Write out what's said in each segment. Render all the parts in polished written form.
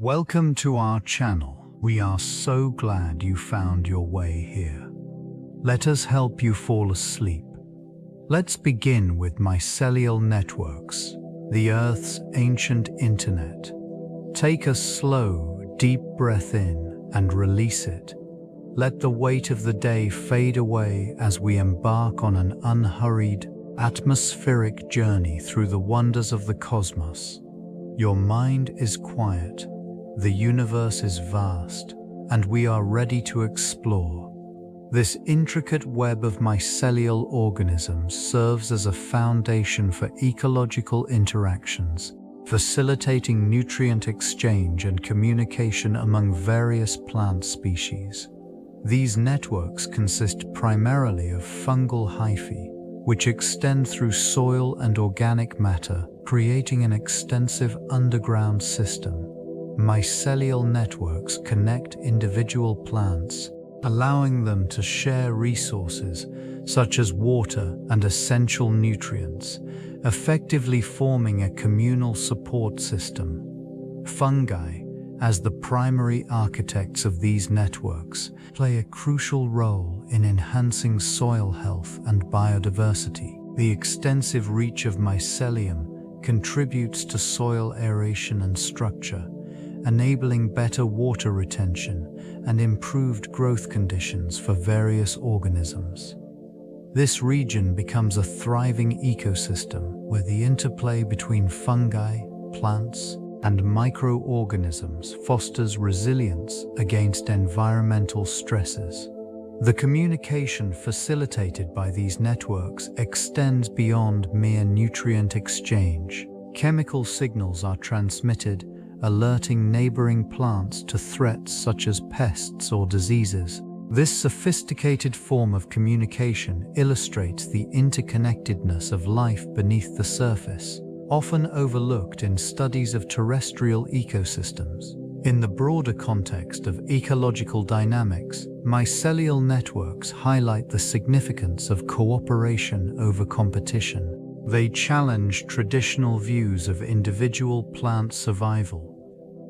Welcome to our channel. We are so glad you found your way here. Let us help you fall asleep. Let's begin with mycelial networks, the Earth's ancient internet. Take a slow, deep breath in and release it. Let the weight of the day fade away as we embark on an unhurried, atmospheric journey through the wonders of the cosmos. Your mind is quiet, the universe is vast, and we are ready to explore. This intricate web of mycelial organisms serves as a foundation for ecological interactions, facilitating nutrient exchange and communication among various plant species. These networks consist primarily of fungal hyphae, which extend through soil and organic matter, creating an extensive underground system. Mycelial networks connect individual plants, allowing them to share resources such as water and essential nutrients, effectively forming a communal support system. Fungi, as the primary architects of these networks, play a crucial role in enhancing soil health and biodiversity. The extensive reach of mycelium contributes to soil aeration and structure, enabling better water retention and improved growth conditions for various organisms. This region becomes a thriving ecosystem where the interplay between fungi, plants, and microorganisms fosters resilience against environmental stresses. The communication facilitated by these networks extends beyond mere nutrient exchange. Chemical signals are transmitted, alerting neighboring plants to threats such as pests or diseases. This sophisticated form of communication illustrates the interconnectedness of life beneath the surface, often overlooked in studies of terrestrial ecosystems. In the broader context of ecological dynamics, mycelial networks highlight the significance of cooperation over competition. They challenge traditional views of individual plant survival,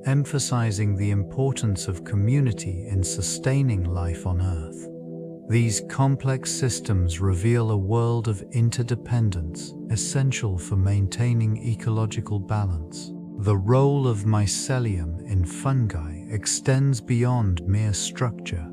emphasizing the importance of community in sustaining life on Earth. These complex systems reveal a world of interdependence, essential for maintaining ecological balance. The role of mycelium in fungi extends beyond mere structure.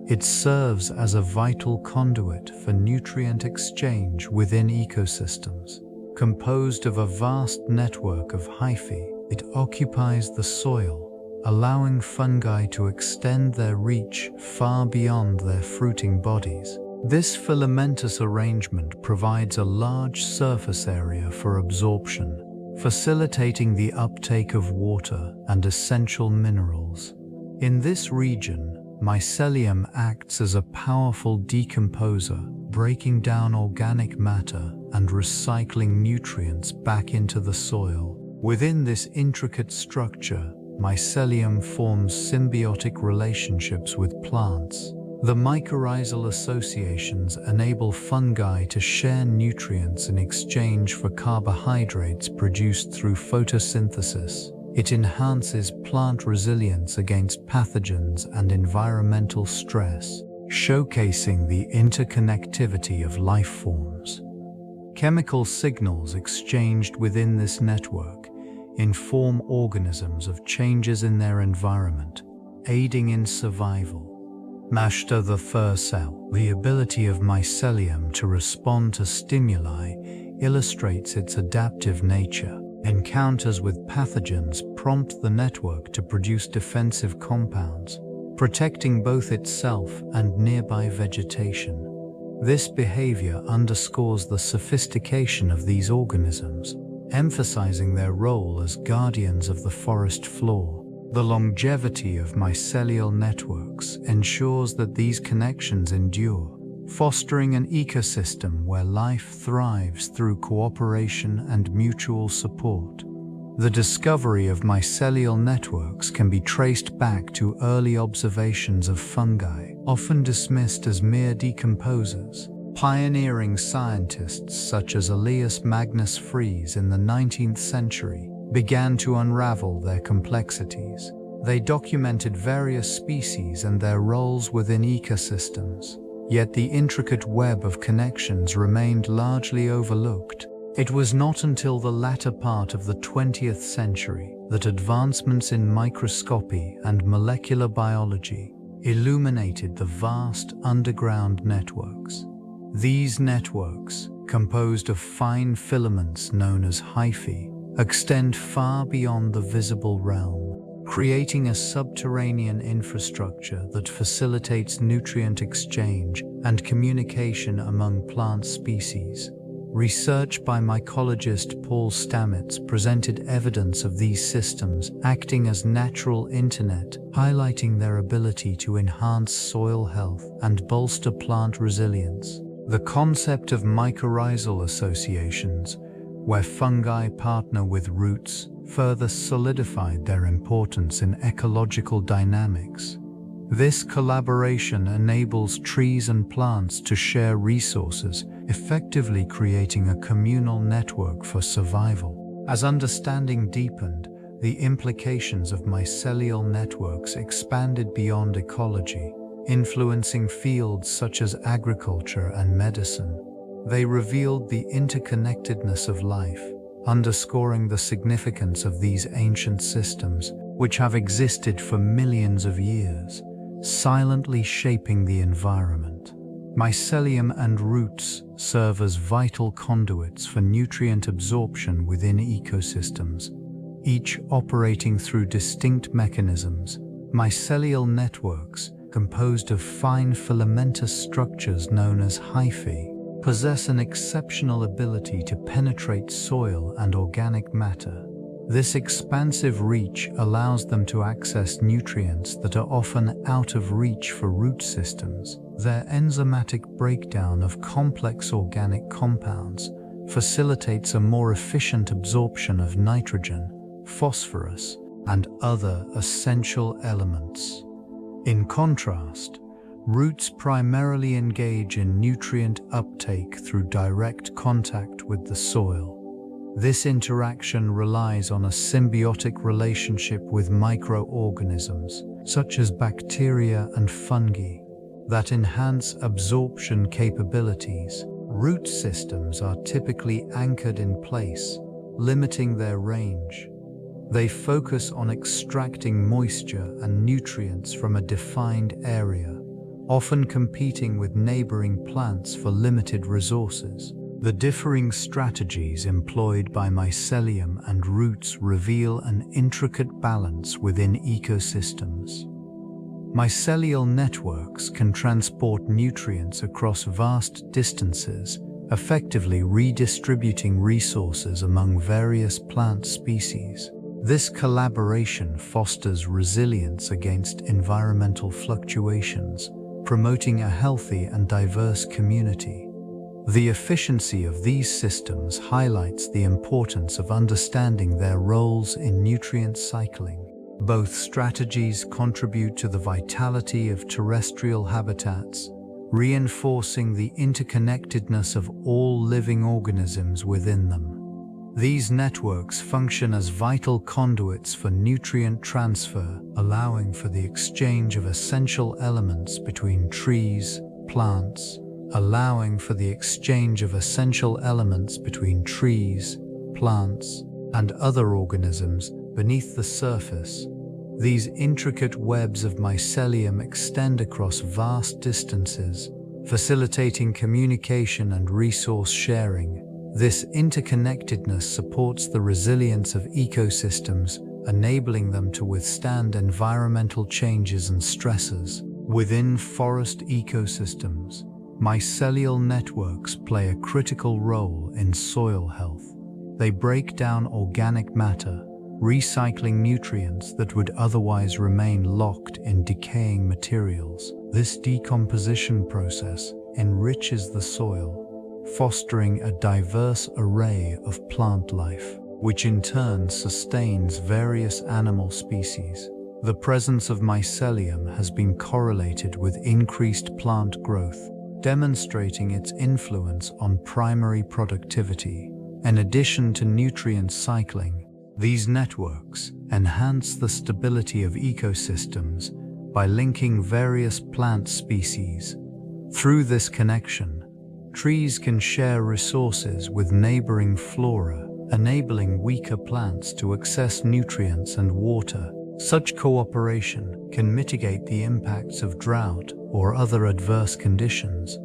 It serves as a vital conduit for nutrient exchange within ecosystems. Composed of a vast network of hyphae, it occupies the soil, allowing fungi to extend their reach far beyond their fruiting bodies. This filamentous arrangement provides a large surface area for absorption, facilitating the uptake of water and essential minerals. In this region, mycelium acts as a powerful decomposer, breaking down organic matter and recycling nutrients back into the soil. Within this intricate structure, mycelium forms symbiotic relationships with plants. The mycorrhizal associations enable fungi to share nutrients in exchange for carbohydrates produced through photosynthesis. It enhances plant resilience against pathogens and environmental stress, showcasing the interconnectivity of life forms. Chemical signals exchanged within this network inform organisms of changes in their environment, aiding in survival. Master the fur cell, the ability of mycelium to respond to stimuli, illustrates its adaptive nature. Encounters with pathogens prompt the network to produce defensive compounds, protecting both itself and nearby vegetation. This behavior underscores the sophistication of these organisms, emphasizing their role as guardians of the forest floor. The longevity of mycelial networks ensures that these connections endure, fostering an ecosystem where life thrives through cooperation and mutual support. The discovery of mycelial networks can be traced back to early observations of fungi, often dismissed as mere decomposers. Pioneering scientists such as Elias Magnus Fries in the 19th century began to unravel their complexities. They documented various species and their roles within ecosystems, yet the intricate web of connections remained largely overlooked. It was not until the latter part of the 20th century that advancements in microscopy and molecular biology illuminated the vast underground networks. These networks, composed of fine filaments known as hyphae, extend far beyond the visible realm, creating a subterranean infrastructure that facilitates nutrient exchange and communication among plant species. Research by mycologist Paul Stamets presented evidence of these systems acting as natural internet, highlighting their ability to enhance soil health and bolster plant resilience. The concept of mycorrhizal associations, where fungi partner with roots, further solidified their importance in ecological dynamics. This collaboration enables trees and plants to share resources, effectively creating a communal network for survival. As understanding deepened, the implications of mycelial networks expanded beyond ecology, influencing fields such as agriculture and medicine. They revealed the interconnectedness of life, underscoring the significance of these ancient systems, which have existed for millions of years, silently shaping the environment. Mycelium and roots serve as vital conduits for nutrient absorption within ecosystems, each operating through distinct mechanisms. Mycelial networks, composed of fine filamentous structures known as hyphae, possess an exceptional ability to penetrate soil and organic matter. This expansive reach allows them to access nutrients that are often out of reach for root systems. Their enzymatic breakdown of complex organic compounds facilitates a more efficient absorption of nitrogen, phosphorus, and other essential elements. In contrast, roots primarily engage in nutrient uptake through direct contact with the soil. This interaction relies on a symbiotic relationship with microorganisms, such as bacteria and fungi, that enhance absorption capabilities. Root systems are typically anchored in place, limiting their range. They focus on extracting moisture and nutrients from a defined area, often competing with neighboring plants for limited resources. The differing strategies employed by mycelium and roots reveal an intricate balance within ecosystems. Mycelial networks can transport nutrients across vast distances, effectively redistributing resources among various plant species. This collaboration fosters resilience against environmental fluctuations, promoting a healthy and diverse community. The efficiency of these systems highlights the importance of understanding their roles in nutrient cycling. Both strategies contribute to the vitality of terrestrial habitats, reinforcing the interconnectedness of all living organisms within them. These networks function as vital conduits for nutrient transfer, allowing for the exchange of essential elements between trees, plants, and other organisms beneath the surface. These intricate webs of mycelium extend across vast distances, facilitating communication and resource sharing. This interconnectedness supports the resilience of ecosystems, enabling them to withstand environmental changes and stresses. Within forest ecosystems, mycelial networks play a critical role in soil health. They break down organic matter, recycling nutrients that would otherwise remain locked in decaying materials. This decomposition process enriches the soil, fostering a diverse array of plant life, which in turn sustains various animal species. The presence of mycelium has been correlated with increased plant growth, demonstrating its influence on primary productivity. In addition to nutrient cycling, These networks enhance the stability of ecosystems by linking various plant species. Through this connection, trees can share resources with neighboring flora, enabling weaker plants to access nutrients and water. Such cooperation can mitigate the impacts of drought or other adverse conditions,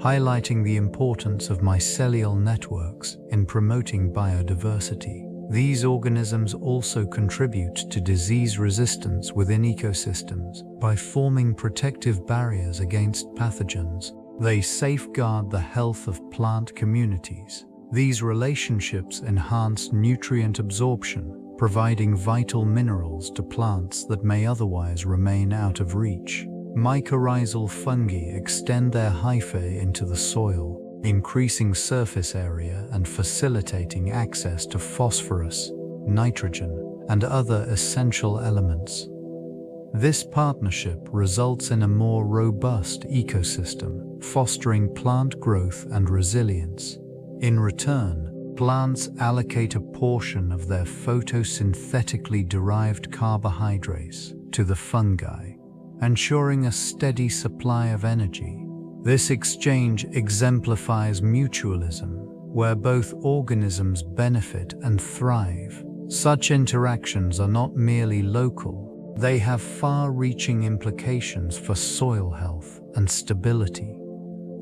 highlighting the importance of mycelial networks in promoting biodiversity. These organisms also contribute to disease resistance within ecosystems by forming protective barriers against pathogens. They safeguard the health of plant communities. These relationships enhance nutrient absorption, providing vital minerals to plants that may otherwise remain out of reach. Mycorrhizal fungi extend their hyphae into the soil, increasing surface area and facilitating access to phosphorus, nitrogen, and other essential elements. This partnership results in a more robust ecosystem, fostering plant growth and resilience. In return, plants allocate a portion of their photosynthetically derived carbohydrates to the fungi, ensuring a steady supply of energy. This exchange exemplifies mutualism, where both organisms benefit and thrive. Such interactions are not merely local, they have far-reaching implications for soil health and stability.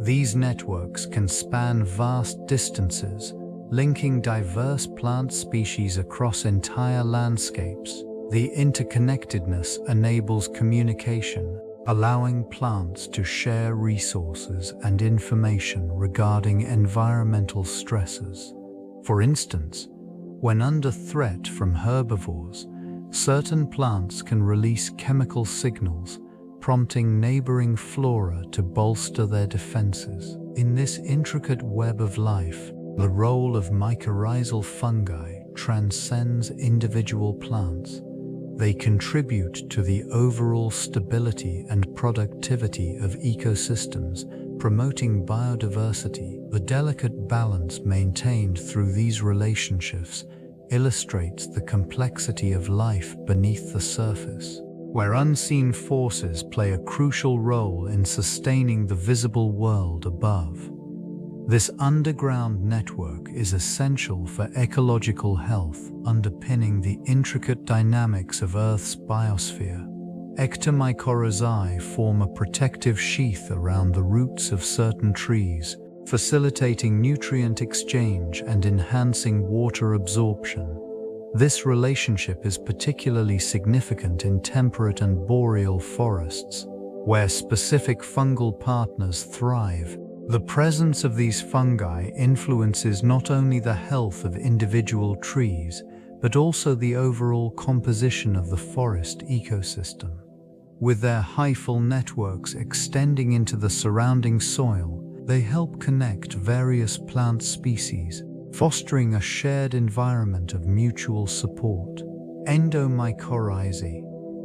These networks can span vast distances, linking diverse plant species across entire landscapes. The interconnectedness enables communication, allowing plants to share resources and information regarding environmental stresses. For instance, when under threat from herbivores, certain plants can release chemical signals, prompting neighboring flora to bolster their defenses. In this intricate web of life, the role of mycorrhizal fungi transcends individual plants. They contribute to the overall stability and productivity of ecosystems, promoting biodiversity. The delicate balance maintained through these relationships illustrates the complexity of life beneath the surface, where unseen forces play a crucial role in sustaining the visible world above. This underground network is essential for ecological health, underpinning the intricate dynamics of Earth's biosphere. Ectomycorrhizae form a protective sheath around the roots of certain trees, facilitating nutrient exchange and enhancing water absorption. This relationship is particularly significant in temperate and boreal forests, where specific fungal partners thrive. The presence of these fungi influences not only the health of individual trees, but also the overall composition of the forest ecosystem. With their hyphal networks extending into the surrounding soil, they help connect various plant species, fostering a shared environment of mutual support. Endomycorrhizae,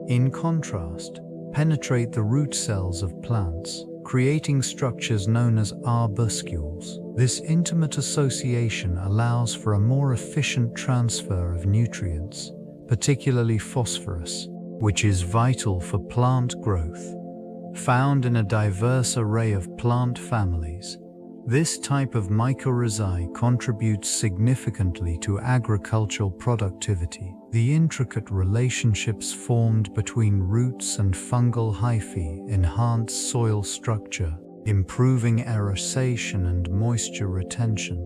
in contrast, penetrate the root cells of plants, creating structures known as arbuscules. This intimate association allows for a more efficient transfer of nutrients, particularly phosphorus, which is vital for plant growth. Found in a diverse array of plant families, this type of mycorrhizae contributes significantly to agricultural productivity. The intricate relationships formed between roots and fungal hyphae enhance soil structure, improving aeration and moisture retention.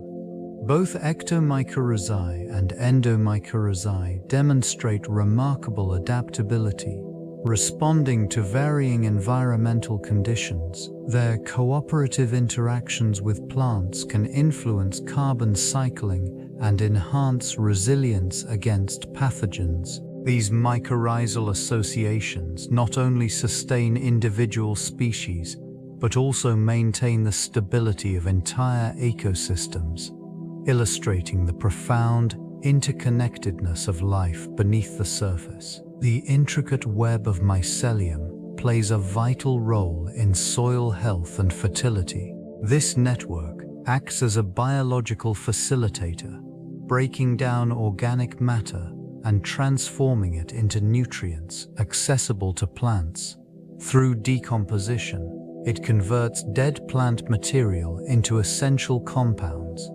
Both ectomycorrhizae and endomycorrhizae demonstrate remarkable adaptability, responding to varying environmental conditions. Their cooperative interactions with plants can influence carbon cycling and enhance resilience against pathogens. These mycorrhizal associations not only sustain individual species, but also maintain the stability of entire ecosystems, illustrating the profound interconnectedness of life beneath the surface. The intricate web of mycelium plays a vital role in soil health and fertility. This network acts as a biological facilitator, breaking down organic matter and transforming it into nutrients accessible to plants. Through decomposition, it converts dead plant material into essential compounds,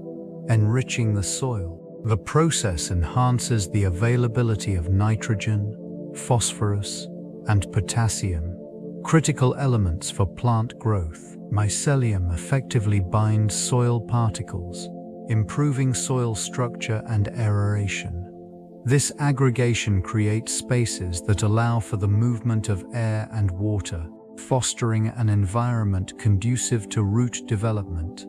enriching the soil. The process enhances the availability of nitrogen, phosphorus, and potassium, critical elements for plant growth. Mycelium effectively binds soil particles, improving soil structure and aeration. This aggregation creates spaces that allow for the movement of air and water, fostering an environment conducive to root development.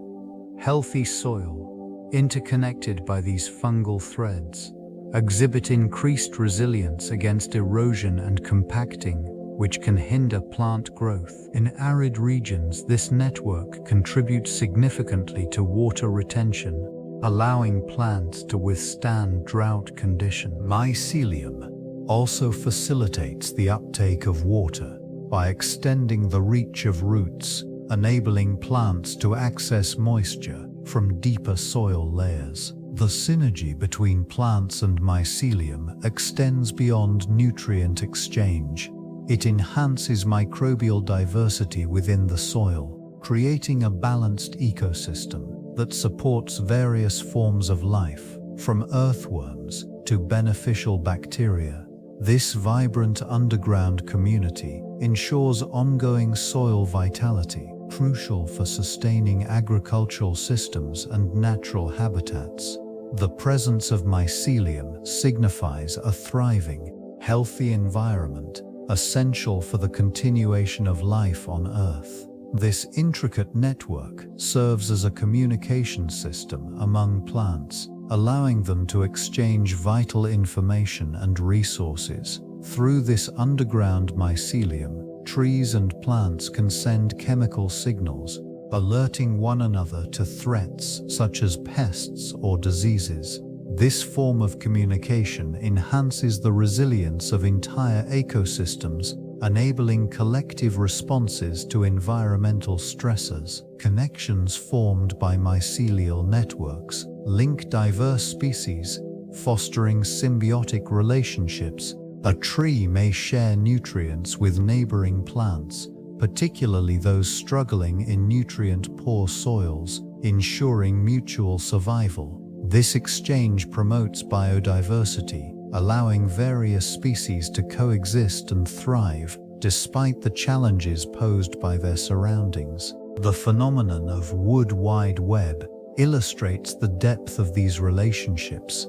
Healthy soil, interconnected by these fungal threads, exhibit increased resilience against erosion and compacting, which can hinder plant growth. In arid regions, this network contributes significantly to water retention, allowing plants to withstand drought conditions. Mycelium also facilitates the uptake of water by extending the reach of roots, enabling plants to access moisture from deeper soil layers. The synergy between plants and mycelium extends beyond nutrient exchange. It enhances microbial diversity within the soil, creating a balanced ecosystem that supports various forms of life, from earthworms to beneficial bacteria. This vibrant underground community ensures ongoing soil vitality, crucial for sustaining agricultural systems and natural habitats. The presence of mycelium signifies a thriving, healthy environment, essential for the continuation of life on Earth. This intricate network serves as a communication system among plants, allowing them to exchange vital information and resources. Through this underground mycelium, trees and plants can send chemical signals, alerting one another to threats such as pests or diseases. This form of communication enhances the resilience of entire ecosystems, enabling collective responses to environmental stressors. Connections formed by mycelial networks link diverse species, fostering symbiotic relationships. A tree may share nutrients with neighboring plants, particularly those struggling in nutrient-poor soils, ensuring mutual survival. This exchange promotes biodiversity, allowing various species to coexist and thrive despite the challenges posed by their surroundings. The phenomenon of wood wide web illustrates the depth of these relationships.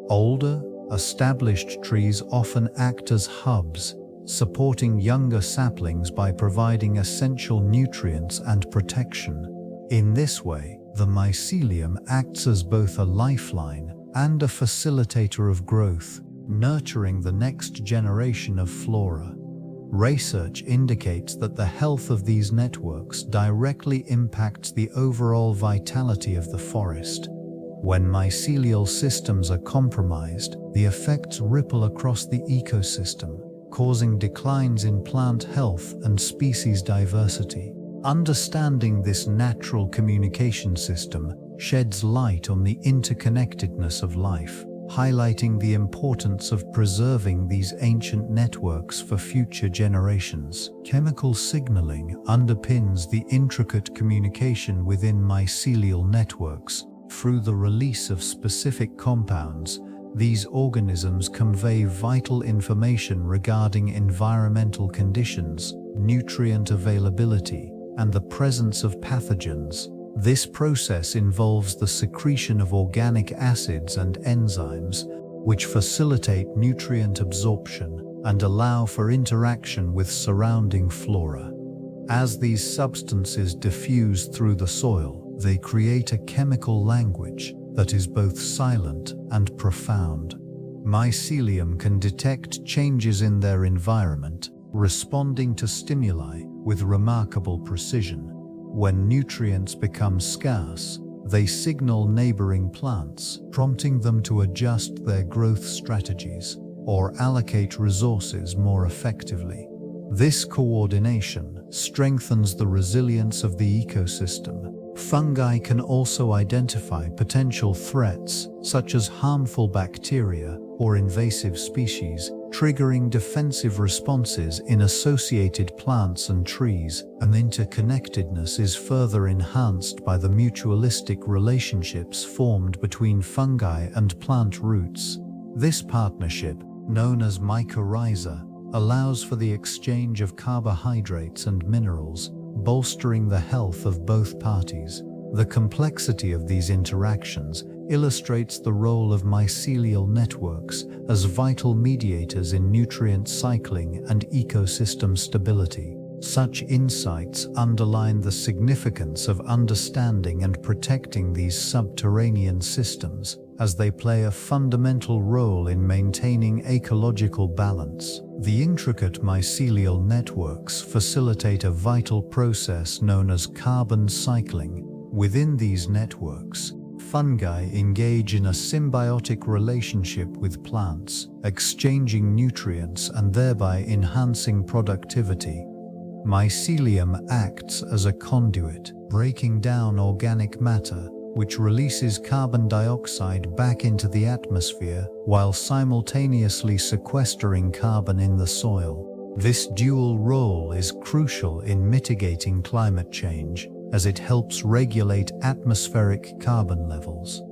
Older, established trees often act as hubs, supporting younger saplings by providing essential nutrients and protection. In this way, the mycelium acts as both a lifeline and a facilitator of growth, nurturing the next generation of flora. Research indicates that the health of these networks directly impacts the overall vitality of the forest. When mycelial systems are compromised, the effects ripple across the ecosystem, causing declines in plant health and species diversity. Understanding this natural communication system sheds light on the interconnectedness of life, highlighting the importance of preserving these ancient networks for future generations. Chemical signaling underpins the intricate communication within mycelial networks. Through the release of specific compounds, these organisms convey vital information regarding environmental conditions, nutrient availability, and the presence of pathogens. This process involves the secretion of organic acids and enzymes, which facilitate nutrient absorption and allow for interaction with surrounding flora. As these substances diffuse through the soil, they create a chemical language that is both silent and profound. Mycelium can detect changes in their environment, responding to stimuli with remarkable precision. When nutrients become scarce, they signal neighboring plants, prompting them to adjust their growth strategies or allocate resources more effectively. This coordination strengthens the resilience of the ecosystem. Fungi can also identify potential threats, such as harmful bacteria, or invasive species, triggering defensive responses in associated plants and trees. And interconnectedness is further enhanced by the mutualistic relationships formed between fungi and plant roots. This partnership, known as mycorrhiza, allows for the exchange of carbohydrates and minerals, bolstering the health of both parties. The complexity of these interactions illustrates the role of mycelial networks as vital mediators in nutrient cycling and ecosystem stability. Such insights underline the significance of understanding and protecting these subterranean systems, as they play a fundamental role in maintaining ecological balance. The intricate mycelial networks facilitate a vital process known as carbon cycling. Within these networks, fungi engage in a symbiotic relationship with plants, exchanging nutrients and thereby enhancing productivity. Mycelium acts as a conduit, breaking down organic matter, which releases carbon dioxide back into the atmosphere while simultaneously sequestering carbon in the soil. This dual role is crucial in mitigating climate change, as it helps regulate atmospheric carbon levels.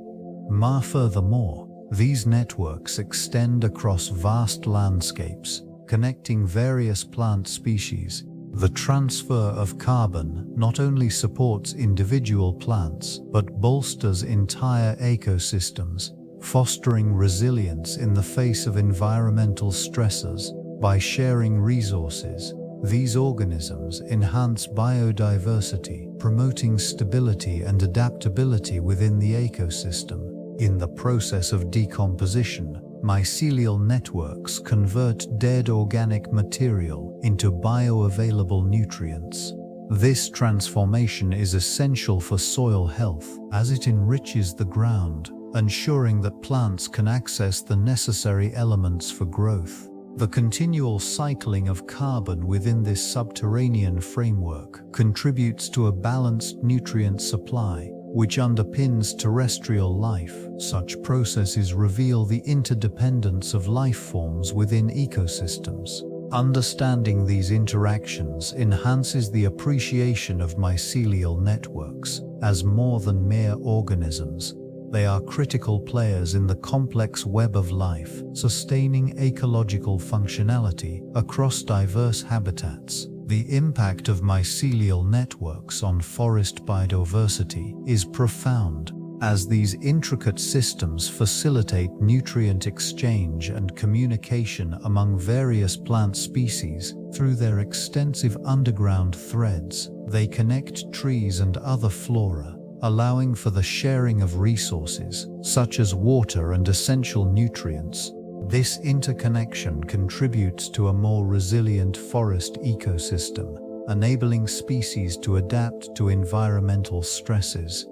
Furthermore, these networks extend across vast landscapes, connecting various plant species. The transfer of carbon not only supports individual plants, but bolsters entire ecosystems, fostering resilience in the face of environmental stressors. By sharing resources, these organisms enhance biodiversity, promoting stability and adaptability within the ecosystem. In the process of decomposition, mycelial networks convert dead organic material into bioavailable nutrients. This transformation is essential for soil health, as it enriches the ground, ensuring that plants can access the necessary elements for growth. The continual cycling of carbon within this subterranean framework contributes to a balanced nutrient supply, which underpins terrestrial life. Such processes reveal the interdependence of life forms within ecosystems. Understanding these interactions enhances the appreciation of mycelial networks as more than mere organisms. They are critical players in the complex web of life, sustaining ecological functionality across diverse habitats. The impact of mycelial networks on forest biodiversity is profound, as these intricate systems facilitate nutrient exchange and communication among various plant species. Through their extensive underground threads, they connect trees and other flora, allowing for the sharing of resources, such as water and essential nutrients. This interconnection contributes to a more resilient forest ecosystem, enabling species to adapt to environmental stresses.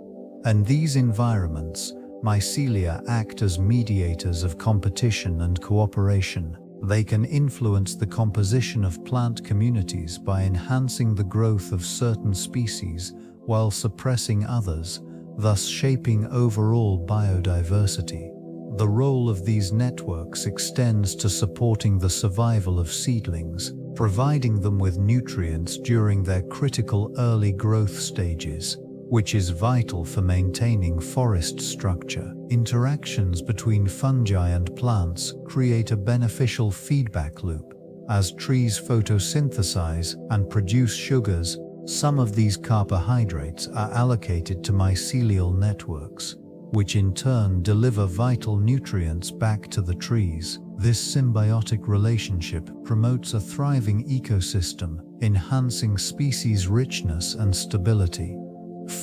And these environments, mycelia, act as mediators of competition and cooperation. They can influence the composition of plant communities by enhancing the growth of certain species while suppressing others, thus shaping overall biodiversity. The role of these networks extends to supporting the survival of seedlings, providing them with nutrients during their critical early growth stages, which is vital for maintaining forest structure. Interactions between fungi and plants create a beneficial feedback loop. As trees photosynthesize and produce sugars, some of these carbohydrates are allocated to mycelial networks, which in turn deliver vital nutrients back to the trees. This symbiotic relationship promotes a thriving ecosystem, enhancing species richness and stability.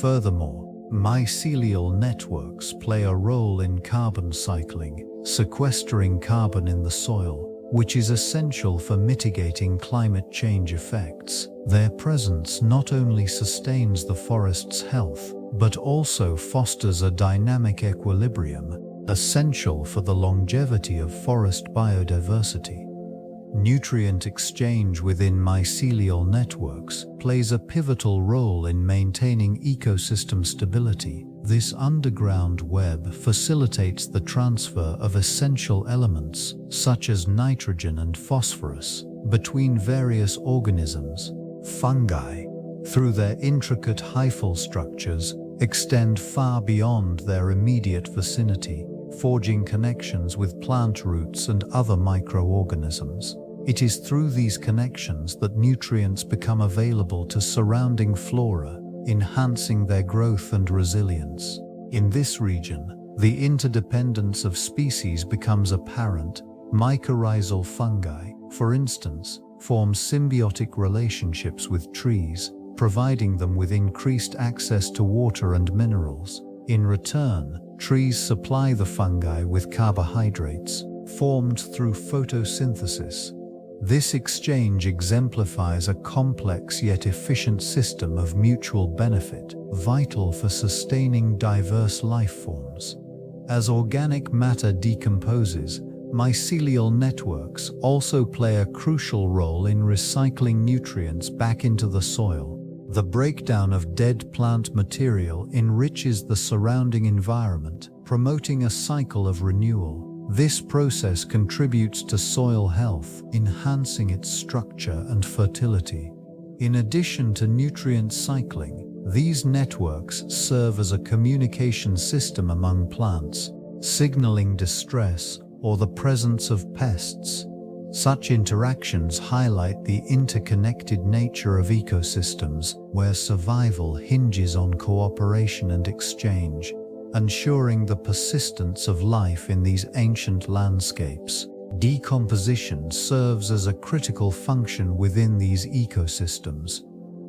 Furthermore, mycelial networks play a role in carbon cycling, sequestering carbon in the soil, which is essential for mitigating climate change effects. Their presence not only sustains the forest's health, but also fosters a dynamic equilibrium, essential for the longevity of forest biodiversity. Nutrient exchange within mycelial networks plays a pivotal role in maintaining ecosystem stability. This underground web facilitates the transfer of essential elements, such as nitrogen and phosphorus, between various organisms. Fungi, through their intricate hyphal structures, extend far beyond their immediate vicinity, forging connections with plant roots and other microorganisms. It is through these connections that nutrients become available to surrounding flora, enhancing their growth and resilience. In this region, the interdependence of species becomes apparent. Mycorrhizal fungi, for instance, form symbiotic relationships with trees, providing them with increased access to water and minerals. In return, trees supply the fungi with carbohydrates, formed through photosynthesis. This exchange exemplifies a complex yet efficient system of mutual benefit, vital for sustaining diverse life forms. As organic matter decomposes, mycelial networks also play a crucial role in recycling nutrients back into the soil. The breakdown of dead plant material enriches the surrounding environment, promoting a cycle of renewal. This process contributes to soil health, enhancing its structure and fertility. In addition to nutrient cycling, these networks serve as a communication system among plants, signaling distress or the presence of pests. Such interactions highlight the interconnected nature of ecosystems, where survival hinges on cooperation and exchange, ensuring the persistence of life in these ancient landscapes. Decomposition serves as a critical function within these ecosystems,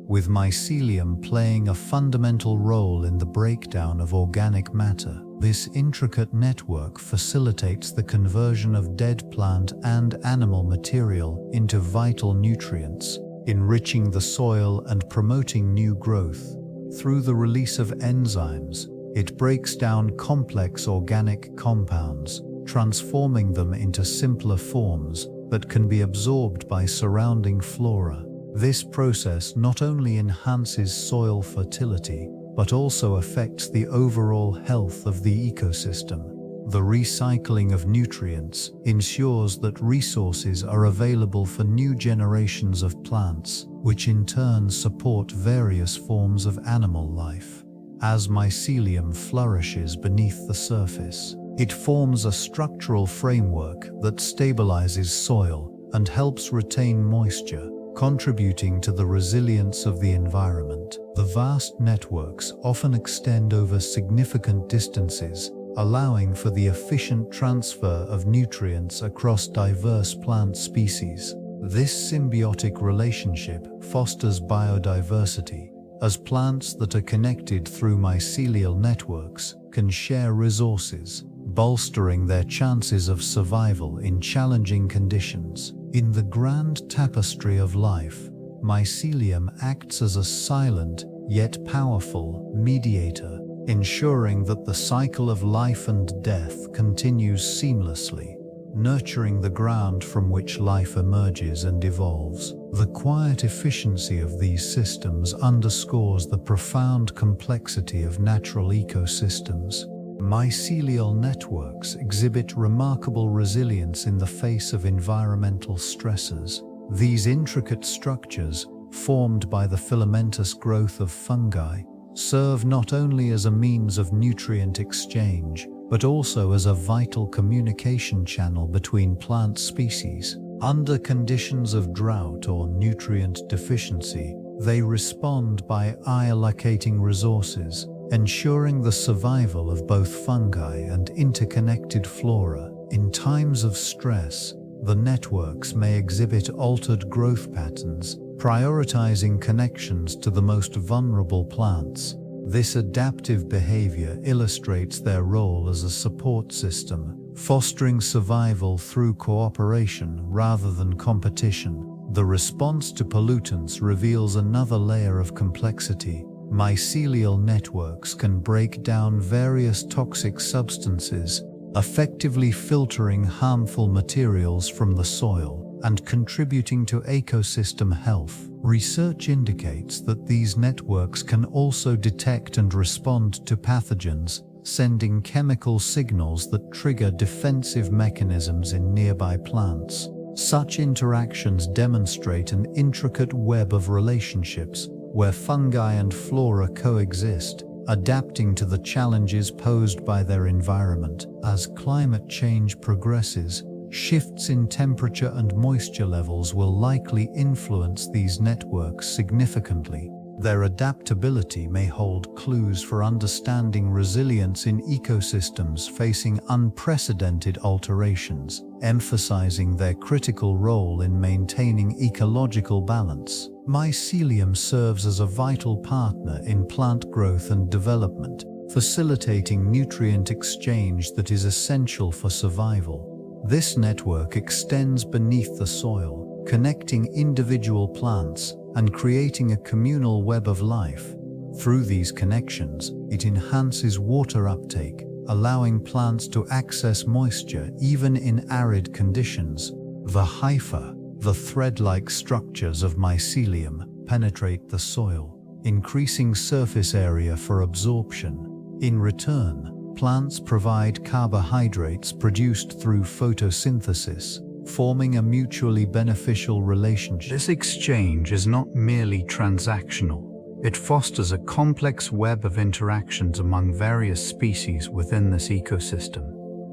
with mycelium playing a fundamental role in the breakdown of organic matter. This intricate network facilitates the conversion of dead plant and animal material into vital nutrients, enriching the soil and promoting new growth. Through the release of enzymes, it breaks down complex organic compounds, transforming them into simpler forms that can be absorbed by surrounding flora. This process not only enhances soil fertility, but also affects the overall health of the ecosystem. The recycling of nutrients ensures that resources are available for new generations of plants, which in turn support various forms of animal life. As mycelium flourishes beneath the surface, it forms a structural framework that stabilizes soil and helps retain moisture, contributing to the resilience of the environment. The vast networks often extend over significant distances, allowing for the efficient transfer of nutrients across diverse plant species. This symbiotic relationship fosters biodiversity, as plants that are connected through mycelial networks can share resources, bolstering their chances of survival in challenging conditions. In the grand tapestry of life, mycelium acts as a silent yet powerful mediator, ensuring that the cycle of life and death continues seamlessly, nurturing the ground from which life emerges and evolves. The quiet efficiency of these systems underscores the profound complexity of natural ecosystems. Mycelial networks exhibit remarkable resilience in the face of environmental stresses. These intricate structures, formed by the filamentous growth of fungi, serve not only as a means of nutrient exchange, but also as a vital communication channel between plant species. Under conditions of drought or nutrient deficiency, they respond by allocating resources, ensuring the survival of both fungi and interconnected flora. In times of stress, the networks may exhibit altered growth patterns, prioritizing connections to the most vulnerable plants. This adaptive behavior illustrates their role as a support system, fostering survival through cooperation rather than competition. The response to pollutants reveals another layer of complexity. Mycelial networks can break down various toxic substances, effectively filtering harmful materials from the soil. and contributing to ecosystem health. Research indicates that these networks can also detect and respond to pathogens, sending chemical signals that trigger defensive mechanisms in nearby plants. Such interactions demonstrate an intricate web of relationships where fungi and flora coexist, adapting to the challenges posed by their environment. As climate change progresses, shifts in temperature and moisture levels will likely influence these networks significantly. Their adaptability may hold clues for understanding resilience in ecosystems facing unprecedented alterations, emphasizing their critical role in maintaining ecological balance. Mycelium serves as a vital partner in plant growth and development, facilitating nutrient exchange that is essential for survival. This network extends beneath the soil, connecting individual plants and creating a communal web of life. Through these connections, it enhances water uptake, allowing plants to access moisture even in arid conditions. The hypha, the thread-like structures of mycelium, penetrate the soil, increasing surface area for absorption. In return, plants provide carbohydrates produced through photosynthesis, forming a mutually beneficial relationship. This exchange is not merely transactional. It fosters a complex web of interactions among various species within this ecosystem.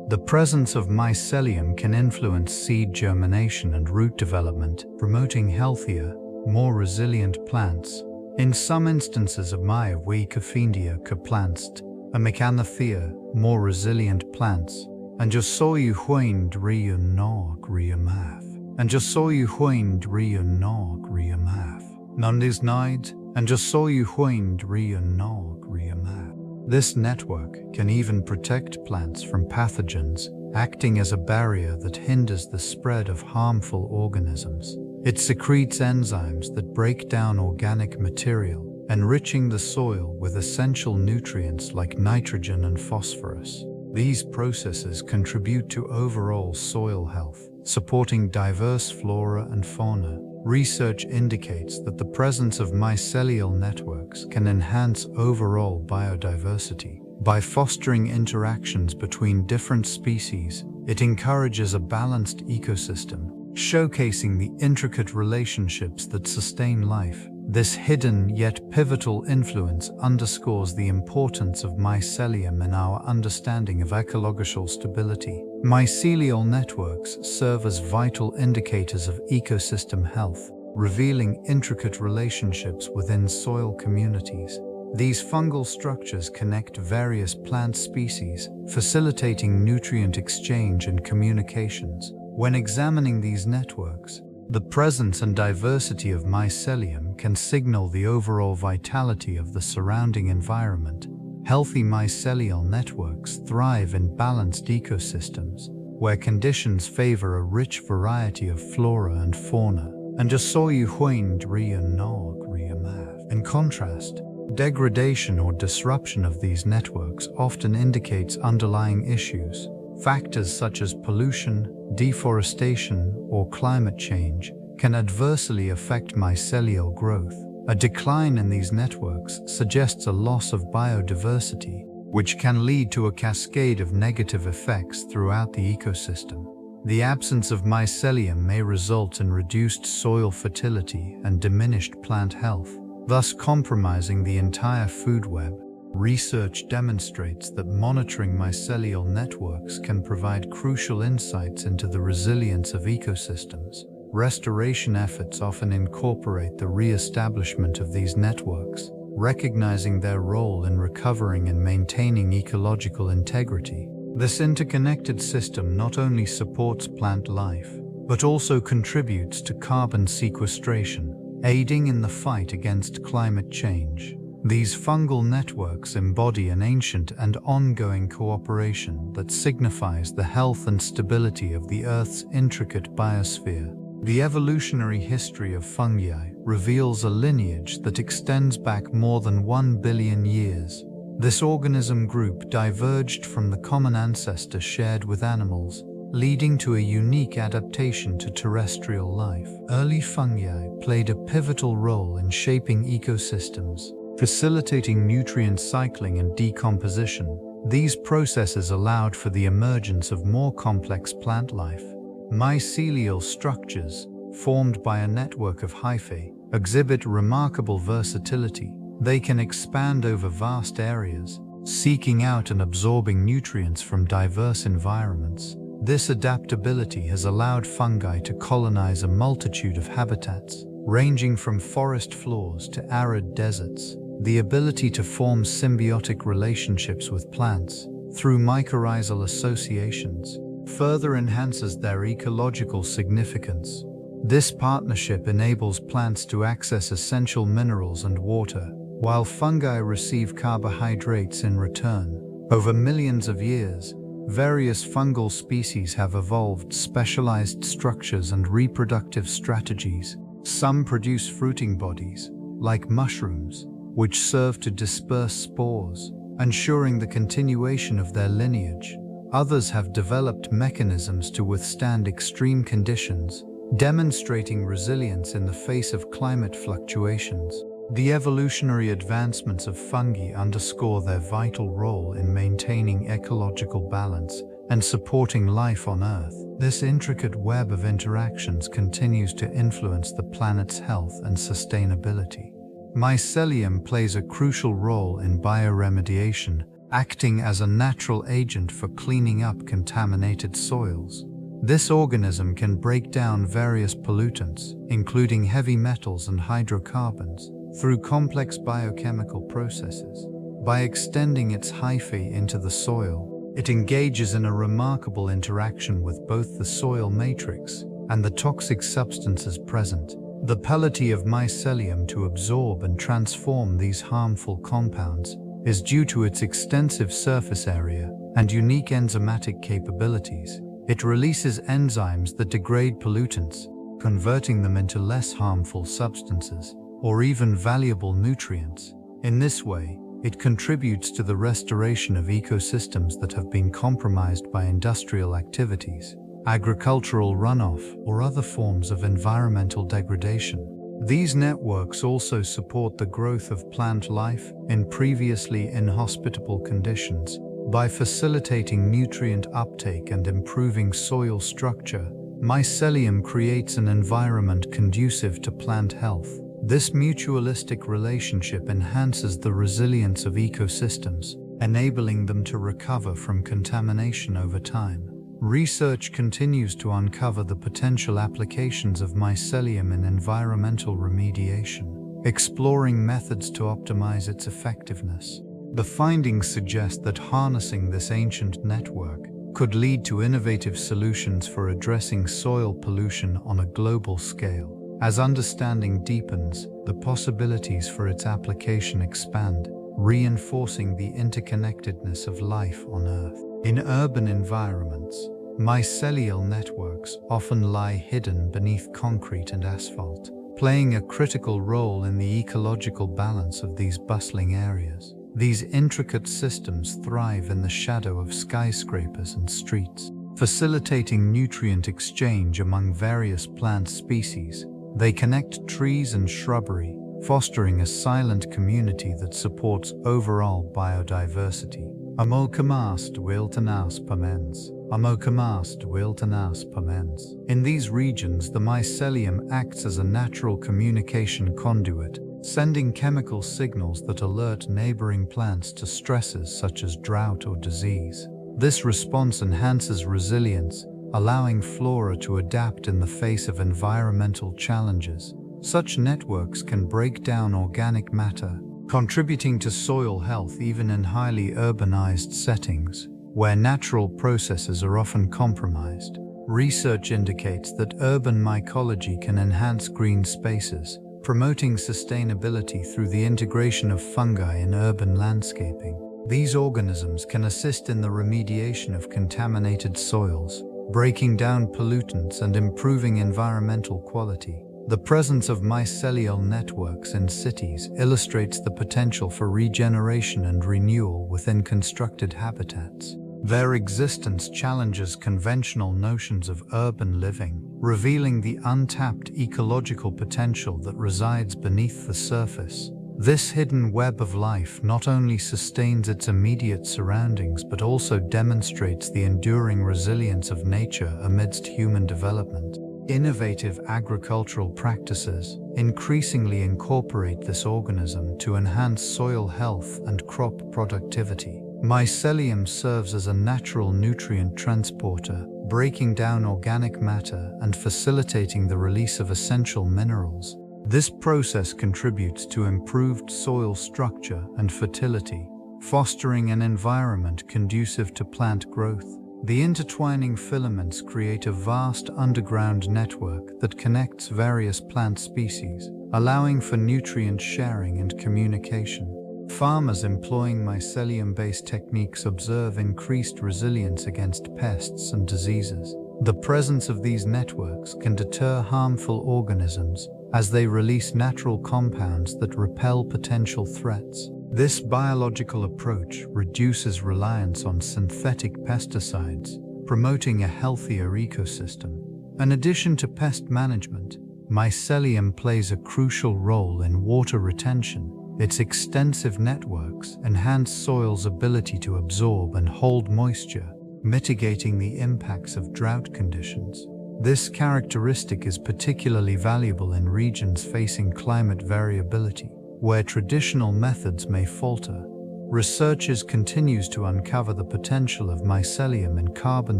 The presence of mycelium can influence seed germination and root development, promoting healthier, more resilient plants. In some instances of Mycelial plants, a mechanothea, more resilient plants, and just so you huind ria nog ria math, and just so you huind ria nog ria math, none is night, and just so you huind ria nog ria math. This network can even protect plants from pathogens, acting as a barrier that hinders the spread of harmful organisms. It secretes enzymes that break down organic material, enriching the soil with essential nutrients like nitrogen and phosphorus. These processes contribute to overall soil health, supporting diverse flora and fauna. Research indicates that the presence of mycelial networks can enhance overall biodiversity. By fostering interactions between different species, it encourages a balanced ecosystem, showcasing the intricate relationships that sustain life. This hidden yet pivotal influence underscores the importance of mycelium in our understanding of ecological stability. Mycelial networks serve as vital indicators of ecosystem health, revealing intricate relationships within soil communities. These fungal structures connect various plant species, facilitating nutrient exchange and communications. When examining these networks, the presence and diversity of mycelium can signal the overall vitality of the surrounding environment. Healthy mycelial networks thrive in balanced ecosystems, where conditions favor a rich variety of flora and fauna. And just so you huind ria nog ria math. In contrast, degradation or disruption of these networks often indicates underlying issues. Factors such as pollution, deforestation, or climate change can adversely affect mycelial growth. A decline in these networks suggests a loss of biodiversity, which can lead to a cascade of negative effects throughout the ecosystem. The absence of mycelium may result in reduced soil fertility and diminished plant health, thus compromising the entire food web. Research demonstrates that monitoring mycelial networks can provide crucial insights into the resilience of ecosystems. Restoration efforts often incorporate the re-establishment of these networks, recognizing their role in recovering and maintaining ecological integrity. This interconnected system not only supports plant life, but also contributes to carbon sequestration, aiding in the fight against climate change. These fungal networks embody an ancient and ongoing cooperation that signifies the health and stability of the Earth's intricate biosphere. The evolutionary history of fungi reveals a lineage that extends back more than 1 billion years. This organism group diverged from the common ancestor shared with animals, leading to a unique adaptation to terrestrial life. Early fungi played a pivotal role in shaping ecosystems, facilitating nutrient cycling and decomposition. These processes allowed for the emergence of more complex plant life. Mycelial structures, formed by a network of hyphae, exhibit remarkable versatility. They can expand over vast areas, seeking out and absorbing nutrients from diverse environments. This adaptability has allowed fungi to colonize a multitude of habitats, ranging from forest floors to arid deserts. The ability to form symbiotic relationships with plants through mycorrhizal associations further enhances their ecological significance. This partnership enables plants to access essential minerals and water, while fungi receive carbohydrates in return. Over millions of years, various fungal species have evolved specialized structures and reproductive strategies. Some produce fruiting bodies, like mushrooms, which serve to disperse spores, ensuring the continuation of their lineage. Others have developed mechanisms to withstand extreme conditions, demonstrating resilience in the face of climate fluctuations. The evolutionary advancements of fungi underscore their vital role in maintaining ecological balance and supporting life on Earth. This intricate web of interactions continues to influence the planet's health and sustainability. Mycelium plays a crucial role in bioremediation, acting as a natural agent for cleaning up contaminated soils. This organism can break down various pollutants, including heavy metals and hydrocarbons, through complex biochemical processes. By extending its hyphae into the soil, it engages in a remarkable interaction with both the soil matrix and the toxic substances present. The ability of mycelium to absorb and transform these harmful compounds is due to its extensive surface area and unique enzymatic capabilities. It releases enzymes that degrade pollutants, converting them into less harmful substances or even valuable nutrients. In this way, it contributes to the restoration of ecosystems that have been compromised by industrial activities, agricultural runoff, or other forms of environmental degradation. These networks also support the growth of plant life in previously inhospitable conditions. By facilitating nutrient uptake and improving soil structure, mycelium creates an environment conducive to plant health. This mutualistic relationship enhances the resilience of ecosystems, enabling them to recover from contamination over time. Research continues to uncover the potential applications of mycelium in environmental remediation, exploring methods to optimize its effectiveness. The findings suggest that harnessing this ancient network could lead to innovative solutions for addressing soil pollution on a global scale. As understanding deepens, the possibilities for its application expand, reinforcing the interconnectedness of life on Earth. In urban environments, mycelial networks often lie hidden beneath concrete and asphalt, playing a critical role in the ecological balance of these bustling areas. These intricate systems thrive in the shadow of skyscrapers and streets, facilitating nutrient exchange among various plant species. They connect trees and shrubbery, fostering a silent community that supports overall biodiversity. Amokamaast wiltenaas pamens. Amokamaast wiltenaas pamens. In these regions, the mycelium acts as a natural communication conduit, sending chemical signals that alert neighboring plants to stresses such as drought or disease. This response enhances resilience, allowing flora to adapt in the face of environmental challenges. Such networks can break down organic matter, contributing to soil health even in highly urbanized settings, where natural processes are often compromised. Research indicates that urban mycology can enhance green spaces, promoting sustainability through the integration of fungi in urban landscaping. These organisms can assist in the remediation of contaminated soils, breaking down pollutants and improving environmental quality. The presence of mycelial networks in cities illustrates the potential for regeneration and renewal within constructed habitats. Their existence challenges conventional notions of urban living, revealing the untapped ecological potential that resides beneath the surface. This hidden web of life not only sustains its immediate surroundings but also demonstrates the enduring resilience of nature amidst human development. Innovative agricultural practices increasingly incorporate this organism to enhance soil health and crop productivity. Mycelium serves as a natural nutrient transporter, breaking down organic matter and facilitating the release of essential minerals. This process contributes to improved soil structure and fertility, fostering an environment conducive to plant growth. The intertwining filaments create a vast underground network that connects various plant species, allowing for nutrient sharing and communication. Farmers employing mycelium-based techniques observe increased resilience against pests and diseases. The presence of these networks can deter harmful organisms as they release natural compounds that repel potential threats. This biological approach reduces reliance on synthetic pesticides, promoting a healthier ecosystem. In addition to pest management, mycelium plays a crucial role in water retention. Its extensive networks enhance soil's ability to absorb and hold moisture, mitigating the impacts of drought conditions. This characteristic is particularly valuable in regions facing climate variability, where traditional methods may falter. Researchers continue to uncover the potential of mycelium in carbon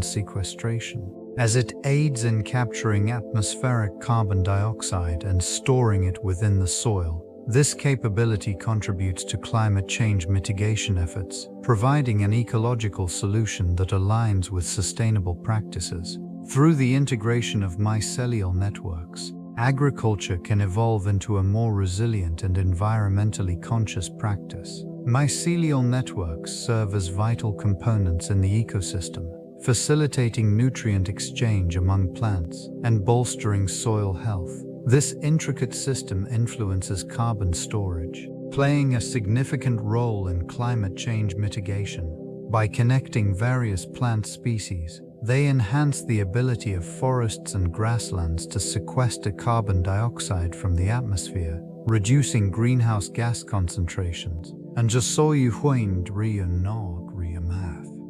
sequestration, as it aids in capturing atmospheric carbon dioxide and storing it within the soil. This capability contributes to climate change mitigation efforts, providing an ecological solution that aligns with sustainable practices. Through the integration of mycelial networks, agriculture can evolve into a more resilient and environmentally conscious practice. Mycelial networks serve as vital components in the ecosystem, facilitating nutrient exchange among plants and bolstering soil health. This intricate system influences carbon storage, playing a significant role in climate change mitigation. By connecting various plant species, they enhance the ability of forests and grasslands to sequester carbon dioxide from the atmosphere, reducing greenhouse gas concentrations.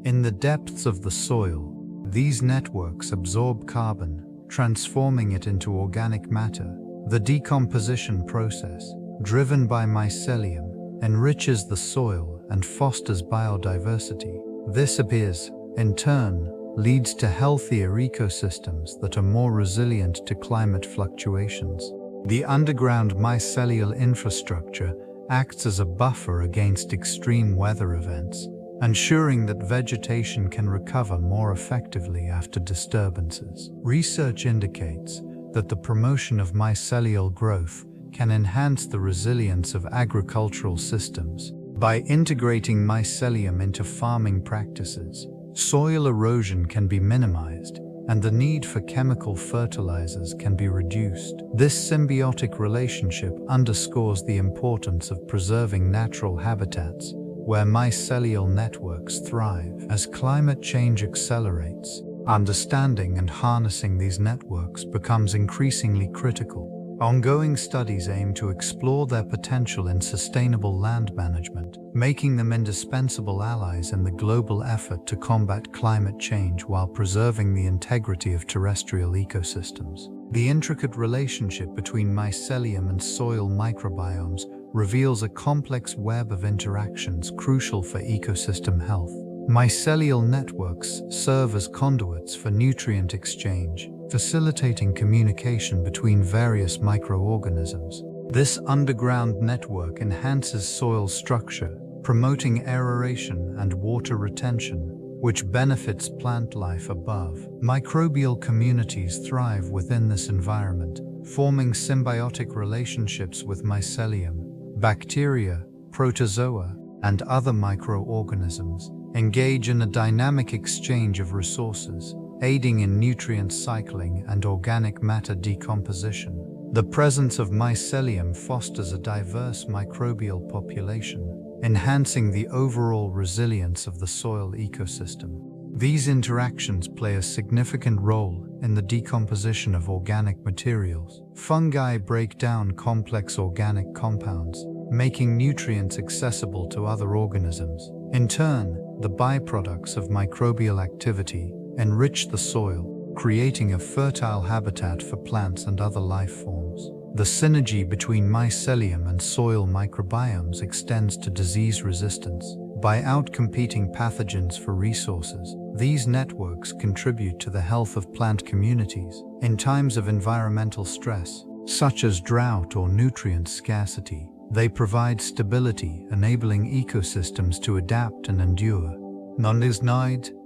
In the depths of the soil, these networks absorb carbon, transforming it into organic matter. The decomposition process, driven by mycelium, enriches the soil and fosters biodiversity. This appears, in turn, leads to healthier ecosystems that are more resilient to climate fluctuations. The underground mycelial infrastructure acts as a buffer against extreme weather events, ensuring that vegetation can recover more effectively after disturbances. Research indicates that the promotion of mycelial growth can enhance the resilience of agricultural systems. By integrating mycelium into farming practices, soil erosion can be minimized and the need for chemical fertilizers can be reduced. This symbiotic relationship underscores the importance of preserving natural habitats where mycelial networks thrive. As climate change accelerates, understanding and harnessing these networks becomes increasingly critical. Ongoing studies aim to explore their potential in sustainable land management, making them indispensable allies in the global effort to combat climate change while preserving the integrity of terrestrial ecosystems. The intricate relationship between mycelium and soil microbiomes reveals a complex web of interactions crucial for ecosystem health. Mycelial networks serve as conduits for nutrient exchange, facilitating communication between various microorganisms. This underground network enhances soil structure, promoting aeration and water retention, which benefits plant life above. Microbial communities thrive within this environment, forming symbiotic relationships with mycelium. Bacteria, protozoa, and other microorganisms engage in a dynamic exchange of resources, aiding in nutrient cycling and organic matter decomposition. The presence of mycelium fosters a diverse microbial population, enhancing the overall resilience of the soil ecosystem. These interactions play a significant role in the decomposition of organic materials. Fungi break down complex organic compounds, making nutrients accessible to other organisms. In turn, the byproducts of microbial activity enrich the soil, creating a fertile habitat for plants and other life forms. The synergy between mycelium and soil microbiomes extends to disease resistance. By outcompeting pathogens for resources, these networks contribute to the health of plant communities. In times of environmental stress, such as drought or nutrient scarcity, they provide stability, enabling ecosystems to adapt and endure.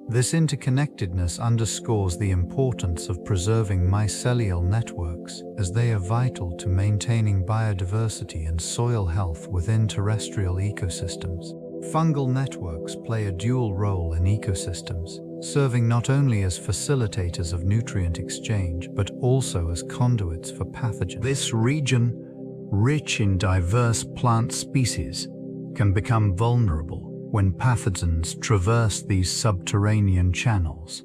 This interconnectedness underscores the importance of preserving mycelial networks, as they are vital to maintaining biodiversity and soil health within terrestrial ecosystems. Fungal networks play a dual role in ecosystems, serving not only as facilitators of nutrient exchange but also as conduits for pathogens. This region, rich in diverse plant species, can become vulnerable when pathogens traverse these subterranean channels.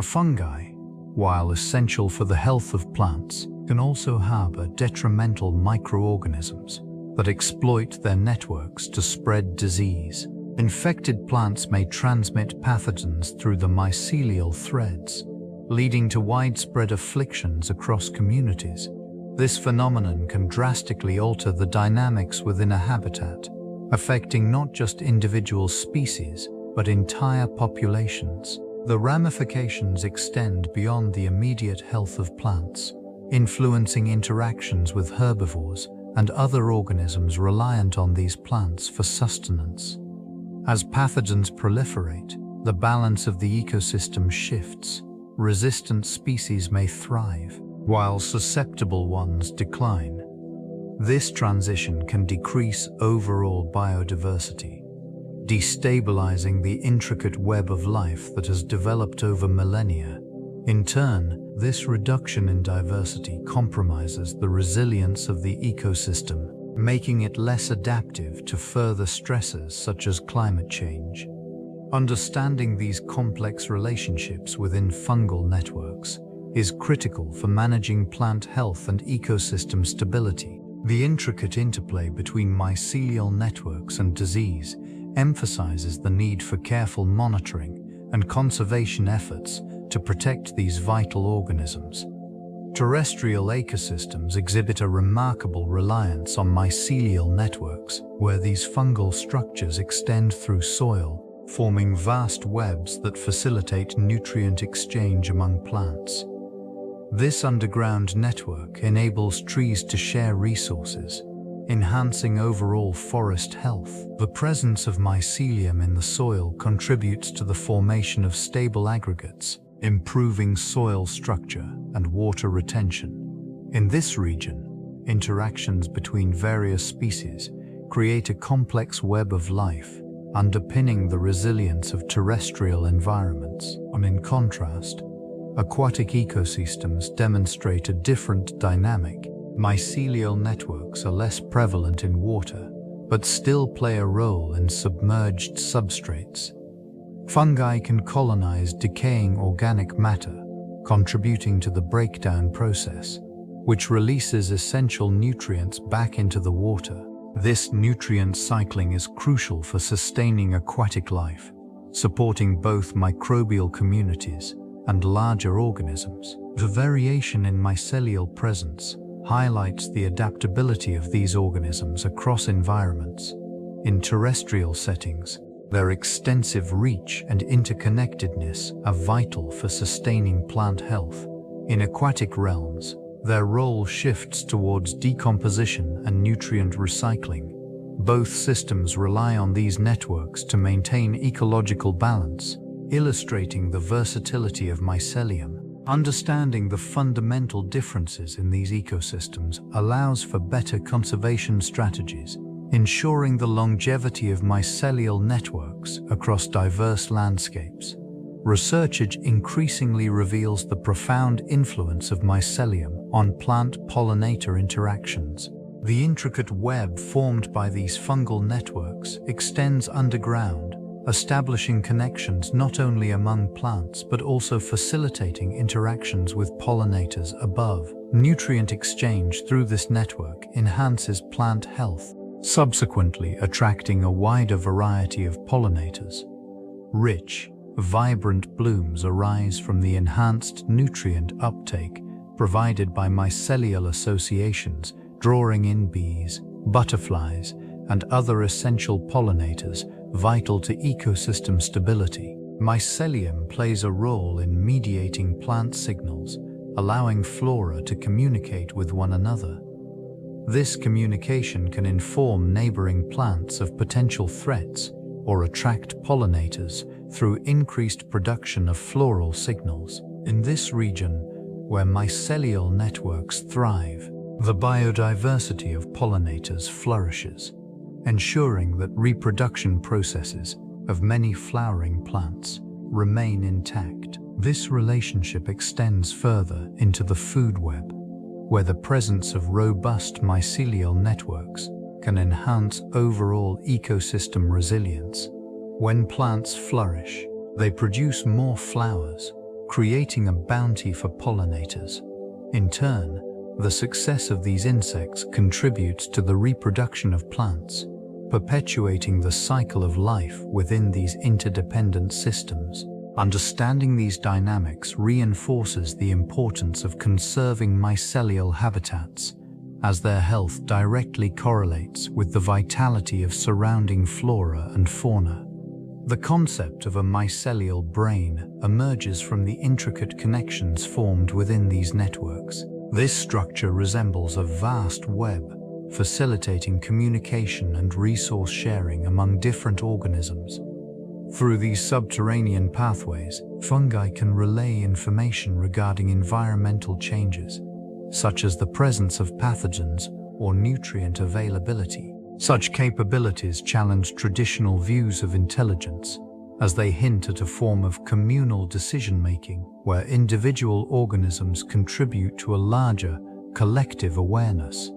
Fungi, while essential for the health of plants, can also harbor detrimental microorganisms that exploit their networks to spread disease. Infected plants may transmit pathogens through the mycelial threads, leading to widespread afflictions across communities. This phenomenon can drastically alter the dynamics within a habitat, affecting not just individual species, but entire populations. The ramifications extend beyond the immediate health of plants, influencing interactions with herbivores and other organisms reliant on these plants for sustenance. As pathogens proliferate, the balance of the ecosystem shifts. Resistant species may thrive, while susceptible ones decline. This transition can decrease overall biodiversity, destabilizing the intricate web of life that has developed over millennia. In turn, this reduction in diversity compromises the resilience of the ecosystem, making it less adaptive to further stresses such as climate change. Understanding these complex relationships within fungal networks is critical for managing plant health and ecosystem stability. The intricate interplay between mycelial networks and disease emphasizes the need for careful monitoring and conservation efforts to protect these vital organisms. Terrestrial ecosystems exhibit a remarkable reliance on mycelial networks, where these fungal structures extend through soil, forming vast webs that facilitate nutrient exchange among plants. This underground network enables trees to share resources, enhancing overall forest health. The presence of mycelium in the soil contributes to the formation of stable aggregates, improving soil structure and water retention. In this region, interactions between various species create a complex web of life, underpinning the resilience of terrestrial environments. In contrast, aquatic ecosystems demonstrate a different dynamic. Mycelial networks are less prevalent in water, but still play a role in submerged substrates. Fungi can colonize decaying organic matter, contributing to the breakdown process, which releases essential nutrients back into the water. This nutrient cycling is crucial for sustaining aquatic life, supporting both microbial communities and larger organisms. The variation in mycelial presence highlights the adaptability of these organisms across environments. In terrestrial settings, their extensive reach and interconnectedness are vital for sustaining plant health. In aquatic realms, their role shifts towards decomposition and nutrient recycling. Both systems rely on these networks to maintain ecological balance, illustrating the versatility of mycelium. Understanding the fundamental differences in these ecosystems allows for better conservation strategies, ensuring the longevity of mycelial networks across diverse landscapes. Research increasingly reveals the profound influence of mycelium on plant-pollinator interactions. The intricate web formed by these fungal networks extends underground, establishing connections not only among plants but also facilitating interactions with pollinators above. Nutrient exchange through this network enhances plant health, subsequently attracting a wider variety of pollinators. Rich, vibrant blooms arise from the enhanced nutrient uptake provided by mycelial associations, drawing in bees, butterflies, and other essential pollinators vital to ecosystem stability. Mycelium plays a role in mediating plant signals, allowing flora to communicate with one another. This communication can inform neighboring plants of potential threats or attract pollinators through increased production of floral signals. In this region, where mycelial networks thrive, the biodiversity of pollinators flourishes, ensuring that reproduction processes of many flowering plants remain intact. This relationship extends further into the food web, where the presence of robust mycelial networks can enhance overall ecosystem resilience. When plants flourish, they produce more flowers, creating a bounty for pollinators. In turn, the success of these insects contributes to the reproduction of plants, perpetuating the cycle of life within these interdependent systems. Understanding these dynamics reinforces the importance of conserving mycelial habitats, as their health directly correlates with the vitality of surrounding flora and fauna. The concept of a mycelial brain emerges from the intricate connections formed within these networks. This structure resembles a vast web, facilitating communication and resource sharing among different organisms. Through these subterranean pathways, fungi can relay information regarding environmental changes, such as the presence of pathogens or nutrient availability. Such capabilities challenge traditional views of intelligence, as they hint at a form of communal decision-making where individual organisms contribute to a larger, collective awareness.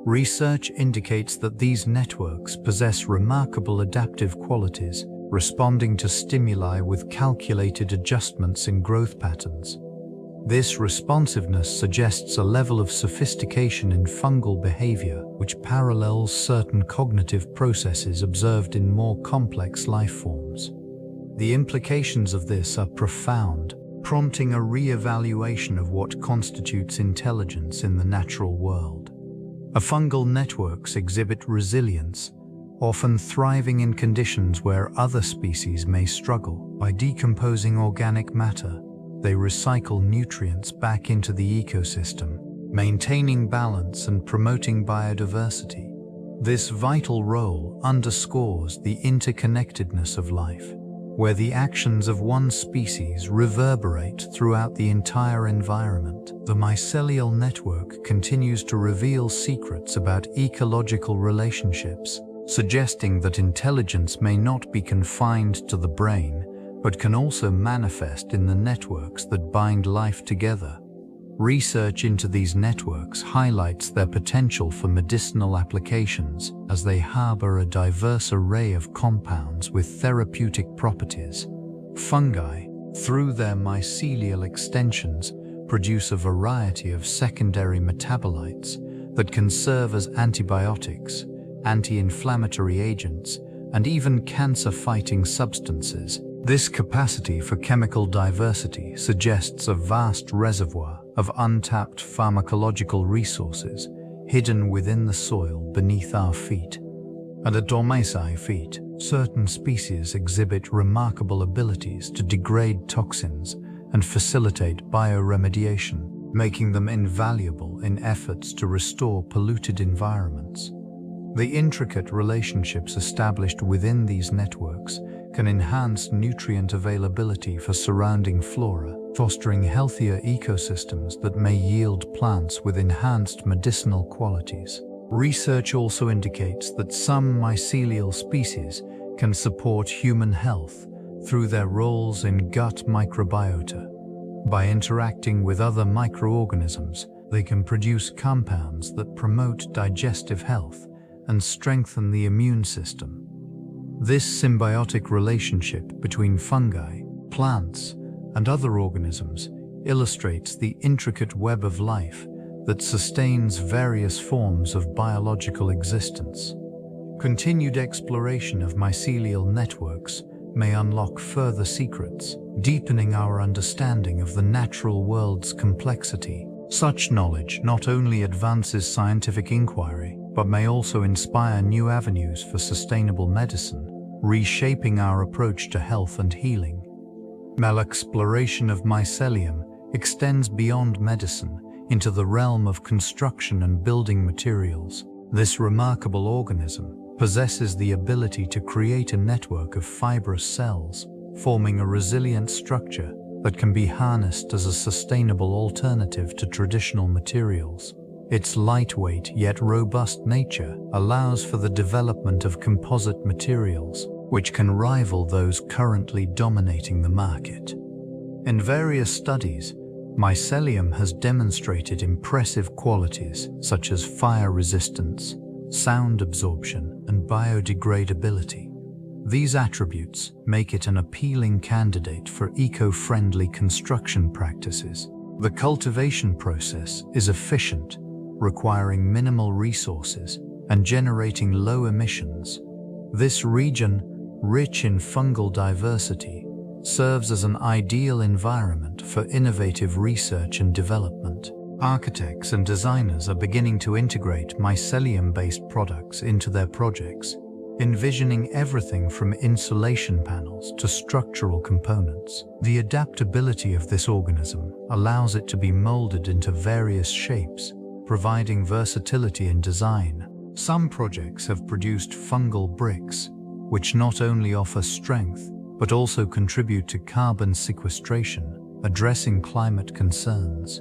Research indicates that these networks possess remarkable adaptive qualities, responding to stimuli with calculated adjustments in growth patterns. This responsiveness suggests a level of sophistication in fungal behavior which parallels certain cognitive processes observed in more complex life forms. The implications of this are profound, prompting a re-evaluation of what constitutes intelligence in the natural world. Fungal networks exhibit resilience, often thriving in conditions where other species may struggle. By decomposing organic matter, they recycle nutrients back into the ecosystem, maintaining balance and promoting biodiversity. This vital role underscores the interconnectedness of life, where the actions of one species reverberate throughout the entire environment. The mycelial network continues to reveal secrets about ecological relationships, suggesting that intelligence may not be confined to the brain, but can also manifest in the networks that bind life together. Research into these networks highlights their potential for medicinal applications, as they harbor a diverse array of compounds with therapeutic properties. Fungi, through their mycelial extensions, produce a variety of secondary metabolites that can serve as antibiotics, anti-inflammatory agents, and even cancer-fighting substances. This capacity for chemical diversity suggests a vast reservoir of untapped pharmacological resources hidden within the soil beneath our feet. At our feet, certain species exhibit remarkable abilities to degrade toxins and facilitate bioremediation, making them invaluable in efforts to restore polluted environments. The intricate relationships established within these networks can enhance nutrient availability for surrounding flora, fostering healthier ecosystems that may yield plants with enhanced medicinal qualities. Research also indicates that some mycelial species can support human health through their roles in gut microbiota. By interacting with other microorganisms, They can produce compounds that promote digestive health and strengthen the immune system. This symbiotic relationship between fungi, plants, and other organisms illustrates the intricate web of life that sustains various forms of biological existence. Continued exploration of mycelial networks may unlock further secrets, deepening our understanding of the natural world's complexity. Such knowledge not only advances scientific inquiry, but may also inspire new avenues for sustainable medicine, reshaping our approach to health and healing. Exploration of mycelium extends beyond medicine into the realm of construction and building materials. This remarkable organism possesses the ability to create a network of fibrous cells, forming a resilient structure that can be harnessed as a sustainable alternative to traditional materials. Its lightweight yet robust nature allows for the development of composite materials, which can rival those currently dominating the market. In various studies, mycelium has demonstrated impressive qualities such as fire resistance, sound absorption, and biodegradability. These attributes make it an appealing candidate for eco-friendly construction practices. The cultivation process is efficient, requiring minimal resources and generating low emissions. This region, rich in fungal diversity, serves as an ideal environment for innovative research and development. Architects and designers are beginning to integrate mycelium-based products into their projects, envisioning everything from insulation panels to structural components. The adaptability of this organism allows it to be molded into various shapes, providing versatility in design. Some projects have produced fungal bricks, which not only offer strength, but also contribute to carbon sequestration, addressing climate concerns.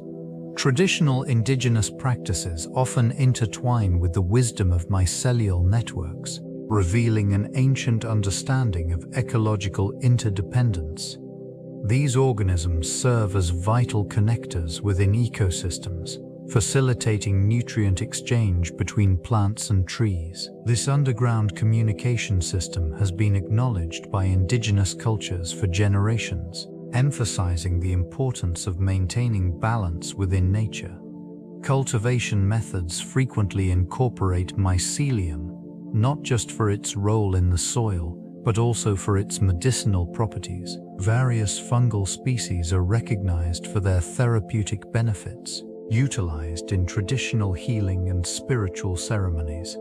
Traditional indigenous practices often intertwine with the wisdom of mycelial networks, revealing an ancient understanding of ecological interdependence. These organisms serve as vital connectors within ecosystems, facilitating nutrient exchange between plants and trees. This underground communication system has been acknowledged by indigenous cultures for generations, emphasizing the importance of maintaining balance within nature. Cultivation methods frequently incorporate mycelium, not just for its role in the soil, but also for its medicinal properties. Various fungal species are recognized for their therapeutic benefits, utilized in traditional healing and spiritual ceremonies.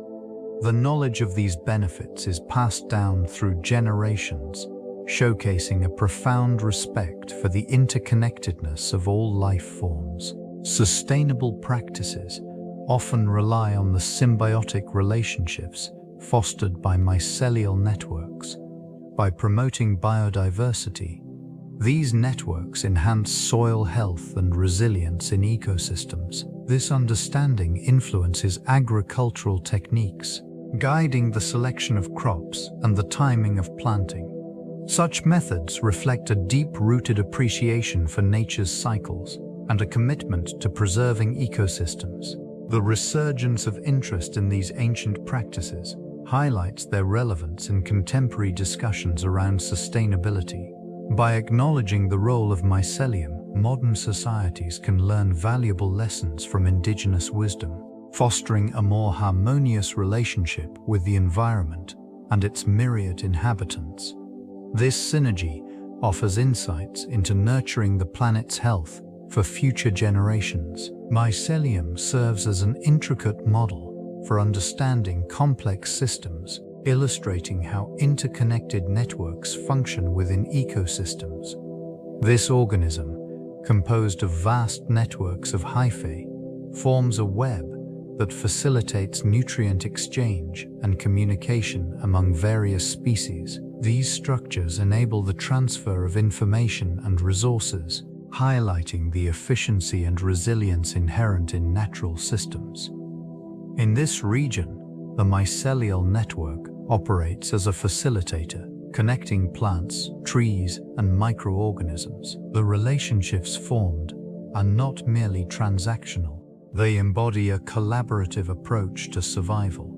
The knowledge of these benefits is passed down through generations, showcasing a profound respect for the interconnectedness of all life forms. Sustainable practices often rely on the symbiotic relationships fostered by mycelial networks. By promoting biodiversity, these networks enhance soil health and resilience in ecosystems. This understanding influences agricultural techniques, guiding the selection of crops and the timing of planting. Such methods reflect a deep-rooted appreciation for nature's cycles and a commitment to preserving ecosystems. The resurgence of interest in these ancient practices highlights their relevance in contemporary discussions around sustainability. By acknowledging the role of mycelium, modern societies can learn valuable lessons from indigenous wisdom, fostering a more harmonious relationship with the environment and its myriad inhabitants. This synergy offers insights into nurturing the planet's health for future generations. Mycelium serves as an intricate model for understanding complex systems, illustrating how interconnected networks function within ecosystems. This organism, composed of vast networks of hyphae, forms a web that facilitates nutrient exchange and communication among various species. These structures enable the transfer of information and resources, highlighting the efficiency and resilience inherent in natural systems. In this region, the mycelial network operates as a facilitator, connecting plants, trees, and microorganisms. The relationships formed are not merely transactional, They embody a collaborative approach to survival.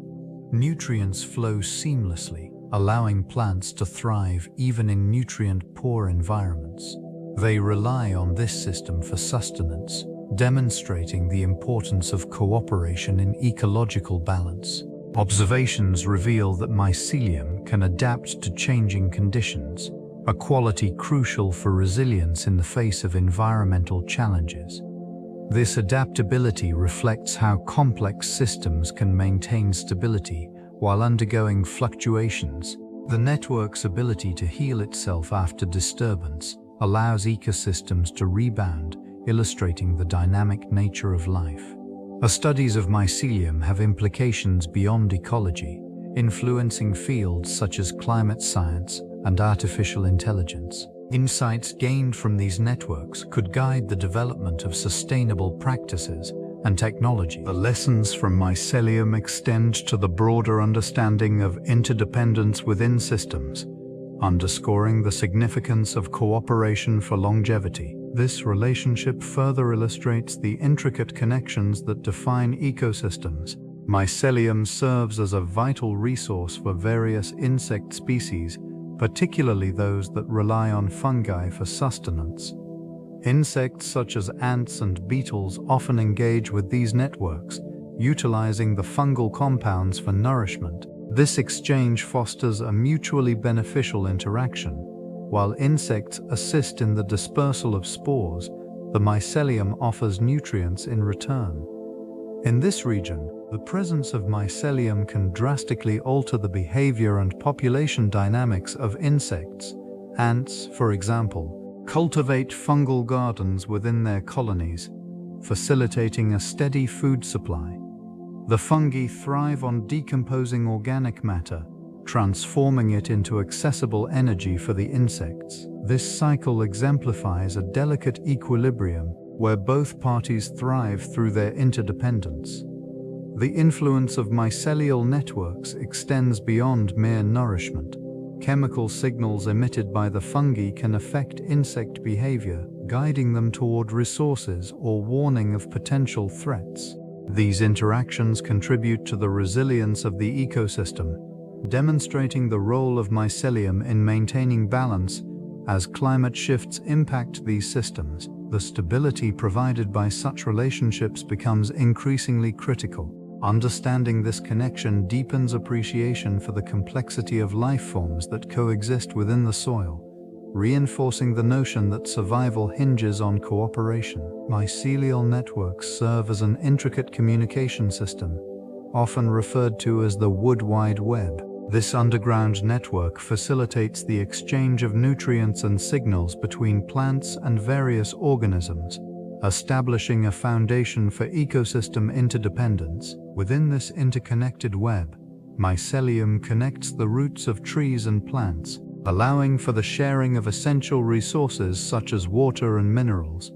Nutrients flow seamlessly, allowing plants to thrive even in nutrient-poor environments. They rely on this system for sustenance, demonstrating the importance of cooperation in ecological balance. Observations reveal that mycelium can adapt to changing conditions, a quality crucial for resilience in the face of environmental challenges. This adaptability reflects how complex systems can maintain stability while undergoing fluctuations. The network's ability to heal itself after disturbance allows ecosystems to rebound, illustrating the dynamic nature of life. Studies of mycelium have implications beyond ecology, influencing fields such as climate science and artificial intelligence. Insights gained from these networks could guide the development of sustainable practices and technology. The lessons from mycelium extend to the broader understanding of interdependence within systems, underscoring the significance of cooperation for longevity. This relationship further illustrates the intricate connections that define ecosystems. Mycelium serves as a vital resource for various insect species, particularly those that rely on fungi for sustenance. Insects such as ants and beetles often engage with these networks, utilizing the fungal compounds for nourishment. This exchange fosters a mutually beneficial interaction. While insects assist in the dispersal of spores, the mycelium offers nutrients in return. In this region, the presence of mycelium can drastically alter the behavior and population dynamics of insects. Ants, for example, cultivate fungal gardens within their colonies, facilitating a steady food supply. The fungi thrive on decomposing organic matter, transforming it into accessible energy for the insects. This cycle exemplifies a delicate equilibrium where both parties thrive through their interdependence. The influence of mycelial networks extends beyond mere nourishment. Chemical signals emitted by the fungi can affect insect behavior, guiding them toward resources or warning of potential threats. These interactions contribute to the resilience of the ecosystem, demonstrating the role of mycelium in maintaining balance. As climate shifts impact these systems, the stability provided by such relationships becomes increasingly critical. Understanding this connection deepens appreciation for the complexity of life forms that coexist within the soil, reinforcing the notion that survival hinges on cooperation. Mycelial networks serve as an intricate communication system, often referred to as the Wood Wide Web. This underground network facilitates the exchange of nutrients and signals between plants and various organisms, establishing a foundation for ecosystem interdependence. Within this interconnected web, mycelium connects the roots of trees and plants, allowing for the sharing of essential resources such as water and minerals.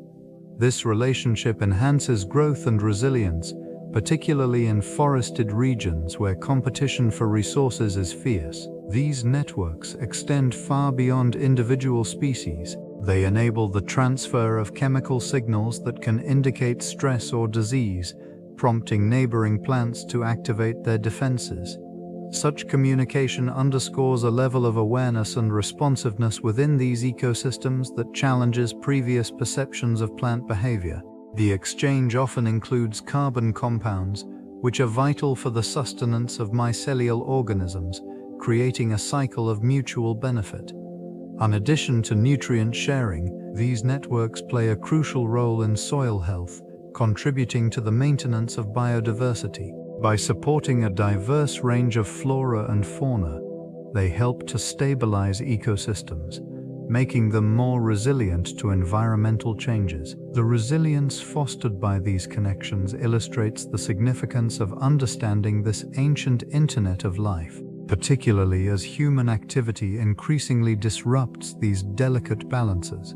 This relationship enhances growth and resilience, particularly in forested regions where competition for resources is fierce. These networks extend far beyond individual species. They enable the transfer of chemical signals that can indicate stress or disease, prompting neighboring plants to activate their defenses. Such communication underscores a level of awareness and responsiveness within these ecosystems that challenges previous perceptions of plant behavior. The exchange often includes carbon compounds, which are vital for the sustenance of mycelial organisms, creating a cycle of mutual benefit. In addition to nutrient sharing, these networks play a crucial role in soil health, contributing to the maintenance of biodiversity. By supporting a diverse range of flora and fauna, they help to stabilize ecosystems, making them more resilient to environmental changes. The resilience fostered by these connections illustrates the significance of understanding this ancient internet of life, particularly as human activity increasingly disrupts these delicate balances.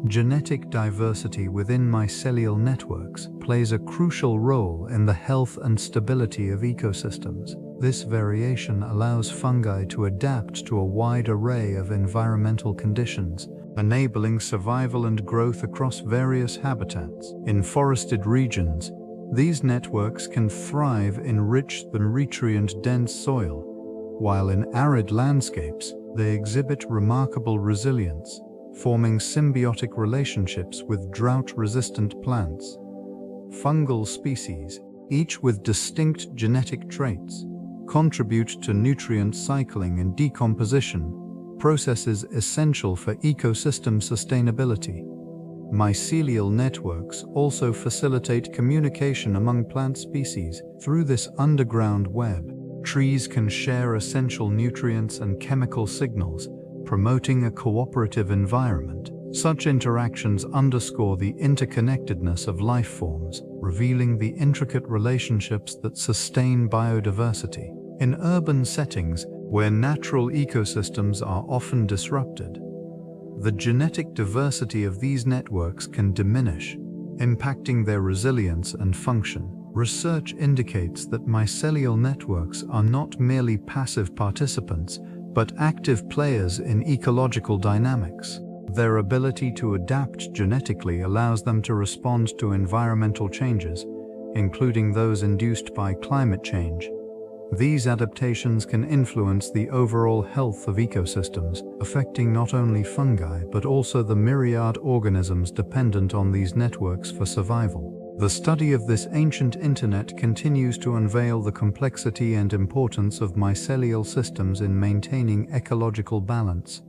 Genetic diversity within mycelial networks plays a crucial role in the health and stability of ecosystems. This variation allows fungi to adapt to a wide array of environmental conditions, enabling survival and growth across various habitats. In forested regions, These networks can thrive in rich and nutrient-dense soil, while in arid landscapes, they exhibit remarkable resilience, forming symbiotic relationships with drought-resistant plants. Fungal species, each with distinct genetic traits, contribute to nutrient cycling and decomposition, processes essential for ecosystem sustainability. Mycelial networks also facilitate communication among plant species. Through this underground web, trees can share essential nutrients and chemical signals, promoting a cooperative environment. Such interactions underscore the interconnectedness of life forms, revealing the intricate relationships that sustain biodiversity. In urban settings, where natural ecosystems are often disrupted, the genetic diversity of these networks can diminish, impacting their resilience and function. Research indicates that mycelial networks are not merely passive participants, but active players in ecological dynamics. Their ability to adapt genetically allows them to respond to environmental changes, including those induced by climate change. These adaptations can influence the overall health of ecosystems, affecting not only fungi but also the myriad organisms dependent on these networks for survival. The study of this ancient internet continues to unveil the complexity and importance of mycelial systems in maintaining ecological balance.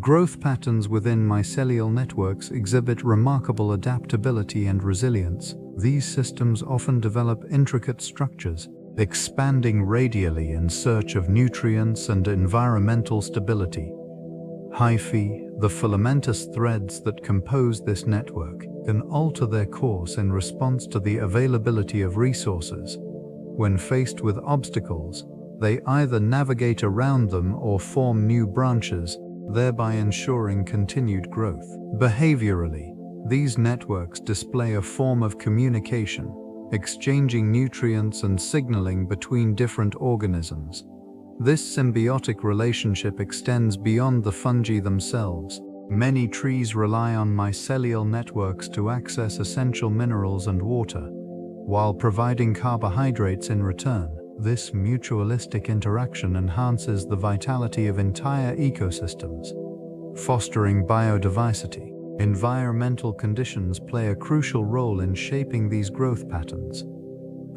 Growth patterns within mycelial networks exhibit remarkable adaptability and resilience. These systems often develop intricate structures, expanding radially in search of nutrients and environmental stability. Hyphae, the filamentous threads that compose this network, can alter their course in response to the availability of resources. When faced with obstacles, they either navigate around them or form new branches, thereby ensuring continued growth. Behaviorally, these networks display a form of communication, exchanging nutrients and signaling between different organisms. This symbiotic relationship extends beyond the fungi themselves. Many trees rely on mycelial networks to access essential minerals and water, while providing carbohydrates in return. This mutualistic interaction enhances the vitality of entire ecosystems, fostering biodiversity. Environmental conditions play a crucial role in shaping these growth patterns.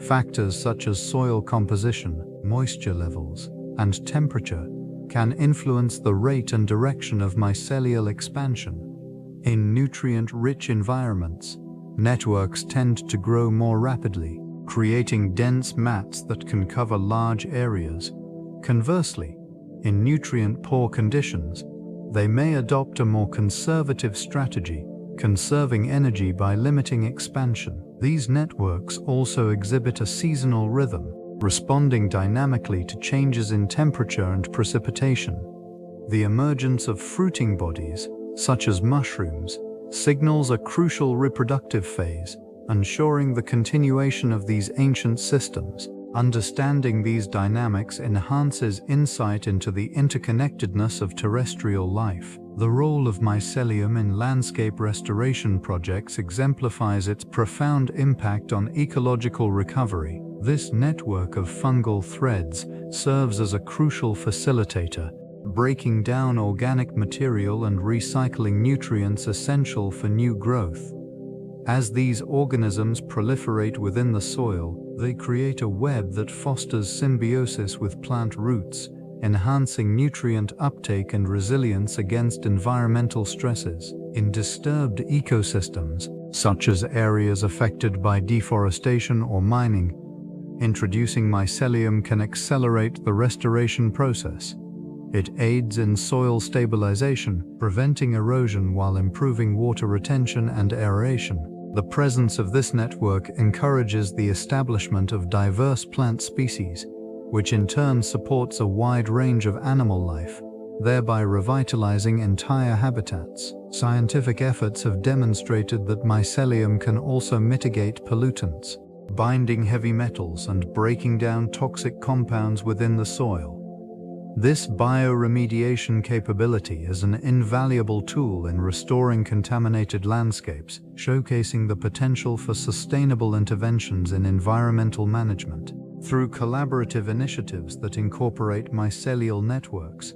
Factors such as soil composition, moisture levels, and temperature can influence the rate and direction of mycelial expansion. In nutrient-rich environments, networks tend to grow more rapidly, creating dense mats that can cover large areas. Conversely, in nutrient-poor conditions, they may adopt a more conservative strategy, conserving energy by limiting expansion. These networks also exhibit a seasonal rhythm, responding dynamically to changes in temperature and precipitation. The emergence of fruiting bodies, such as mushrooms, signals a crucial reproductive phase, ensuring the continuation of these ancient systems. Understanding these dynamics enhances insight into the interconnectedness of terrestrial life. The role of mycelium in landscape restoration projects exemplifies its profound impact on ecological recovery. This network of fungal threads serves as a crucial facilitator, breaking down organic material and recycling nutrients essential for new growth. As these organisms proliferate within the soil, they create a web that fosters symbiosis with plant roots, enhancing nutrient uptake and resilience against environmental stresses. In disturbed ecosystems, such as areas affected by deforestation or mining, introducing mycelium can accelerate the restoration process. It aids in soil stabilization, preventing erosion while improving water retention and aeration. The presence of this network encourages the establishment of diverse plant species, which in turn supports a wide range of animal life, thereby revitalizing entire habitats. Scientific efforts have demonstrated that mycelium can also mitigate pollutants, binding heavy metals and breaking down toxic compounds within the soil. This bioremediation capability is an invaluable tool in restoring contaminated landscapes, showcasing the potential for sustainable interventions in environmental management. Through collaborative initiatives that incorporate mycelial networks,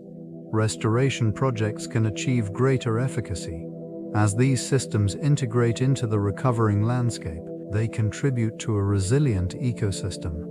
restoration projects can achieve greater efficacy. As these systems integrate into the recovering landscape, they contribute to a resilient ecosystem,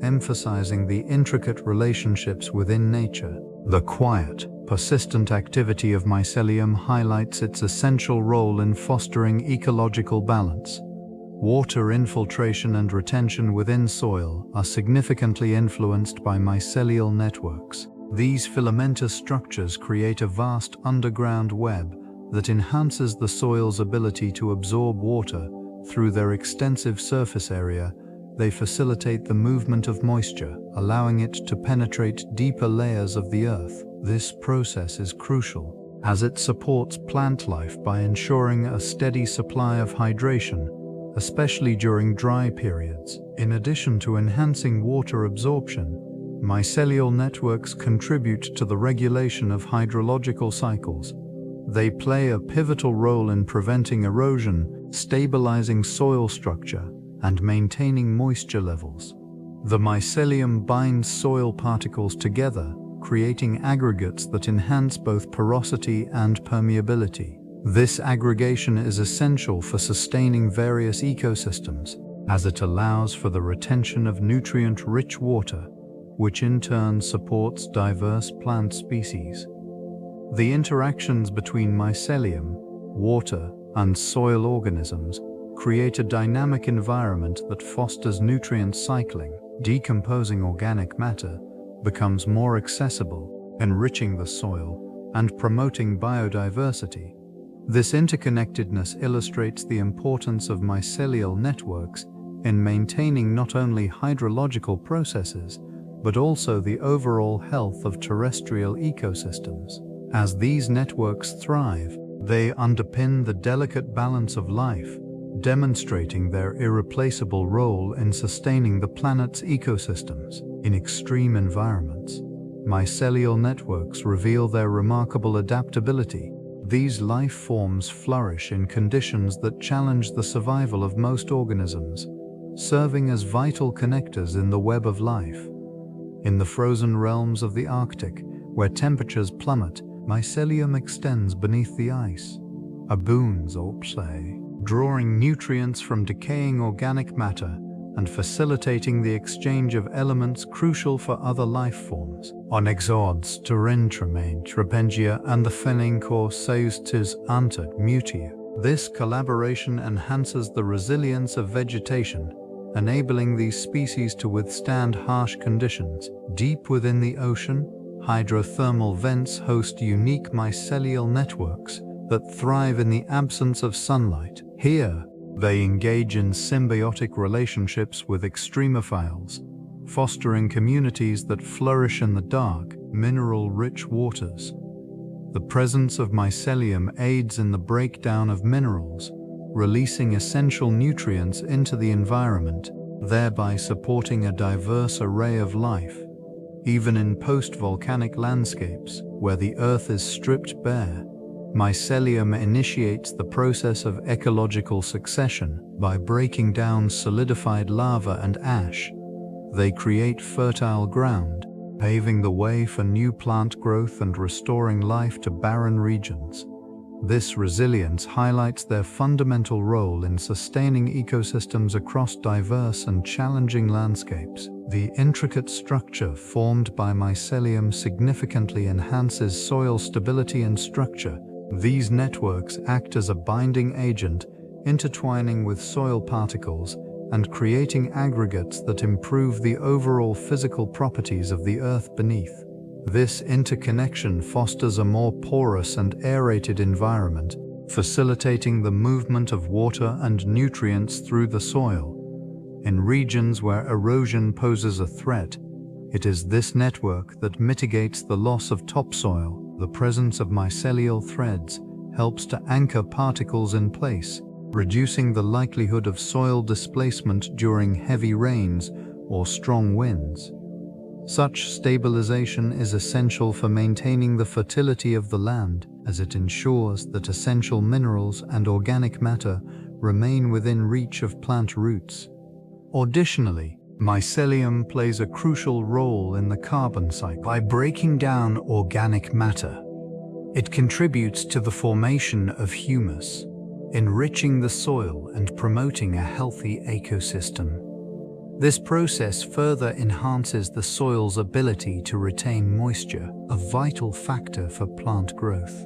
emphasizing the intricate relationships within nature. The quiet, persistent activity of mycelium highlights its essential role in fostering ecological balance. Water infiltration and retention within soil are significantly influenced by mycelial networks. These filamentous structures create a vast underground web that enhances the soil's ability to absorb water. Through their extensive surface area, they facilitate the movement of moisture, allowing it to penetrate deeper layers of the earth. This process is crucial, as it supports plant life by ensuring a steady supply of hydration, especially during dry periods. In addition to enhancing water absorption, mycelial networks contribute to the regulation of hydrological cycles. They play a pivotal role in preventing erosion, stabilizing soil structure, and maintaining moisture levels. The mycelium binds soil particles together, creating aggregates that enhance both porosity and permeability. This aggregation is essential for sustaining various ecosystems, as it allows for the retention of nutrient-rich water, which in turn supports diverse plant species. The interactions between mycelium, water, and soil organisms create a dynamic environment that fosters nutrient cycling. Decomposing organic matter becomes more accessible, enriching the soil and promoting biodiversity. This interconnectedness illustrates the importance of mycelial networks in maintaining not only hydrological processes, but also the overall health of terrestrial ecosystems. As these networks thrive, they underpin the delicate balance of life, demonstrating their irreplaceable role in sustaining the planet's ecosystems. In extreme environments, mycelial networks reveal their remarkable adaptability. These life forms flourish in conditions that challenge the survival of most organisms, serving as vital connectors in the web of life. In the frozen realms of the Arctic, where temperatures plummet, mycelium extends beneath the ice, a boons or play, drawing nutrients from decaying organic matter and facilitating the exchange of elements crucial for other life forms. On exodes, Turintramain, Trapengia, and the Fenincor Seustis Antad Mutia. This collaboration enhances the resilience of vegetation, enabling these species to withstand harsh conditions. Deep within the ocean, hydrothermal vents host unique mycelial networks that thrive in the absence of sunlight. Here, they engage in symbiotic relationships with extremophiles, fostering communities that flourish in the dark, mineral-rich waters. The presence of mycelium aids in the breakdown of minerals, releasing essential nutrients into the environment, thereby supporting a diverse array of life. Even in post-volcanic landscapes, where the earth is stripped bare, mycelium initiates the process of ecological succession by breaking down solidified lava and ash. They create fertile ground, paving the way for new plant growth and restoring life to barren regions. This resilience highlights their fundamental role in sustaining ecosystems across diverse and challenging landscapes. The intricate structure formed by mycelium significantly enhances soil stability and structure. These networks act as a binding agent, intertwining with soil particles and creating aggregates that improve the overall physical properties of the earth beneath. This interconnection fosters a more porous and aerated environment, facilitating the movement of water and nutrients through the soil. In regions where erosion poses a threat, it is this network that mitigates the loss of topsoil. The presence of mycelial threads helps to anchor particles in place, reducing the likelihood of soil displacement during heavy rains or strong winds. Such stabilization is essential for maintaining the fertility of the land, as it ensures that essential minerals and organic matter remain within reach of plant roots. Additionally, mycelium plays a crucial role in the carbon cycle. By breaking down organic matter, it contributes to the formation of humus, enriching the soil and promoting a healthy ecosystem. This process further enhances the soil's ability to retain moisture, a vital factor for plant growth,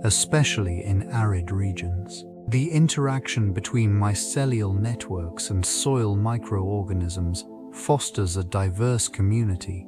especially in arid regions. The interaction between mycelial networks and soil microorganisms fosters a diverse community,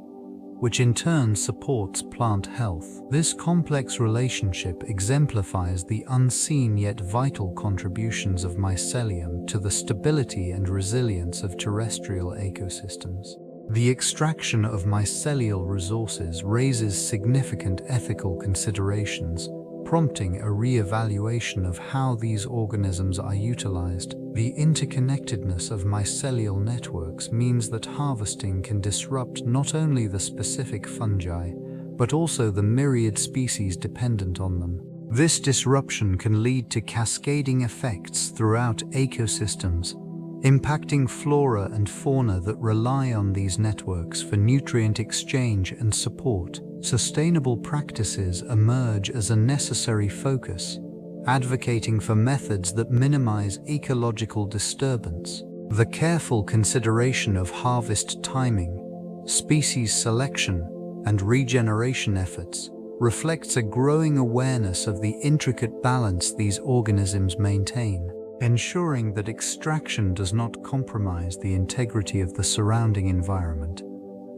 which in turn supports plant health. This complex relationship exemplifies the unseen yet vital contributions of mycelium to the stability and resilience of terrestrial ecosystems. The extraction of mycelial resources raises significant ethical considerations, prompting a re-evaluation of how these organisms are utilized. The interconnectedness of mycelial networks means that harvesting can disrupt not only the specific fungi, but also the myriad species dependent on them. This disruption can lead to cascading effects throughout ecosystems, impacting flora and fauna that rely on these networks for nutrient exchange and support. Sustainable practices emerge as a necessary focus, advocating for methods that minimize ecological disturbance. The careful consideration of harvest timing, species selection, and regeneration efforts reflects a growing awareness of the intricate balance these organisms maintain. Ensuring that extraction does not compromise the integrity of the surrounding environment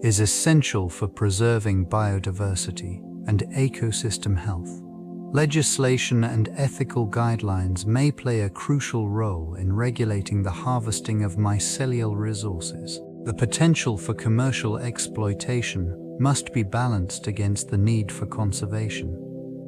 is essential for preserving biodiversity and ecosystem health. Legislation and ethical guidelines may play a crucial role in regulating the harvesting of mycelial resources. The potential for commercial exploitation must be balanced against the need for conservation.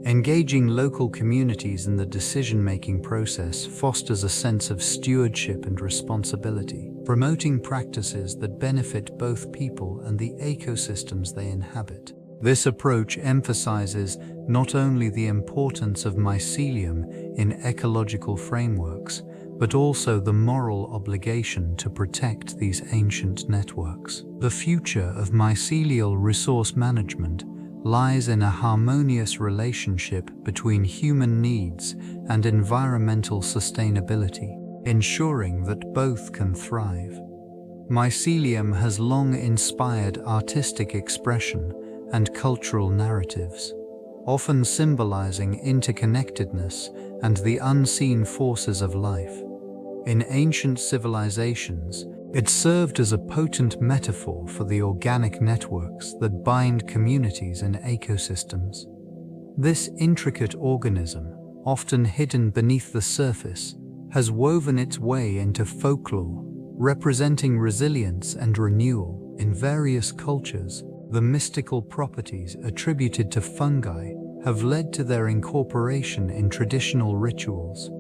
Engaging local communities in the decision-making process fosters a sense of stewardship and responsibility, promoting practices that benefit both people and the ecosystems they inhabit. This approach emphasizes not only the importance of mycelium in ecological frameworks, but also the moral obligation to protect these ancient networks. The future of mycelial resource management lies in a harmonious relationship between human needs and environmental sustainability, ensuring that both can thrive. Mycelium has long inspired artistic expression and cultural narratives, often symbolizing interconnectedness and the unseen forces of life. In ancient civilizations, it served as a potent metaphor for the organic networks that bind communities and ecosystems. This intricate organism, often hidden beneath the surface, has woven its way into folklore, representing resilience and renewal. In various cultures, the mystical properties attributed to fungi have led to their incorporation in traditional rituals,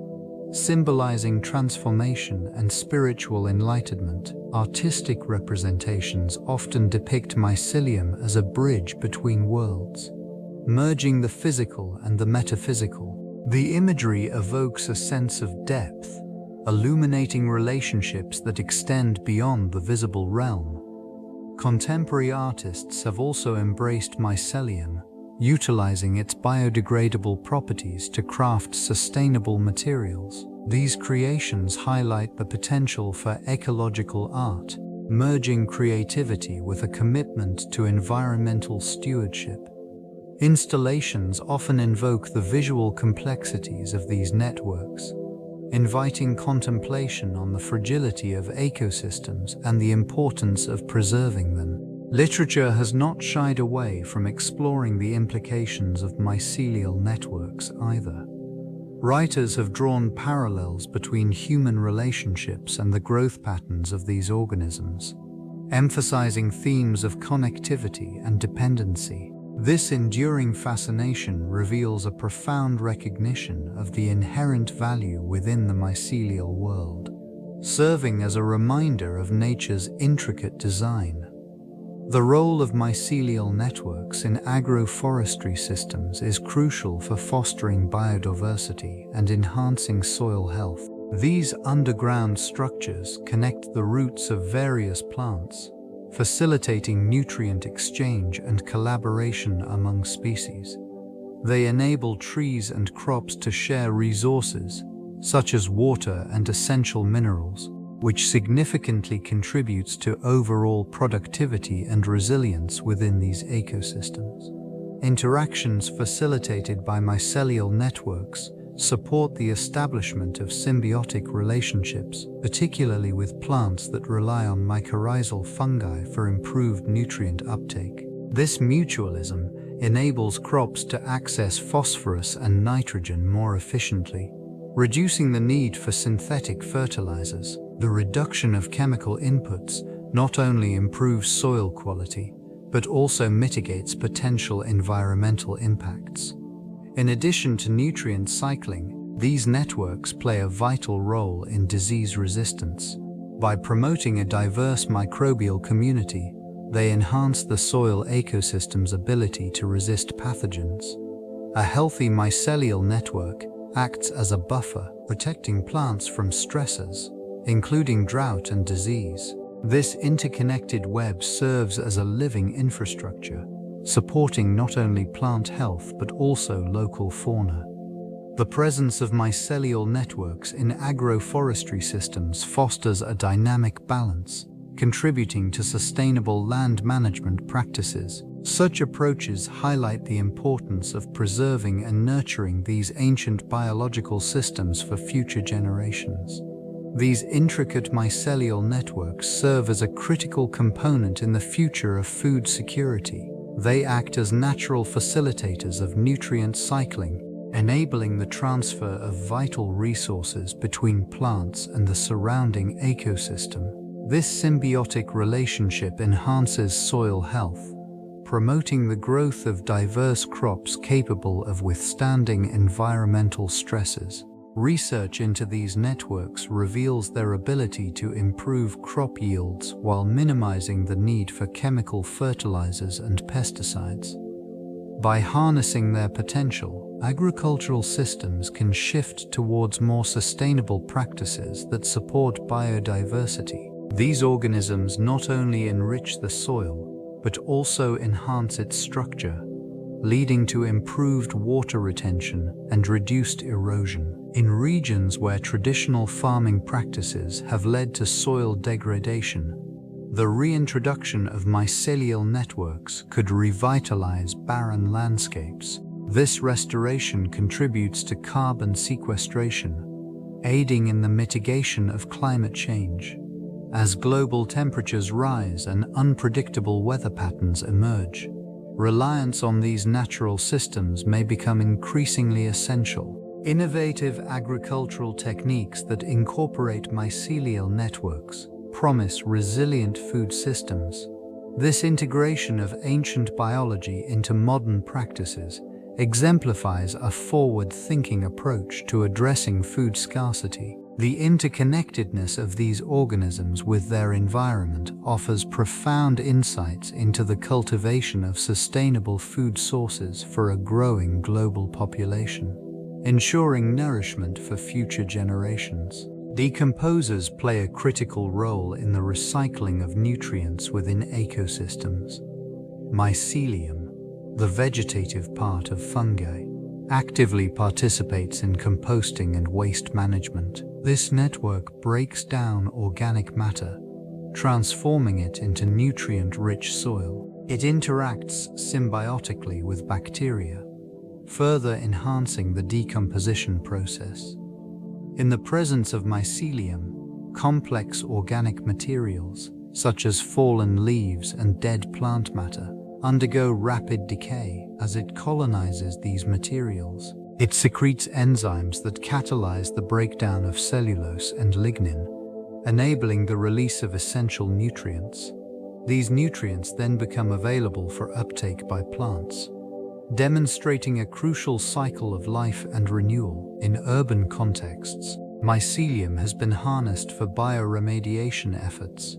symbolizing transformation and spiritual enlightenment. Artistic representations often depict mycelium as a bridge between worlds, merging the physical and the metaphysical. The imagery evokes a sense of depth, illuminating relationships that extend beyond the visible realm. Contemporary artists have also embraced mycelium, utilizing its biodegradable properties to craft sustainable materials. These creations highlight the potential for ecological art, merging creativity with a commitment to environmental stewardship. Installations often invoke the visual complexities of these networks, inviting contemplation on the fragility of ecosystems and the importance of preserving them. Literature has not shied away from exploring the implications of mycelial networks either. Writers have drawn parallels between human relationships and the growth patterns of these organisms, emphasizing themes of connectivity and dependency. This enduring fascination reveals a profound recognition of the inherent value within the mycelial world, serving as a reminder of nature's intricate design. The role of mycelial networks in agroforestry systems is crucial for fostering biodiversity and enhancing soil health. These underground structures connect the roots of various plants, facilitating nutrient exchange and collaboration among species. They enable trees and crops to share resources, such as water and essential minerals, which significantly contributes to overall productivity and resilience within these ecosystems. Interactions facilitated by mycelial networks support the establishment of symbiotic relationships, particularly with plants that rely on mycorrhizal fungi for improved nutrient uptake. This mutualism enables crops to access phosphorus and nitrogen more efficiently, reducing the need for synthetic fertilizers. The reduction of chemical inputs not only improves soil quality, but also mitigates potential environmental impacts. In addition to nutrient cycling, these networks play a vital role in disease resistance. By promoting a diverse microbial community, they enhance the soil ecosystem's ability to resist pathogens. A healthy mycelial network acts as a buffer, protecting plants from stressors, including drought and disease. This interconnected web serves as a living infrastructure, supporting not only plant health but also local fauna. The presence of mycelial networks in agroforestry systems fosters a dynamic balance, contributing to sustainable land management practices. Such approaches highlight the importance of preserving and nurturing these ancient biological systems for future generations. These intricate mycelial networks serve as a critical component in the future of food security. They act as natural facilitators of nutrient cycling, enabling the transfer of vital resources between plants and the surrounding ecosystem. This symbiotic relationship enhances soil health, promoting the growth of diverse crops capable of withstanding environmental stresses. Research into these networks reveals their ability to improve crop yields while minimizing the need for chemical fertilizers and pesticides. By harnessing their potential, agricultural systems can shift towards more sustainable practices that support biodiversity. These organisms not only enrich the soil, but also enhance its structure, leading to improved water retention and reduced erosion. In regions where traditional farming practices have led to soil degradation, the reintroduction of mycelial networks could revitalize barren landscapes. This restoration contributes to carbon sequestration, aiding in the mitigation of climate change. As global temperatures rise and unpredictable weather patterns emerge, reliance on these natural systems may become increasingly essential. Innovative agricultural techniques that incorporate mycelial networks promise resilient food systems. This integration of ancient biology into modern practices exemplifies a forward-thinking approach to addressing food scarcity. The interconnectedness of these organisms with their environment offers profound insights into the cultivation of sustainable food sources for a growing global population, ensuring nourishment for future generations. Decomposers play a critical role in the recycling of nutrients within ecosystems. Mycelium, the vegetative part of fungi, actively participates in composting and waste management. This network breaks down organic matter, transforming it into nutrient-rich soil. It interacts symbiotically with bacteria, further enhancing the decomposition process. In the presence of mycelium, complex organic materials, such as fallen leaves and dead plant matter, undergo rapid decay as it colonizes these materials. It secretes enzymes that catalyze the breakdown of cellulose and lignin, enabling the release of essential nutrients. These nutrients then become available for uptake by plants, demonstrating a crucial cycle of life and renewal. In urban contexts, mycelium has been harnessed for bioremediation efforts,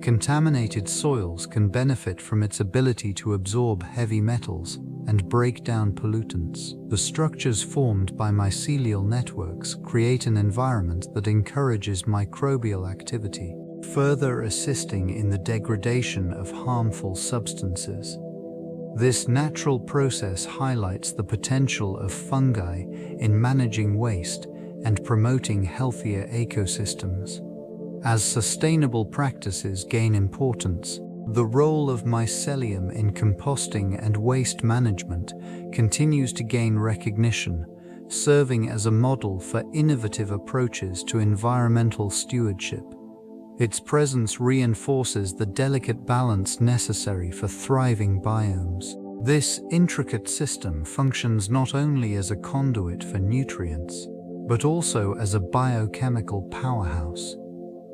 Contaminated soils can benefit from its ability to absorb heavy metals and break down pollutants. The structures formed by mycelial networks create an environment that encourages microbial activity, further assisting in the degradation of harmful substances. This natural process highlights the potential of fungi in managing waste and promoting healthier ecosystems. As sustainable practices gain importance, the role of mycelium in composting and waste management continues to gain recognition, serving as a model for innovative approaches to environmental stewardship. Its presence reinforces the delicate balance necessary for thriving biomes. This intricate system functions not only as a conduit for nutrients, but also as a biochemical powerhouse.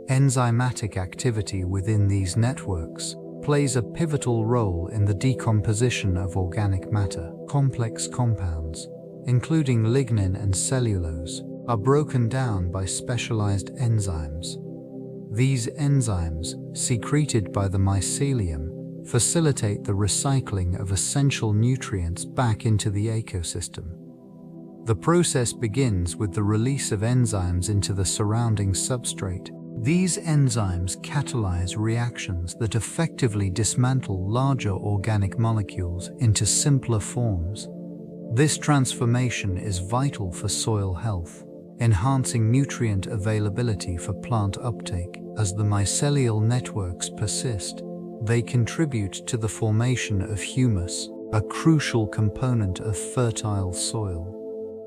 Enzymatic activity within these networks plays a pivotal role in the decomposition of organic matter. Complex compounds, including lignin and cellulose, are broken down by specialized enzymes. These enzymes, secreted by the mycelium, facilitate the recycling of essential nutrients back into the ecosystem. The process begins with the release of enzymes into the surrounding substrate. These enzymes catalyze reactions that effectively dismantle larger organic molecules into simpler forms. This transformation is vital for soil health, enhancing nutrient availability for plant uptake. As the mycelial networks persist, they contribute to the formation of humus, a crucial component of fertile soil.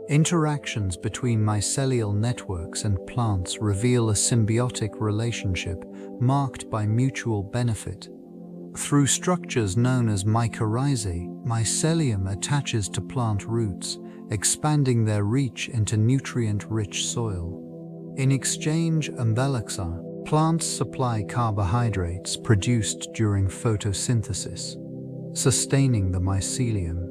Interactions between mycelial networks and plants reveal a symbiotic relationship marked by mutual benefit. Through structures known as mycorrhizae, mycelium attaches to plant roots, expanding their reach into nutrient-rich soil. In exchange, plants supply carbohydrates produced during photosynthesis, sustaining the mycelium.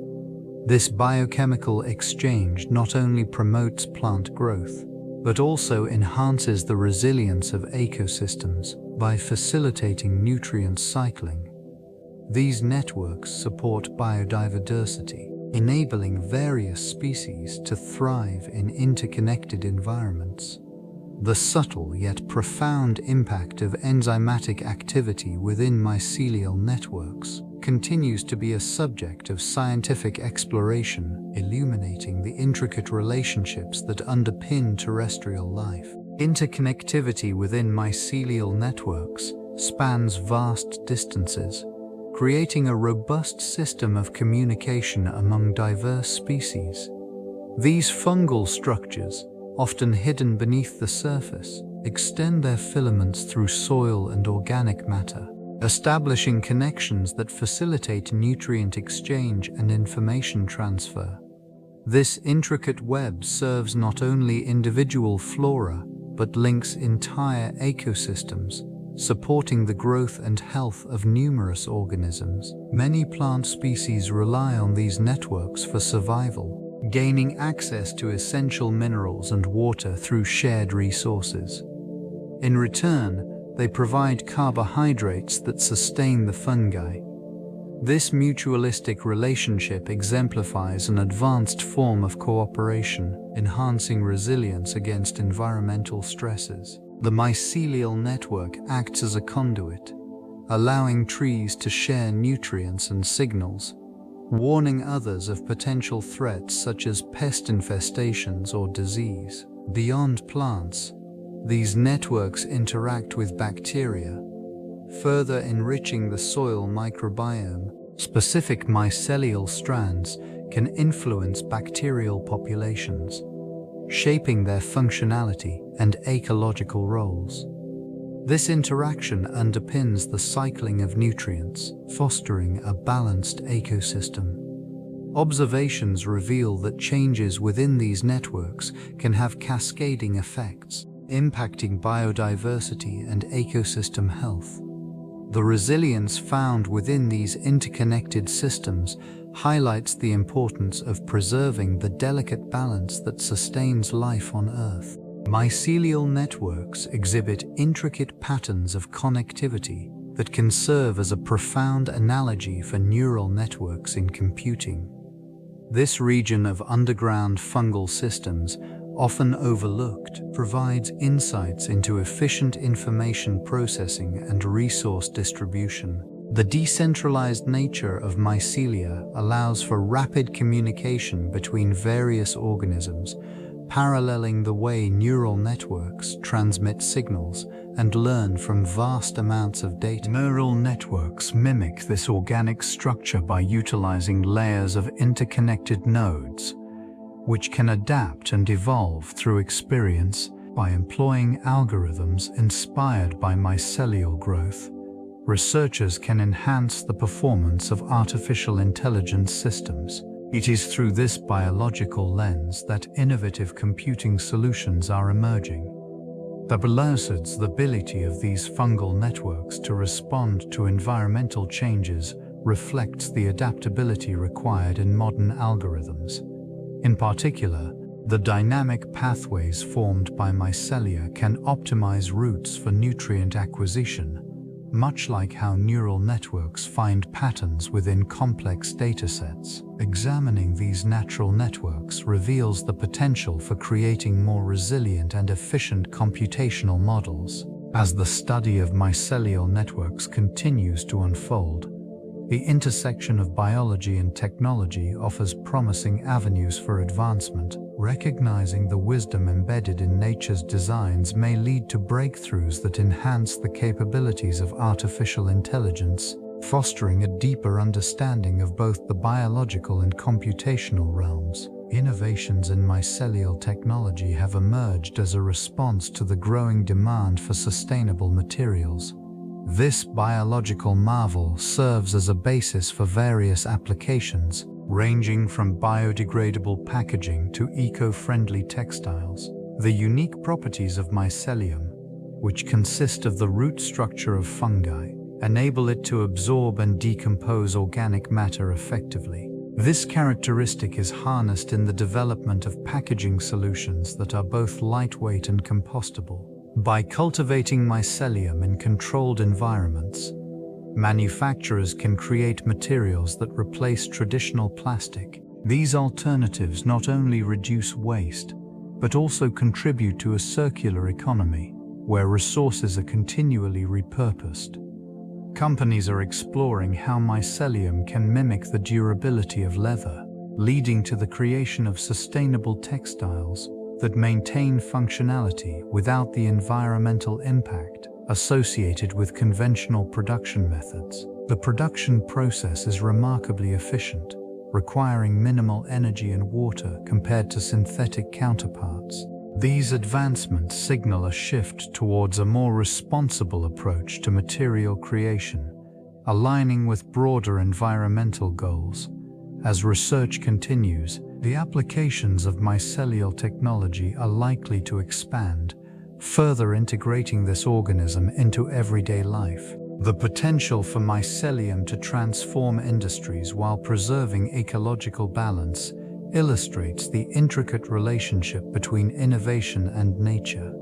This biochemical exchange not only promotes plant growth, but also enhances the resilience of ecosystems by facilitating nutrient cycling. These networks support biodiversity, enabling various species to thrive in interconnected environments. The subtle yet profound impact of enzymatic activity within mycelial networks continues to be a subject of scientific exploration, illuminating the intricate relationships that underpin terrestrial life. Interconnectivity within mycelial networks spans vast distances, creating a robust system of communication among diverse species. These fungal structures, often hidden beneath the surface, extend their filaments through soil and organic matter, establishing connections that facilitate nutrient exchange and information transfer. This intricate web serves not only individual flora, but links entire ecosystems, supporting the growth and health of numerous organisms. Many plant species rely on these networks for survival, gaining access to essential minerals and water through shared resources. In return, they provide carbohydrates that sustain the fungi. This mutualistic relationship exemplifies an advanced form of cooperation, enhancing resilience against environmental stresses. The mycelial network acts as a conduit, allowing trees to share nutrients and signals, warning others of potential threats such as pest infestations or disease. Beyond plants, these networks interact with bacteria, further enriching the soil microbiome. Specific mycelial strands can influence bacterial populations, shaping their functionality and ecological roles. This interaction underpins the cycling of nutrients, fostering a balanced ecosystem. Observations reveal that changes within these networks can have cascading effects, impacting biodiversity and ecosystem health. The resilience found within these interconnected systems highlights the importance of preserving the delicate balance that sustains life on Earth. Mycelial networks exhibit intricate patterns of connectivity that can serve as a profound analogy for neural networks in computing. This region of underground fungal systems, often overlooked, provides insights into efficient information processing and resource distribution. The decentralized nature of mycelia allows for rapid communication between various organisms, paralleling the way neural networks transmit signals and learn from vast amounts of data. Neural networks mimic this organic structure by utilizing layers of interconnected nodes, which can adapt and evolve through experience. By employing algorithms inspired by mycelial growth, researchers can enhance the performance of artificial intelligence systems. It is through this biological lens that innovative computing solutions are emerging. The ability of these fungal networks to respond to environmental changes reflects the adaptability required in modern algorithms. In particular, the dynamic pathways formed by mycelia can optimize routes for nutrient acquisition, much like how neural networks find patterns within complex datasets. Examining these natural networks reveals the potential for creating more resilient and efficient computational models. As the study of mycelial networks continues to unfold, the intersection of biology and technology offers promising avenues for advancement. Recognizing the wisdom embedded in nature's designs may lead to breakthroughs that enhance the capabilities of artificial intelligence, fostering a deeper understanding of both the biological and computational realms. Innovations in mycelial technology have emerged as a response to the growing demand for sustainable materials. This biological marvel serves as a basis for various applications, ranging from biodegradable packaging to eco-friendly textiles. The unique properties of mycelium, which consist of the root structure of fungi, enable it to absorb and decompose organic matter effectively. This characteristic is harnessed in the development of packaging solutions that are both lightweight and compostable. By cultivating mycelium in controlled environments, manufacturers can create materials that replace traditional plastic. These alternatives not only reduce waste, but also contribute to a circular economy, where resources are continually repurposed. Companies are exploring how mycelium can mimic the durability of leather, leading to the creation of sustainable textiles that maintain functionality without the environmental impact associated with conventional production methods. The production process is remarkably efficient, requiring minimal energy and water compared to synthetic counterparts. These advancements signal a shift towards a more responsible approach to material creation, aligning with broader environmental goals. As research continues, the applications of mycelial technology are likely to expand, further integrating this organism into everyday life. The potential for mycelium to transform industries while preserving ecological balance illustrates the intricate relationship between innovation and nature.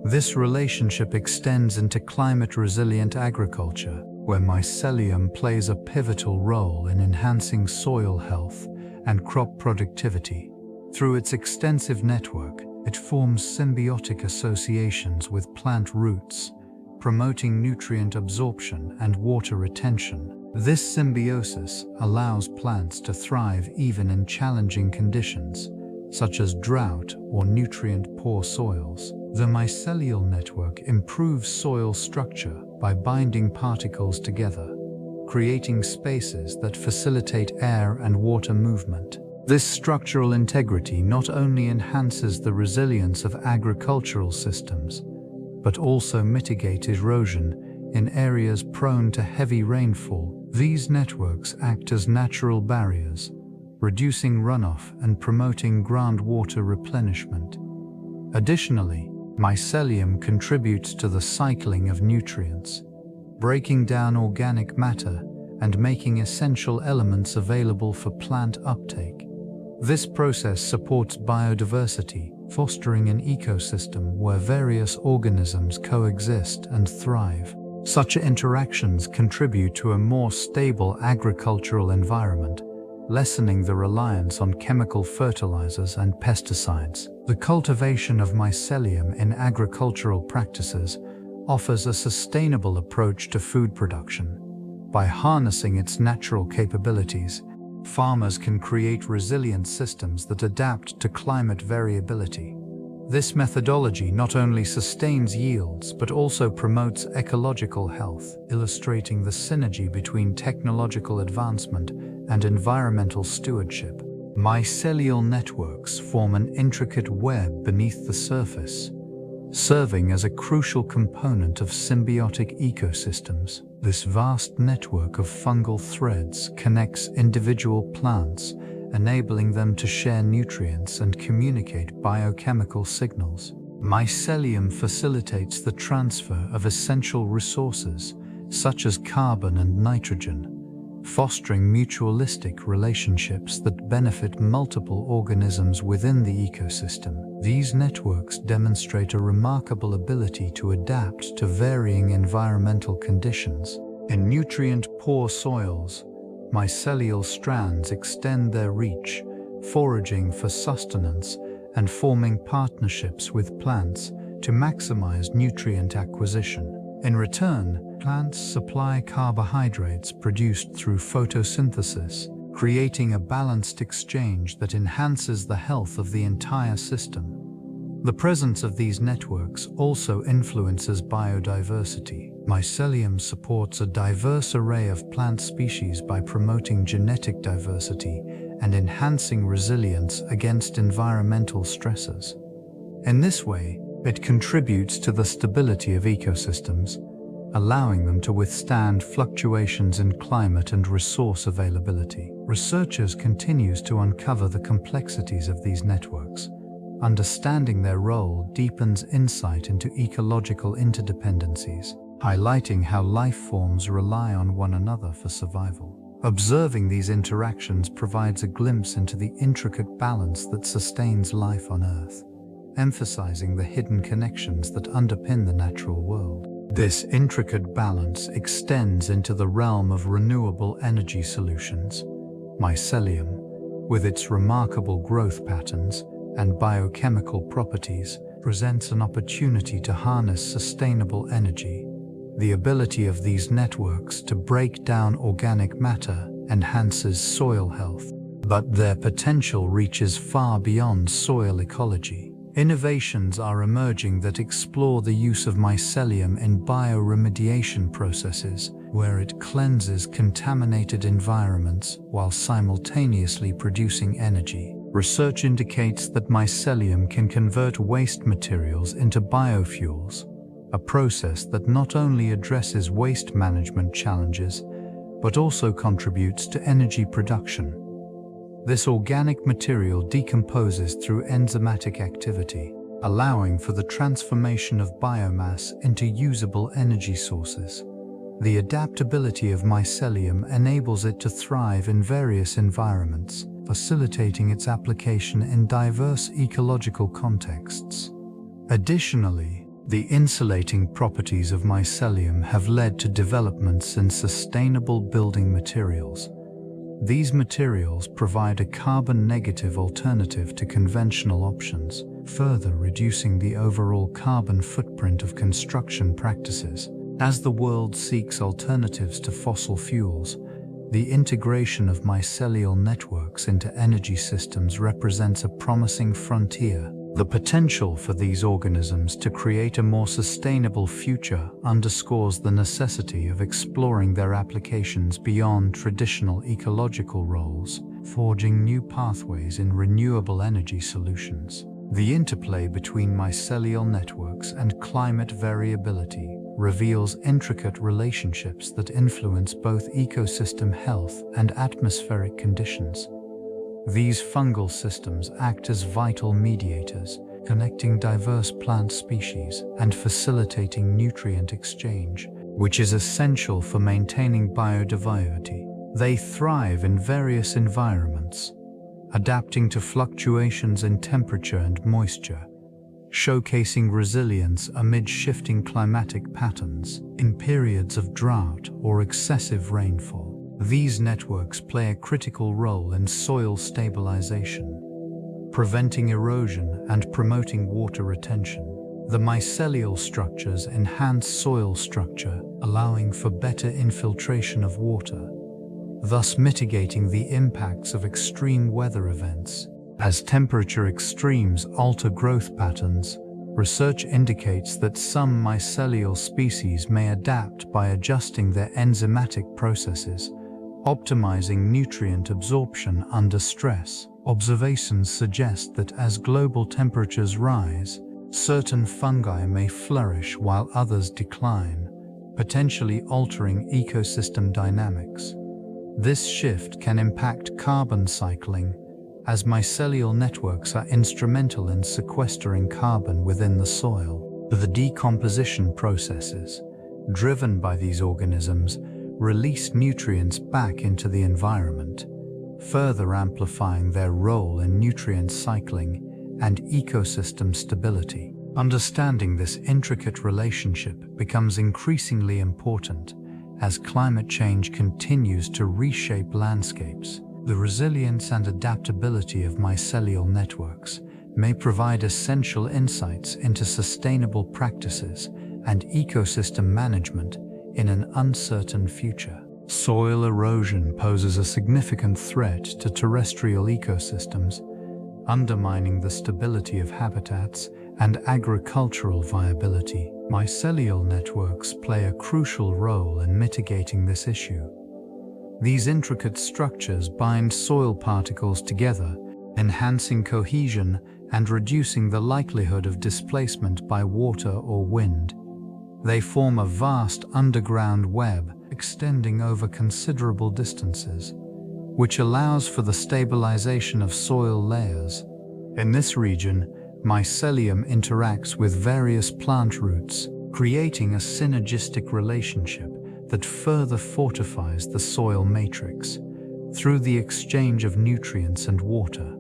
This relationship extends into climate-resilient agriculture, where mycelium plays a pivotal role in enhancing soil health and crop productivity. Through its extensive network, it forms symbiotic associations with plant roots, promoting nutrient absorption and water retention. This symbiosis allows plants to thrive even in challenging conditions, such as drought or nutrient-poor soils. The mycelial network improves soil structure by binding particles together, creating spaces that facilitate air and water movement. This structural integrity not only enhances the resilience of agricultural systems, but also mitigates erosion in areas prone to heavy rainfall. These networks act as natural barriers, reducing runoff and promoting groundwater replenishment. Additionally, mycelium contributes to the cycling of nutrients, breaking down organic matter and making essential elements available for plant uptake. This process supports biodiversity, fostering an ecosystem where various organisms coexist and thrive. Such interactions contribute to a more stable agricultural environment, lessening the reliance on chemical fertilizers and pesticides. The cultivation of mycelium in agricultural practices offers a sustainable approach to food production. By harnessing its natural capabilities, farmers can create resilient systems that adapt to climate variability. This methodology not only sustains yields but also promotes ecological health, illustrating the synergy between technological advancement and environmental stewardship. Mycelial networks form an intricate web beneath the surface, serving as a crucial component of symbiotic ecosystems. This vast network of fungal threads connects individual plants, enabling them to share nutrients and communicate biochemical signals. Mycelium facilitates the transfer of essential resources, such as carbon and nitrogen, fostering mutualistic relationships that benefit multiple organisms within the ecosystem. These networks demonstrate a remarkable ability to adapt to varying environmental conditions. In nutrient-poor soils, mycelial strands extend their reach, foraging for sustenance and forming partnerships with plants to maximize nutrient acquisition. In return, plants supply carbohydrates produced through photosynthesis, creating a balanced exchange that enhances the health of the entire system. The presence of these networks also influences biodiversity. Mycelium supports a diverse array of plant species by promoting genetic diversity and enhancing resilience against environmental stresses. In this way, it contributes to the stability of ecosystems, allowing them to withstand fluctuations in climate and resource availability. Researchers continue to uncover the complexities of these networks. Understanding their role deepens insight into ecological interdependencies, highlighting how life forms rely on one another for survival. Observing these interactions provides a glimpse into the intricate balance that sustains life on Earth, emphasizing the hidden connections that underpin the natural world. This intricate balance extends into the realm of renewable energy solutions. Mycelium, with its remarkable growth patterns and biochemical properties, presents an opportunity to harness sustainable energy. The ability of these networks to break down organic matter enhances soil health, but their potential reaches far beyond soil ecology. Innovations are emerging that explore the use of mycelium in bioremediation processes, where it cleanses contaminated environments while simultaneously producing energy. Research indicates that mycelium can convert waste materials into biofuels, a process that not only addresses waste management challenges, but also contributes to energy production. This organic material decomposes through enzymatic activity, allowing for the transformation of biomass into usable energy sources. The adaptability of mycelium enables it to thrive in various environments, facilitating its application in diverse ecological contexts. Additionally, the insulating properties of mycelium have led to developments in sustainable building materials. These materials provide a carbon-negative alternative to conventional options, further reducing the overall carbon footprint of construction practices. As the world seeks alternatives to fossil fuels, the integration of mycelial networks into energy systems represents a promising frontier. The potential for these organisms to create a more sustainable future underscores the necessity of exploring their applications beyond traditional ecological roles, forging new pathways in renewable energy solutions. The interplay between mycelial networks and climate variability reveals intricate relationships that influence both ecosystem health and atmospheric conditions. These fungal systems act as vital mediators, connecting diverse plant species and facilitating nutrient exchange, which is essential for maintaining biodiversity. They thrive in various environments, adapting to fluctuations in temperature and moisture, showcasing resilience amid shifting climatic patterns in periods of drought or excessive rainfall. These networks play a critical role in soil stabilization, preventing erosion and promoting water retention. The mycelial structures enhance soil structure, allowing for better infiltration of water, thus mitigating the impacts of extreme weather events. As temperature extremes alter growth patterns, research indicates that some mycelial species may adapt by adjusting their enzymatic processes, optimizing nutrient absorption under stress. Observations suggest that as global temperatures rise, certain fungi may flourish while others decline, potentially altering ecosystem dynamics. This shift can impact carbon cycling, as mycelial networks are instrumental in sequestering carbon within the soil. The decomposition processes, driven by these organisms, release nutrients back into the environment, further amplifying their role in nutrient cycling and ecosystem stability. Understanding this intricate relationship becomes increasingly important as climate change continues to reshape landscapes. The resilience and adaptability of mycelial networks may provide essential insights into sustainable practices and ecosystem management in an uncertain future. Soil erosion poses a significant threat to terrestrial ecosystems, undermining the stability of habitats and agricultural viability. Mycelial networks play a crucial role in mitigating this issue. These intricate structures bind soil particles together, enhancing cohesion and reducing the likelihood of displacement by water or wind. They form a vast underground web extending over considerable distances, which allows for the stabilization of soil layers. In this region, mycelium interacts with various plant roots, creating a synergistic relationship that further fortifies the soil matrix. Through the exchange of nutrients and water,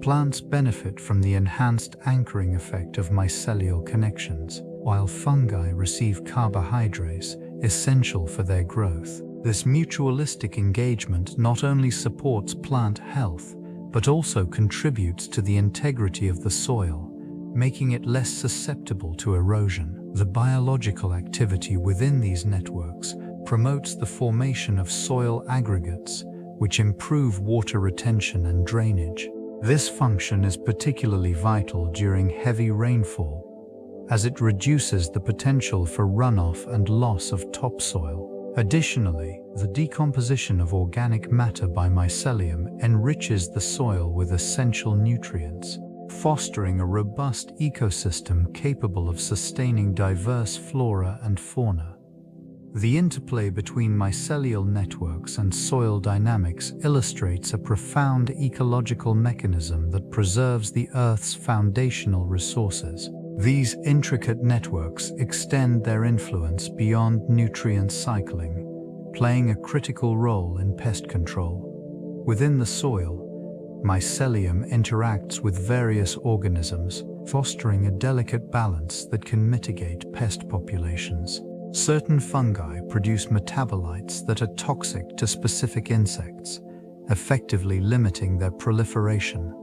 plants benefit from the enhanced anchoring effect of mycelial connections, while fungi receive carbohydrates essential for their growth. This mutualistic engagement not only supports plant health, but also contributes to the integrity of the soil, making it less susceptible to erosion. The biological activity within these networks promotes the formation of soil aggregates, which improve water retention and drainage. This function is particularly vital during heavy rainfall, as it reduces the potential for runoff and loss of topsoil. Additionally, the decomposition of organic matter by mycelium enriches the soil with essential nutrients, fostering a robust ecosystem capable of sustaining diverse flora and fauna. The interplay between mycelial networks and soil dynamics illustrates a profound ecological mechanism that preserves the Earth's foundational resources. These intricate networks extend their influence beyond nutrient cycling, playing a critical role in pest control. Within the soil, mycelium interacts with various organisms, fostering a delicate balance that can mitigate pest populations. Certain fungi produce metabolites that are toxic to specific insects, effectively limiting their proliferation.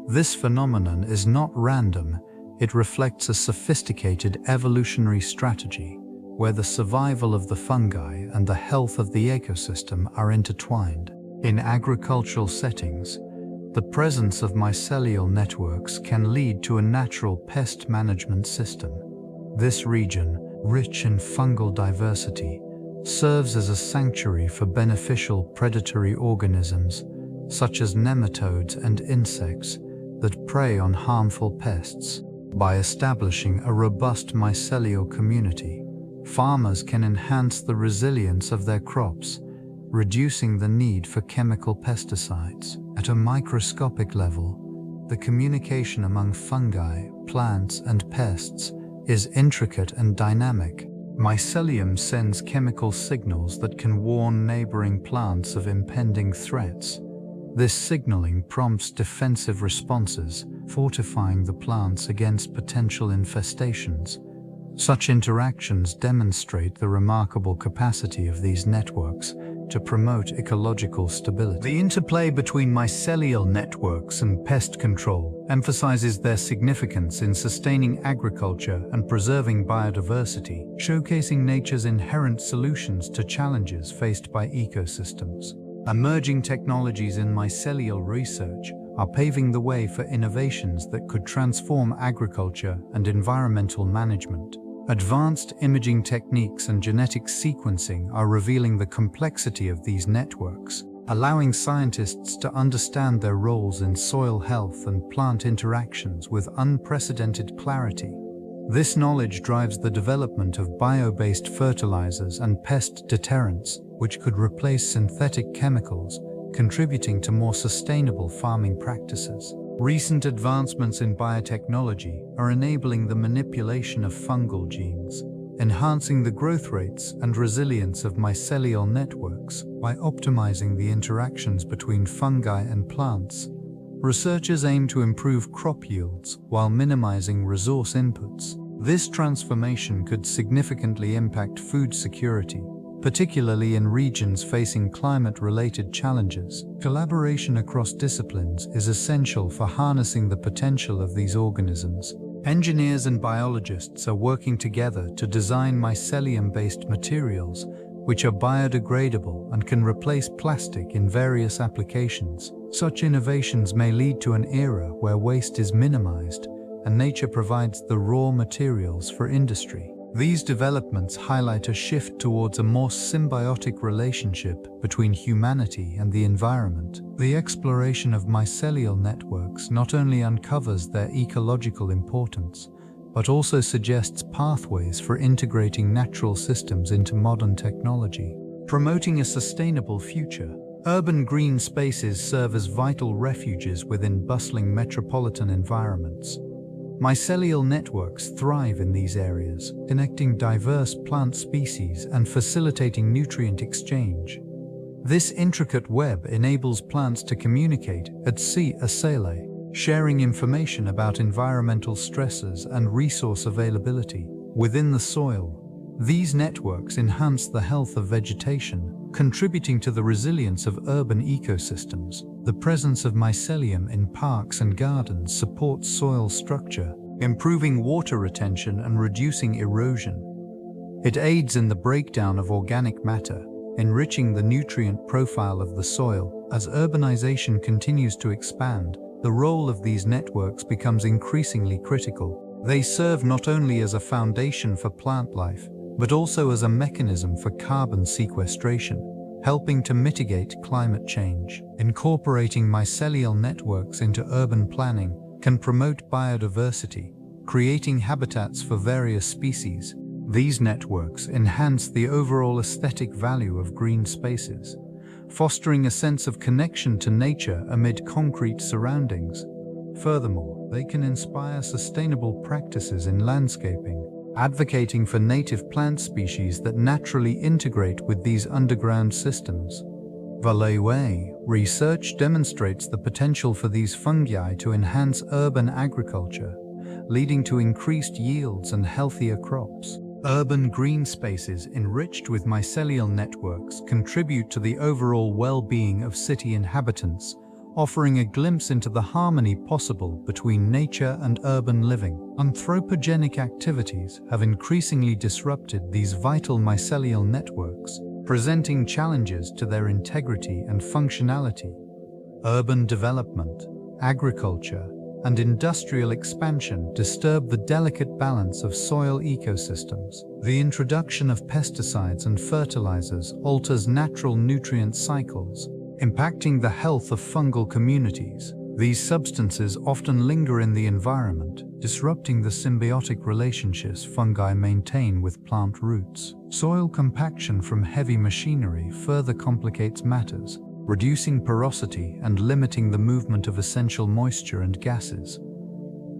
This phenomenon is not random. It reflects a sophisticated evolutionary strategy where the survival of the fungi and the health of the ecosystem are intertwined. In agricultural settings, the presence of mycelial networks can lead to a natural pest management system. This region, rich in fungal diversity, serves as a sanctuary for beneficial predatory organisms, such as nematodes and insects, that prey on harmful pests. By establishing a robust mycelial community, farmers can enhance the resilience of their crops, reducing the need for chemical pesticides. At a microscopic level, the communication among fungi, plants, and pests is intricate and dynamic. Mycelium sends chemical signals that can warn neighboring plants of impending threats. This signaling prompts defensive responses, fortifying the plants against potential infestations. Such interactions demonstrate the remarkable capacity of these networks to promote ecological stability. The interplay between mycelial networks and pest control emphasizes their significance in sustaining agriculture and preserving biodiversity, showcasing nature's inherent solutions to challenges faced by ecosystems. Emerging technologies in mycelial research are paving the way for innovations that could transform agriculture and environmental management. Advanced imaging techniques and genetic sequencing are revealing the complexity of these networks, allowing scientists to understand their roles in soil health and plant interactions with unprecedented clarity. This knowledge drives the development of bio-based fertilizers and pest deterrents, which could replace synthetic chemicals, contributing to more sustainable farming practices. Recent advancements in biotechnology are enabling the manipulation of fungal genes, enhancing the growth rates and resilience of mycelial networks by optimizing the interactions between fungi and plants. Researchers aim to improve crop yields while minimizing resource inputs. This transformation could significantly impact food security, particularly in regions facing climate-related challenges. Collaboration across disciplines is essential for harnessing the potential of these organisms. Engineers and biologists are working together to design mycelium-based materials, which are biodegradable and can replace plastic in various applications. Such innovations may lead to an era where waste is minimized and nature provides the raw materials for industry. These developments highlight a shift towards a more symbiotic relationship between humanity and the environment. The exploration of mycelial networks not only uncovers their ecological importance, but also suggests pathways for integrating natural systems into modern technology. Promoting a sustainable future, urban green spaces serve as vital refuges within bustling metropolitan environments. Mycelial networks thrive in these areas, connecting diverse plant species and facilitating nutrient exchange. This intricate web enables plants to communicate at sea sale, sharing information about environmental stresses and resource availability. Within the soil, these networks enhance the health of vegetation, contributing to the resilience of urban ecosystems. The presence of mycelium in parks and gardens supports soil structure, improving water retention and reducing erosion. It aids in the breakdown of organic matter, enriching the nutrient profile of the soil. As urbanization continues to expand, the role of these networks becomes increasingly critical. They serve not only as a foundation for plant life, but also as a mechanism for carbon sequestration, helping to mitigate climate change. Incorporating mycelial networks into urban planning can promote biodiversity, creating habitats for various species. These networks enhance the overall aesthetic value of green spaces, fostering a sense of connection to nature amid concrete surroundings. Furthermore, they can inspire sustainable practices in landscaping, advocating for native plant species that naturally integrate with these underground systems. Valleyway research demonstrates the potential for these fungi to enhance urban agriculture, leading to increased yields and healthier crops. Urban green spaces enriched with mycelial networks contribute to the overall well-being of city inhabitants, offering a glimpse into the harmony possible between nature and urban living. Anthropogenic activities have increasingly disrupted these vital mycelial networks, presenting challenges to their integrity and functionality. Urban development, agriculture, and industrial expansion disturb the delicate balance of soil ecosystems. The introduction of pesticides and fertilizers alters natural nutrient cycles, impacting the health of fungal communities. These substances often linger in the environment, disrupting the symbiotic relationships fungi maintain with plant roots. Soil compaction from heavy machinery further complicates matters, reducing porosity and limiting the movement of essential moisture and gases.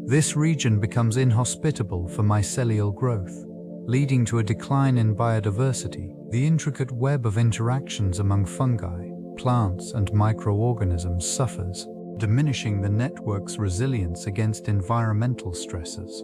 This region becomes inhospitable for mycelial growth, leading to a decline in biodiversity. The intricate web of interactions among fungi, plants and microorganisms suffers, diminishing the network's resilience against environmental stresses.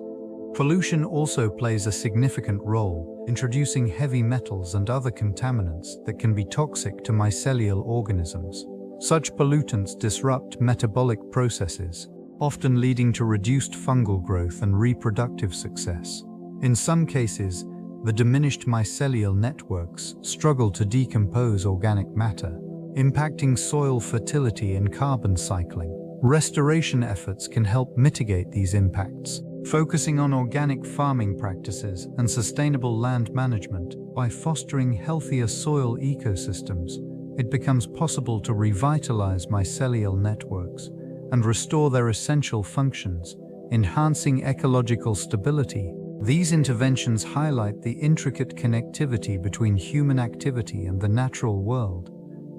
Pollution also plays a significant role, introducing heavy metals and other contaminants that can be toxic to mycelial organisms. Such pollutants disrupt metabolic processes, often leading to reduced fungal growth and reproductive success. In some cases, the diminished mycelial networks struggle to decompose organic matter, impacting soil fertility and carbon cycling. Restoration efforts can help mitigate these impacts, focusing on organic farming practices and sustainable land management. By fostering healthier soil ecosystems, it becomes possible to revitalize mycelial networks and restore their essential functions, enhancing ecological stability. These interventions highlight the intricate connectivity between human activity and the natural world,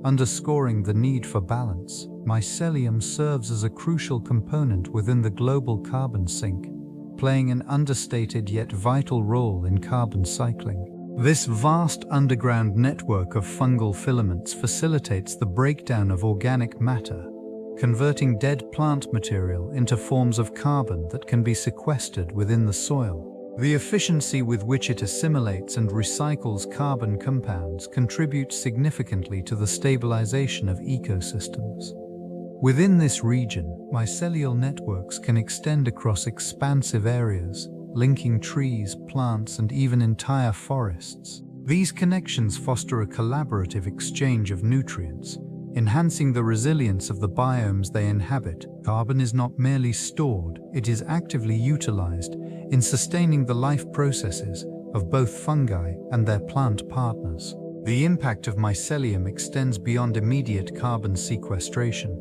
underscoring the need for balance. Mycelium serves as a crucial component within the global carbon sink, playing an understated yet vital role in carbon cycling. This vast underground network of fungal filaments facilitates the breakdown of organic matter, converting dead plant material into forms of carbon that can be sequestered within the soil. The efficiency with which it assimilates and recycles carbon compounds contributes significantly to the stabilization of ecosystems. Within this region, mycelial networks can extend across expansive areas, linking trees, plants, and even entire forests. These connections foster a collaborative exchange of nutrients, enhancing the resilience of the biomes they inhabit. Carbon is not merely stored, it is actively utilized in sustaining the life processes of both fungi and their plant partners. The impact of mycelium extends beyond immediate carbon sequestration.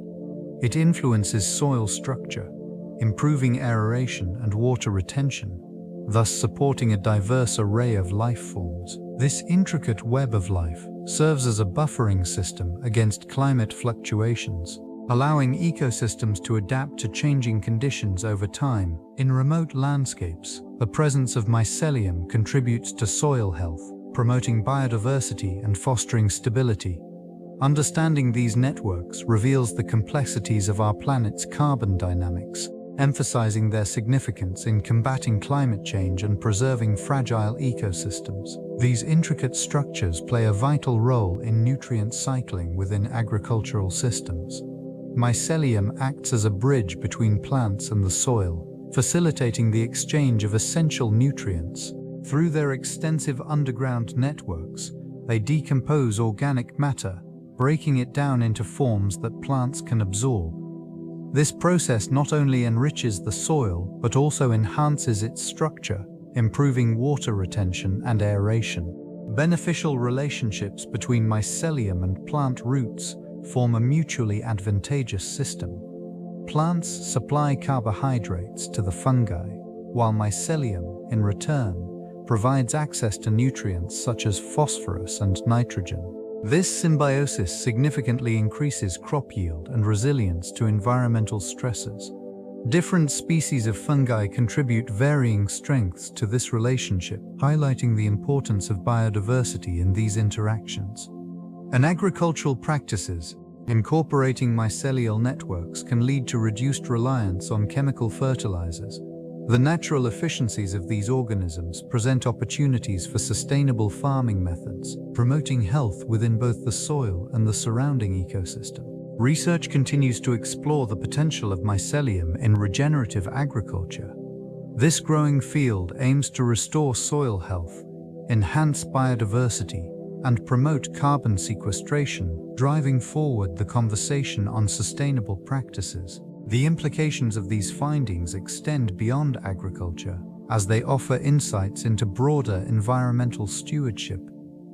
It influences soil structure, improving aeration and water retention, thus supporting a diverse array of life forms. This intricate web of life serves as a buffering system against climate fluctuations, allowing ecosystems to adapt to changing conditions over time. In remote landscapes, the presence of mycelium contributes to soil health, promoting biodiversity and fostering stability. Understanding these networks reveals the complexities of our planet's carbon dynamics, emphasizing their significance in combating climate change and preserving fragile ecosystems. These intricate structures play a vital role in nutrient cycling within agricultural systems. Mycelium acts as a bridge between plants and the soil, facilitating the exchange of essential nutrients. Through their extensive underground networks, they decompose organic matter, breaking it down into forms that plants can absorb. This process not only enriches the soil, but also enhances its structure, improving water retention and aeration. Beneficial relationships between mycelium and plant roots form a mutually advantageous system. Plants supply carbohydrates to the fungi, while mycelium, in return, provides access to nutrients such as phosphorus and nitrogen. This symbiosis significantly increases crop yield and resilience to environmental stresses. Different species of fungi contribute varying strengths to this relationship, highlighting the importance of biodiversity in these interactions. In agricultural practices, incorporating mycelial networks can lead to reduced reliance on chemical fertilizers. The natural efficiencies of these organisms present opportunities for sustainable farming methods, promoting health within both the soil and the surrounding ecosystem. Research continues to explore the potential of mycelium in regenerative agriculture. This growing field aims to restore soil health, enhance biodiversity, and promote carbon sequestration, driving forward the conversation on sustainable practices. The implications of these findings extend beyond agriculture, as they offer insights into broader environmental stewardship.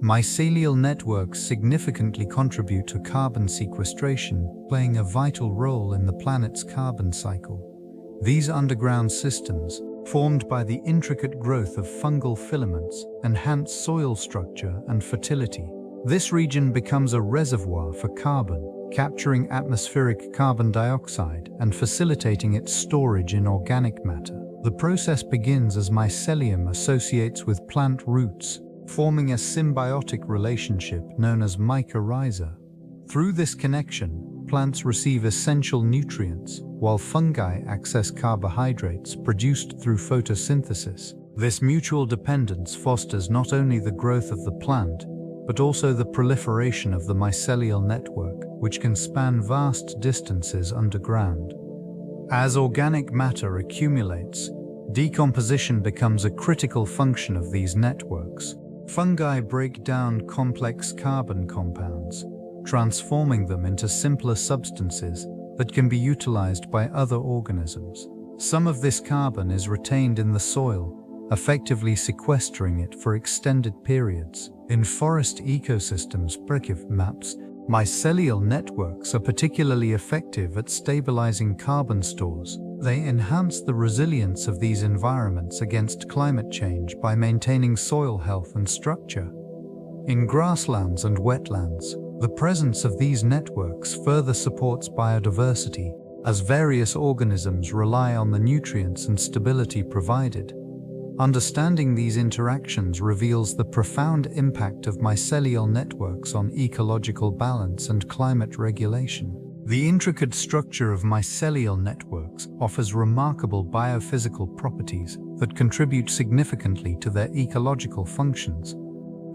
Mycelial networks significantly contribute to carbon sequestration, playing a vital role in the planet's carbon cycle. These underground systems, formed by the intricate growth of fungal filaments, enhance soil structure and fertility. This region becomes a reservoir for carbon, capturing atmospheric carbon dioxide and facilitating its storage in organic matter. The process begins as mycelium associates with plant roots, forming a symbiotic relationship known as mycorrhiza. Through this connection, plants receive essential nutrients, while fungi access carbohydrates produced through photosynthesis. This mutual dependence fosters not only the growth of the plant, but also the proliferation of the mycelial network, which can span vast distances underground. As organic matter accumulates, decomposition becomes a critical function of these networks. Fungi break down complex carbon compounds, transforming them into simpler substances that can be utilized by other organisms. Some of this carbon is retained in the soil, effectively sequestering it for extended periods. In forest ecosystems, maps, mycelial networks are particularly effective at stabilizing carbon stores. They enhance the resilience of these environments against climate change by maintaining soil health and structure. In grasslands and wetlands, the presence of these networks further supports biodiversity, as various organisms rely on the nutrients and stability provided. Understanding these interactions reveals the profound impact of mycelial networks on ecological balance and climate regulation. The intricate structure of mycelial networks offers remarkable biophysical properties that contribute significantly to their ecological functions.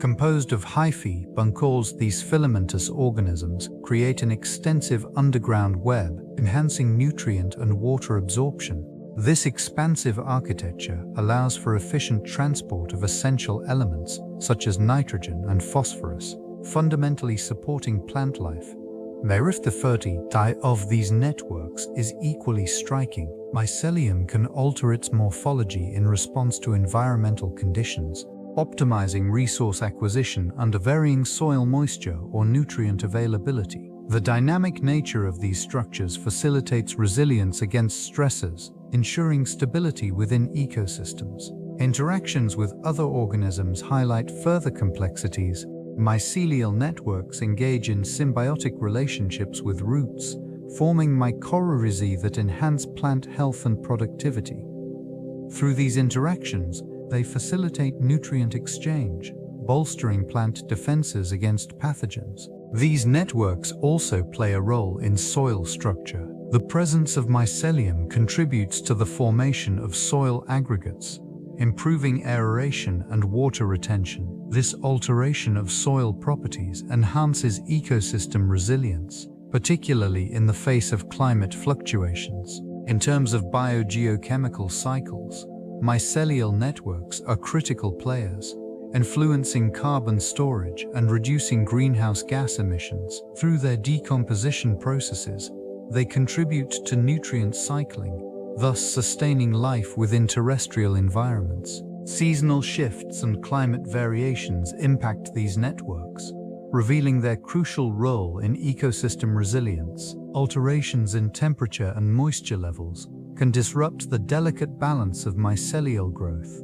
Composed of hyphae, buncles, these filamentous organisms create an extensive underground web, enhancing nutrient and water absorption. This expansive architecture allows for efficient transport of essential elements such as nitrogen and phosphorus, fundamentally supporting plant life. The fertility of these networks is equally striking. Mycelium can alter its morphology in response to environmental conditions, optimizing resource acquisition under varying soil moisture or nutrient availability. The dynamic nature of these structures facilitates resilience against stressors, ensuring stability within ecosystems. Interactions with other organisms highlight further complexities. Mycelial networks engage in symbiotic relationships with roots, forming mycorrhizae that enhance plant health and productivity. Through these interactions, they facilitate nutrient exchange, bolstering plant defenses against pathogens. These networks also play a role in soil structure. The presence of mycelium contributes to the formation of soil aggregates, improving aeration and water retention. This alteration of soil properties enhances ecosystem resilience, particularly in the face of climate fluctuations. In terms of biogeochemical cycles, mycelial networks are critical players, influencing carbon storage and reducing greenhouse gas emissions. Through their decomposition processes, they contribute to nutrient cycling, thus sustaining life within terrestrial environments. Seasonal shifts and climate variations impact these networks, revealing their crucial role in ecosystem resilience. Alterations in temperature and moisture levels can disrupt the delicate balance of mycelial growth,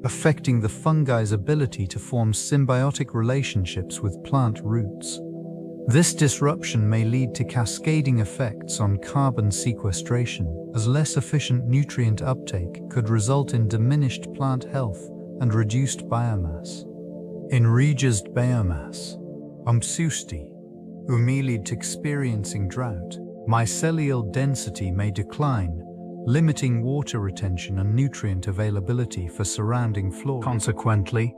affecting the fungi's ability to form symbiotic relationships with plant roots. This disruption may lead to cascading effects on carbon sequestration, as less efficient nutrient uptake could result in diminished plant health and reduced biomass. In reduced biomass, may lead to experiencing drought. Mycelial density may decline, limiting water retention and nutrient availability for surrounding flora. Consequently,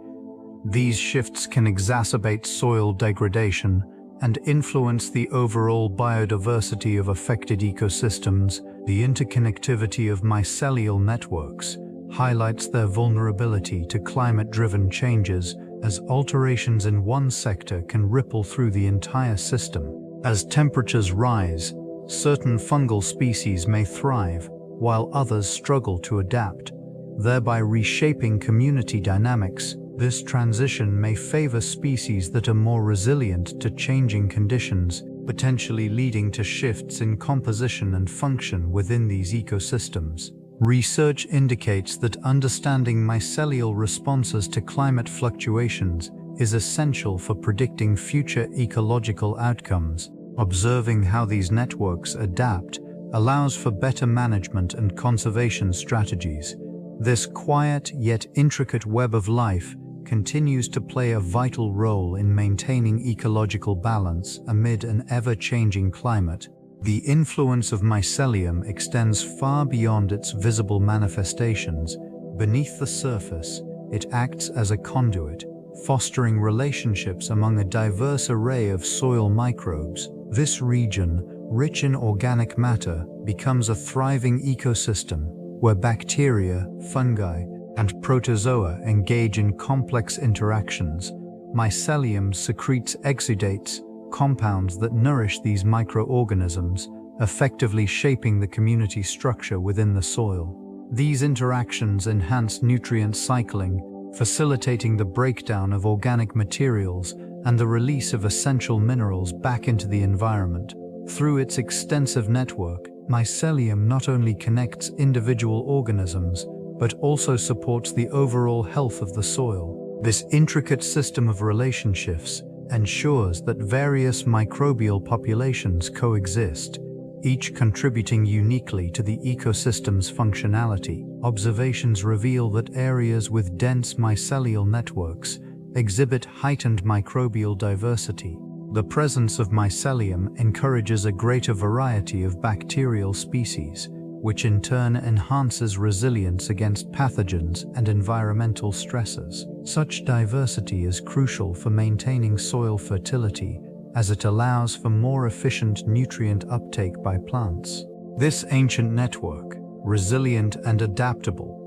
these shifts can exacerbate soil degradation and influence the overall biodiversity of affected ecosystems. The interconnectivity of mycelial networks highlights their vulnerability to climate-driven changes, as alterations in one sector can ripple through the entire system. As temperatures rise, certain fungal species may thrive, while others struggle to adapt, thereby reshaping community dynamics. This transition may favor species that are more resilient to changing conditions, potentially leading to shifts in composition and function within these ecosystems. Research indicates that understanding mycelial responses to climate fluctuations is essential for predicting future ecological outcomes. Observing how these networks adapt allows for better management and conservation strategies. This quiet yet intricate web of life continues to play a vital role in maintaining ecological balance amid an ever-changing climate. The influence of mycelium extends far beyond its visible manifestations. Beneath the surface, it acts as a conduit, fostering relationships among a diverse array of soil microbes. This region, rich in organic matter, becomes a thriving ecosystem where bacteria, fungi, and protozoa engage in complex interactions. Mycelium secretes exudates, compounds that nourish these microorganisms, effectively shaping the community structure within the soil. These interactions enhance nutrient cycling, facilitating the breakdown of organic materials and the release of essential minerals back into the environment. Through its extensive network, mycelium not only connects individual organisms, but also supports the overall health of the soil. This intricate system of relationships ensures that various microbial populations coexist, each contributing uniquely to the ecosystem's functionality. Observations reveal that areas with dense mycelial networks exhibit heightened microbial diversity. The presence of mycelium encourages a greater variety of bacterial species, which in turn enhances resilience against pathogens and environmental stresses. Such diversity is crucial for maintaining soil fertility, as it allows for more efficient nutrient uptake by plants. This ancient network, resilient and adaptable,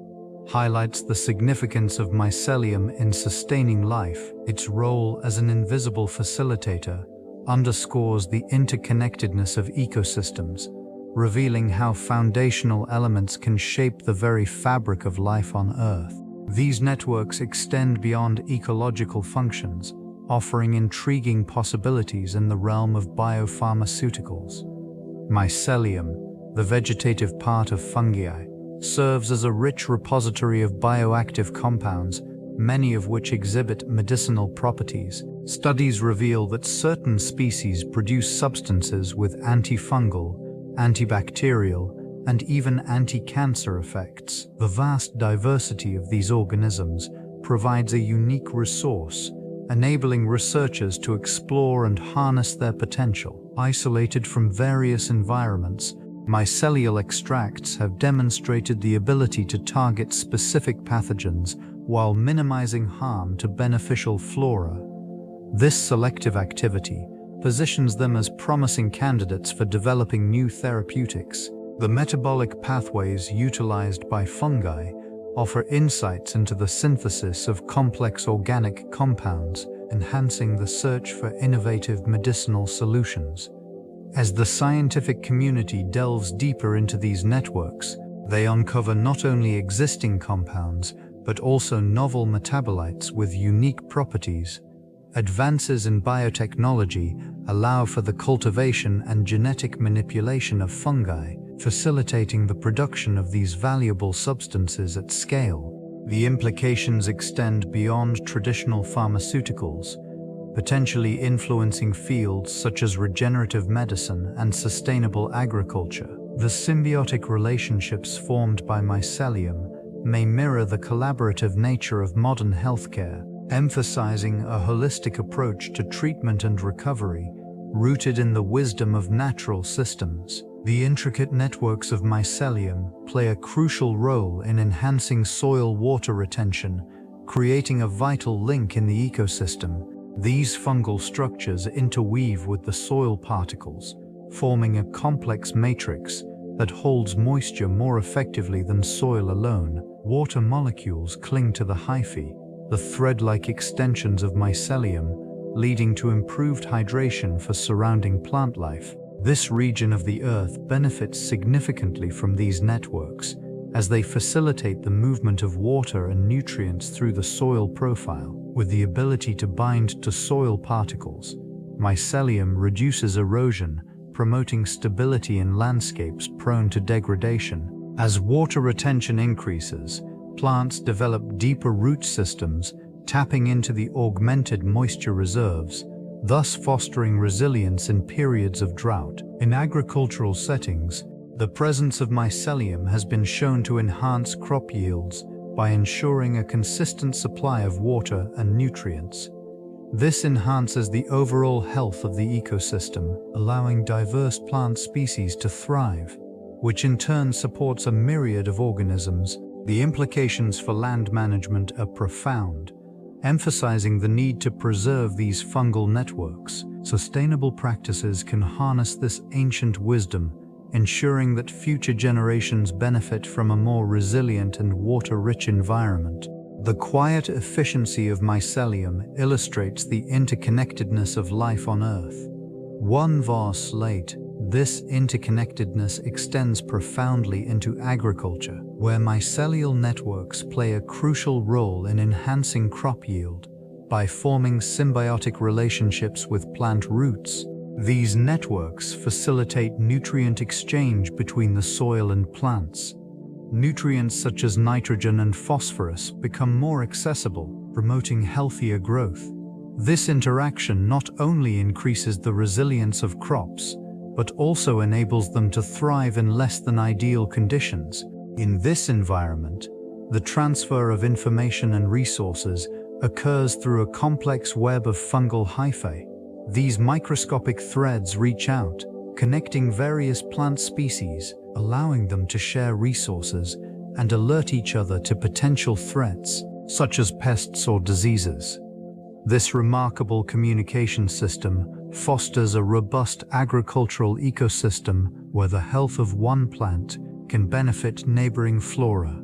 highlights the significance of mycelium in sustaining life. Its role as an invisible facilitator underscores the interconnectedness of ecosystems, revealing how foundational elements can shape the very fabric of life on Earth. These networks extend beyond ecological functions, offering intriguing possibilities in the realm of biopharmaceuticals. Mycelium, the vegetative part of fungi, serves as a rich repository of bioactive compounds, many of which exhibit medicinal properties. Studies reveal that certain species produce substances with antifungal, antibacterial, and even anti-cancer effects. The vast diversity of these organisms provides a unique resource, enabling researchers to explore and harness their potential. Isolated from various environments, mycelial extracts have demonstrated the ability to target specific pathogens while minimizing harm to beneficial flora. This selective activity positions them as promising candidates for developing new therapeutics. The metabolic pathways utilized by fungi offer insights into the synthesis of complex organic compounds, enhancing the search for innovative medicinal solutions. As the scientific community delves deeper into these networks, they uncover not only existing compounds, but also novel metabolites with unique properties. Advances in biotechnology allow for the cultivation and genetic manipulation of fungi, facilitating the production of these valuable substances at scale. The implications extend beyond traditional pharmaceuticals, potentially influencing fields such as regenerative medicine and sustainable agriculture. The symbiotic relationships formed by mycelium may mirror the collaborative nature of modern healthcare, emphasizing a holistic approach to treatment and recovery, rooted in the wisdom of natural systems. The intricate networks of mycelium play a crucial role in enhancing soil water retention, creating a vital link in the ecosystem. These fungal structures interweave with the soil particles, forming a complex matrix that holds moisture more effectively than soil alone. Water molecules cling to the hyphae, the thread-like extensions of mycelium, leading to improved hydration for surrounding plant life. This region of the Earth benefits significantly from these networks, as they facilitate the movement of water and nutrients through the soil profile. With the ability to bind to soil particles, mycelium reduces erosion, promoting stability in landscapes prone to degradation. As water retention increases, plants develop deeper root systems, tapping into the augmented moisture reserves, thus fostering resilience in periods of drought. In agricultural settings, the presence of mycelium has been shown to enhance crop yields, by ensuring a consistent supply of water and nutrients. This enhances the overall health of the ecosystem, allowing diverse plant species to thrive, which in turn supports a myriad of organisms. The implications for land management are profound, emphasizing the need to preserve these fungal networks. Sustainable practices can harness this ancient wisdom, ensuring that future generations benefit from a more resilient and water-rich environment. The quiet efficiency of mycelium illustrates the interconnectedness of life on Earth. One vast slate, this interconnectedness extends profoundly into agriculture, where mycelial networks play a crucial role in enhancing crop yield. By forming symbiotic relationships with plant roots, these networks facilitate nutrient exchange between the soil and plants. Nutrients such as nitrogen and phosphorus become more accessible, promoting healthier growth. This interaction not only increases the resilience of crops, but also enables them to thrive in less than ideal conditions. In this environment, the transfer of information and resources occurs through a complex web of fungal hyphae. These microscopic threads reach out, connecting various plant species, allowing them to share resources and alert each other to potential threats, such as pests or diseases. This remarkable communication system fosters a robust agricultural ecosystem where the health of one plant can benefit neighboring flora.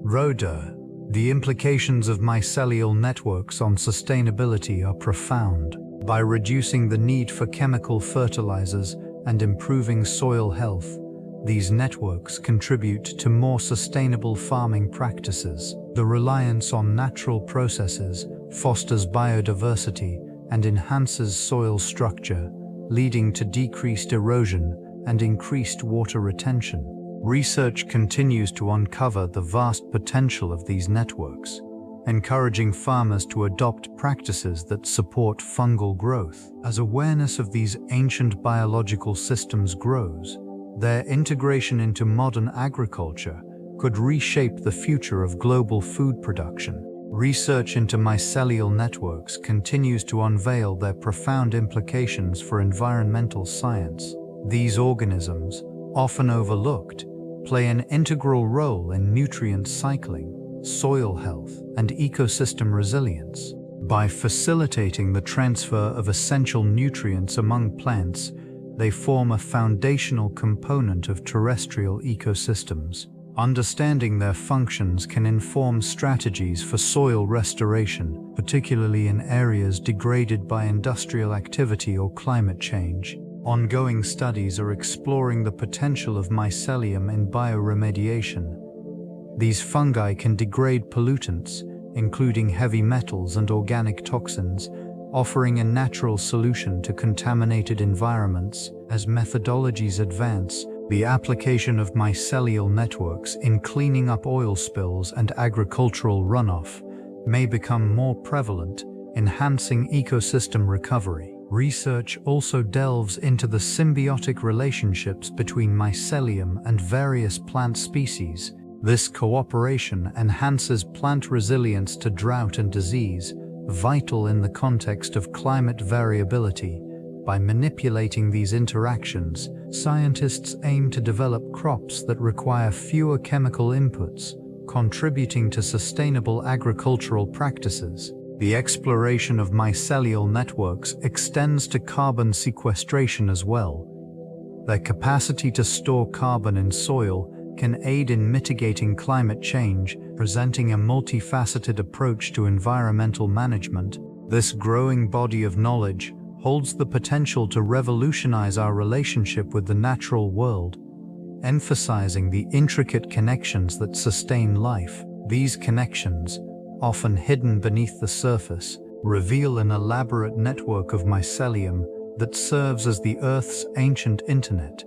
Rhoda, the implications of mycelial networks on sustainability are profound. By reducing the need for chemical fertilizers and improving soil health, these networks contribute to more sustainable farming practices. The reliance on natural processes fosters biodiversity and enhances soil structure, leading to decreased erosion and increased water retention. Research continues to uncover the vast potential of these networks, encouraging farmers to adopt practices that support fungal growth. As awareness of these ancient biological systems grows, their integration into modern agriculture could reshape the future of global food production. Research into mycelial networks continues to unveil their profound implications for environmental science. These organisms, often overlooked, play an integral role in nutrient cycling, soil health, and ecosystem resilience. By facilitating the transfer of essential nutrients among plants, they form a foundational component of terrestrial ecosystems. Understanding their functions can inform strategies for soil restoration, particularly in areas degraded by industrial activity or climate change. Ongoing studies are exploring the potential of mycelium in bioremediation. These fungi can degrade pollutants, including heavy metals and organic toxins, offering a natural solution to contaminated environments. As methodologies advance, the application of mycelial networks in cleaning up oil spills and agricultural runoff may become more prevalent, enhancing ecosystem recovery. Research also delves into the symbiotic relationships between mycelium and various plant species. This cooperation enhances plant resilience to drought and disease, vital in the context of climate variability. By manipulating these interactions, scientists aim to develop crops that require fewer chemical inputs, contributing to sustainable agricultural practices. The exploration of mycelial networks extends to carbon sequestration as well. Their capacity to store carbon in soil can aid in mitigating climate change, presenting a multifaceted approach to environmental management. This growing body of knowledge holds the potential to revolutionize our relationship with the natural world, emphasizing the intricate connections that sustain life. These connections, often hidden beneath the surface, reveal an elaborate network of mycelium that serves as the Earth's ancient internet.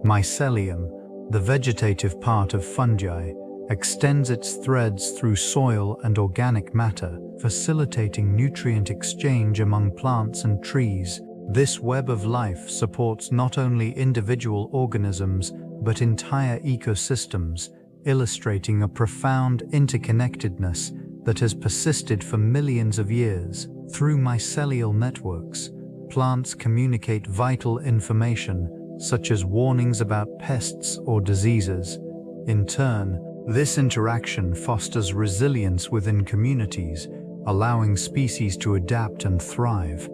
Mycelium, the vegetative part of fungi, extends its threads through soil and organic matter, facilitating nutrient exchange among plants and trees. This web of life supports not only individual organisms, but entire ecosystems, illustrating a profound interconnectedness that has persisted for millions of years. Through mycelial networks, plants communicate vital information, such as warnings about pests or diseases. In turn, this interaction fosters resilience within communities, allowing species to adapt and thrive.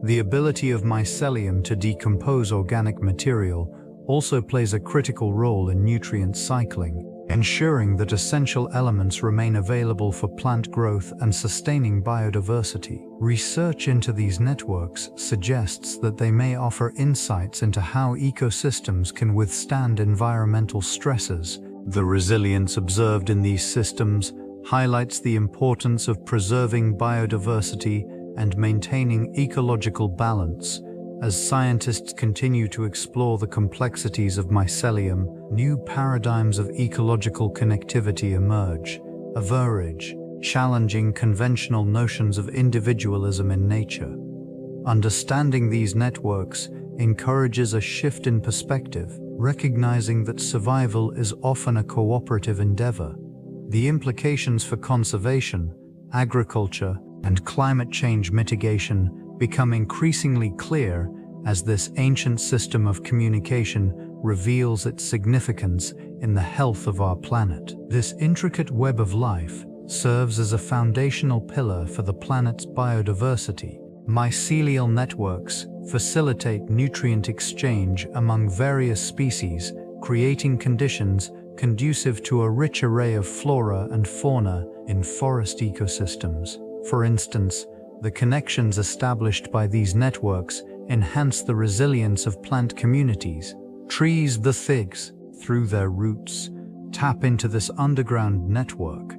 The ability of mycelium to decompose organic material also plays a critical role in nutrient cycling, ensuring that essential elements remain available for plant growth and sustaining biodiversity. Research into these networks suggests that they may offer insights into how ecosystems can withstand environmental stresses. The resilience observed in these systems highlights the importance of preserving biodiversity and maintaining ecological balance. As scientists continue to explore the complexities of mycelium, new paradigms of ecological connectivity emerge, challenging conventional notions of individualism in nature. Understanding these networks encourages a shift in perspective, recognizing that survival is often a cooperative endeavor. The implications for conservation, agriculture, and climate change mitigation become increasingly clear as this ancient system of communication reveals its significance in the health of our planet. This intricate web of life serves as a foundational pillar for the planet's biodiversity. Mycelial networks facilitate nutrient exchange among various species, creating conditions conducive to a rich array of flora and fauna in forest ecosystems. For instance, the connections established by these networks enhance the resilience of plant communities. Trees, the twigs, through their roots, tap into this underground network,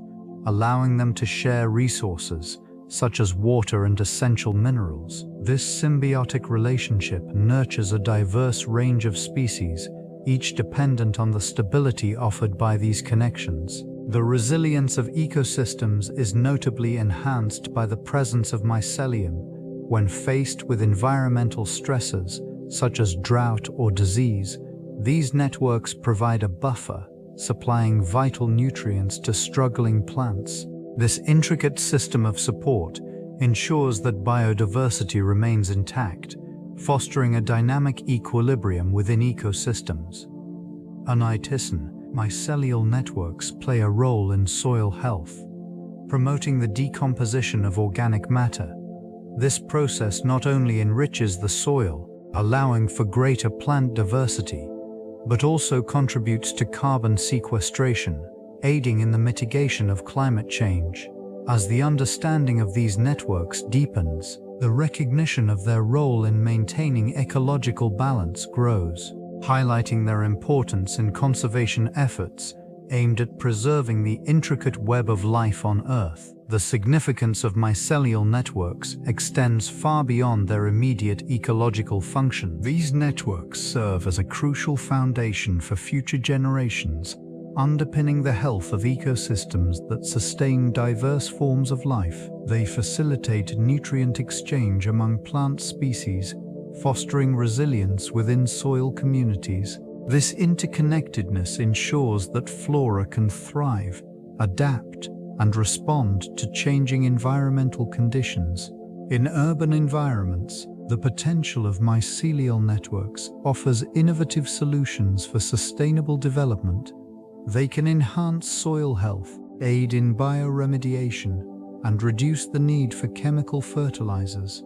allowing them to share resources such as water and essential minerals. This symbiotic relationship nurtures a diverse range of species, each dependent on the stability offered by these connections. The resilience of ecosystems is notably enhanced by the presence of mycelium. When faced with environmental stresses, such as drought or disease, these networks provide a buffer, supplying vital nutrients to struggling plants. This intricate system of support ensures that biodiversity remains intact, fostering a dynamic equilibrium within ecosystems. Mycelial networks play a role in soil health, promoting the decomposition of organic matter. This process not only enriches the soil, allowing for greater plant diversity, but also contributes to carbon sequestration, aiding in the mitigation of climate change. As the understanding of these networks deepens, the recognition of their role in maintaining ecological balance grows, highlighting their importance in conservation efforts aimed at preserving the intricate web of life on Earth. The significance of mycelial networks extends far beyond their immediate ecological function. These networks serve as a crucial foundation for future generations, underpinning the health of ecosystems that sustain diverse forms of life. They facilitate nutrient exchange among plant species, fostering resilience within soil communities. This interconnectedness ensures that flora can thrive, adapt, and respond to changing environmental conditions. In urban environments, the potential of mycelial networks offers innovative solutions for sustainable development. They can enhance soil health, aid in bioremediation, and reduce the need for chemical fertilizers.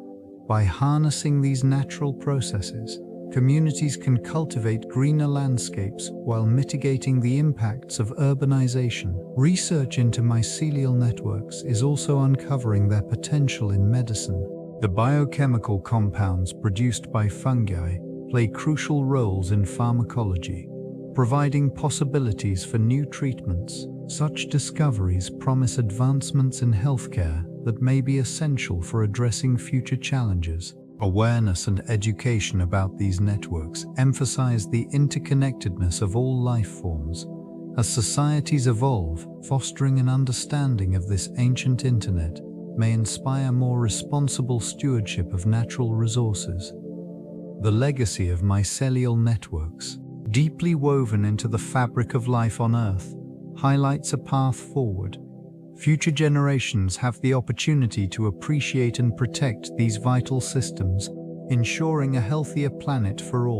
By harnessing these natural processes, communities can cultivate greener landscapes while mitigating the impacts of urbanization. Research into mycelial networks is also uncovering their potential in medicine. The biochemical compounds produced by fungi play crucial roles in pharmacology, providing possibilities for new treatments. Such discoveries promise advancements in healthcare that may be essential for addressing future challenges. Awareness and education about these networks emphasize the interconnectedness of all life forms. As societies evolve, fostering an understanding of this ancient internet may inspire more responsible stewardship of natural resources. The legacy of mycelial networks, deeply woven into the fabric of life on Earth, highlights a path forward. Future generations have the opportunity to appreciate and protect these vital systems, ensuring a healthier planet for all.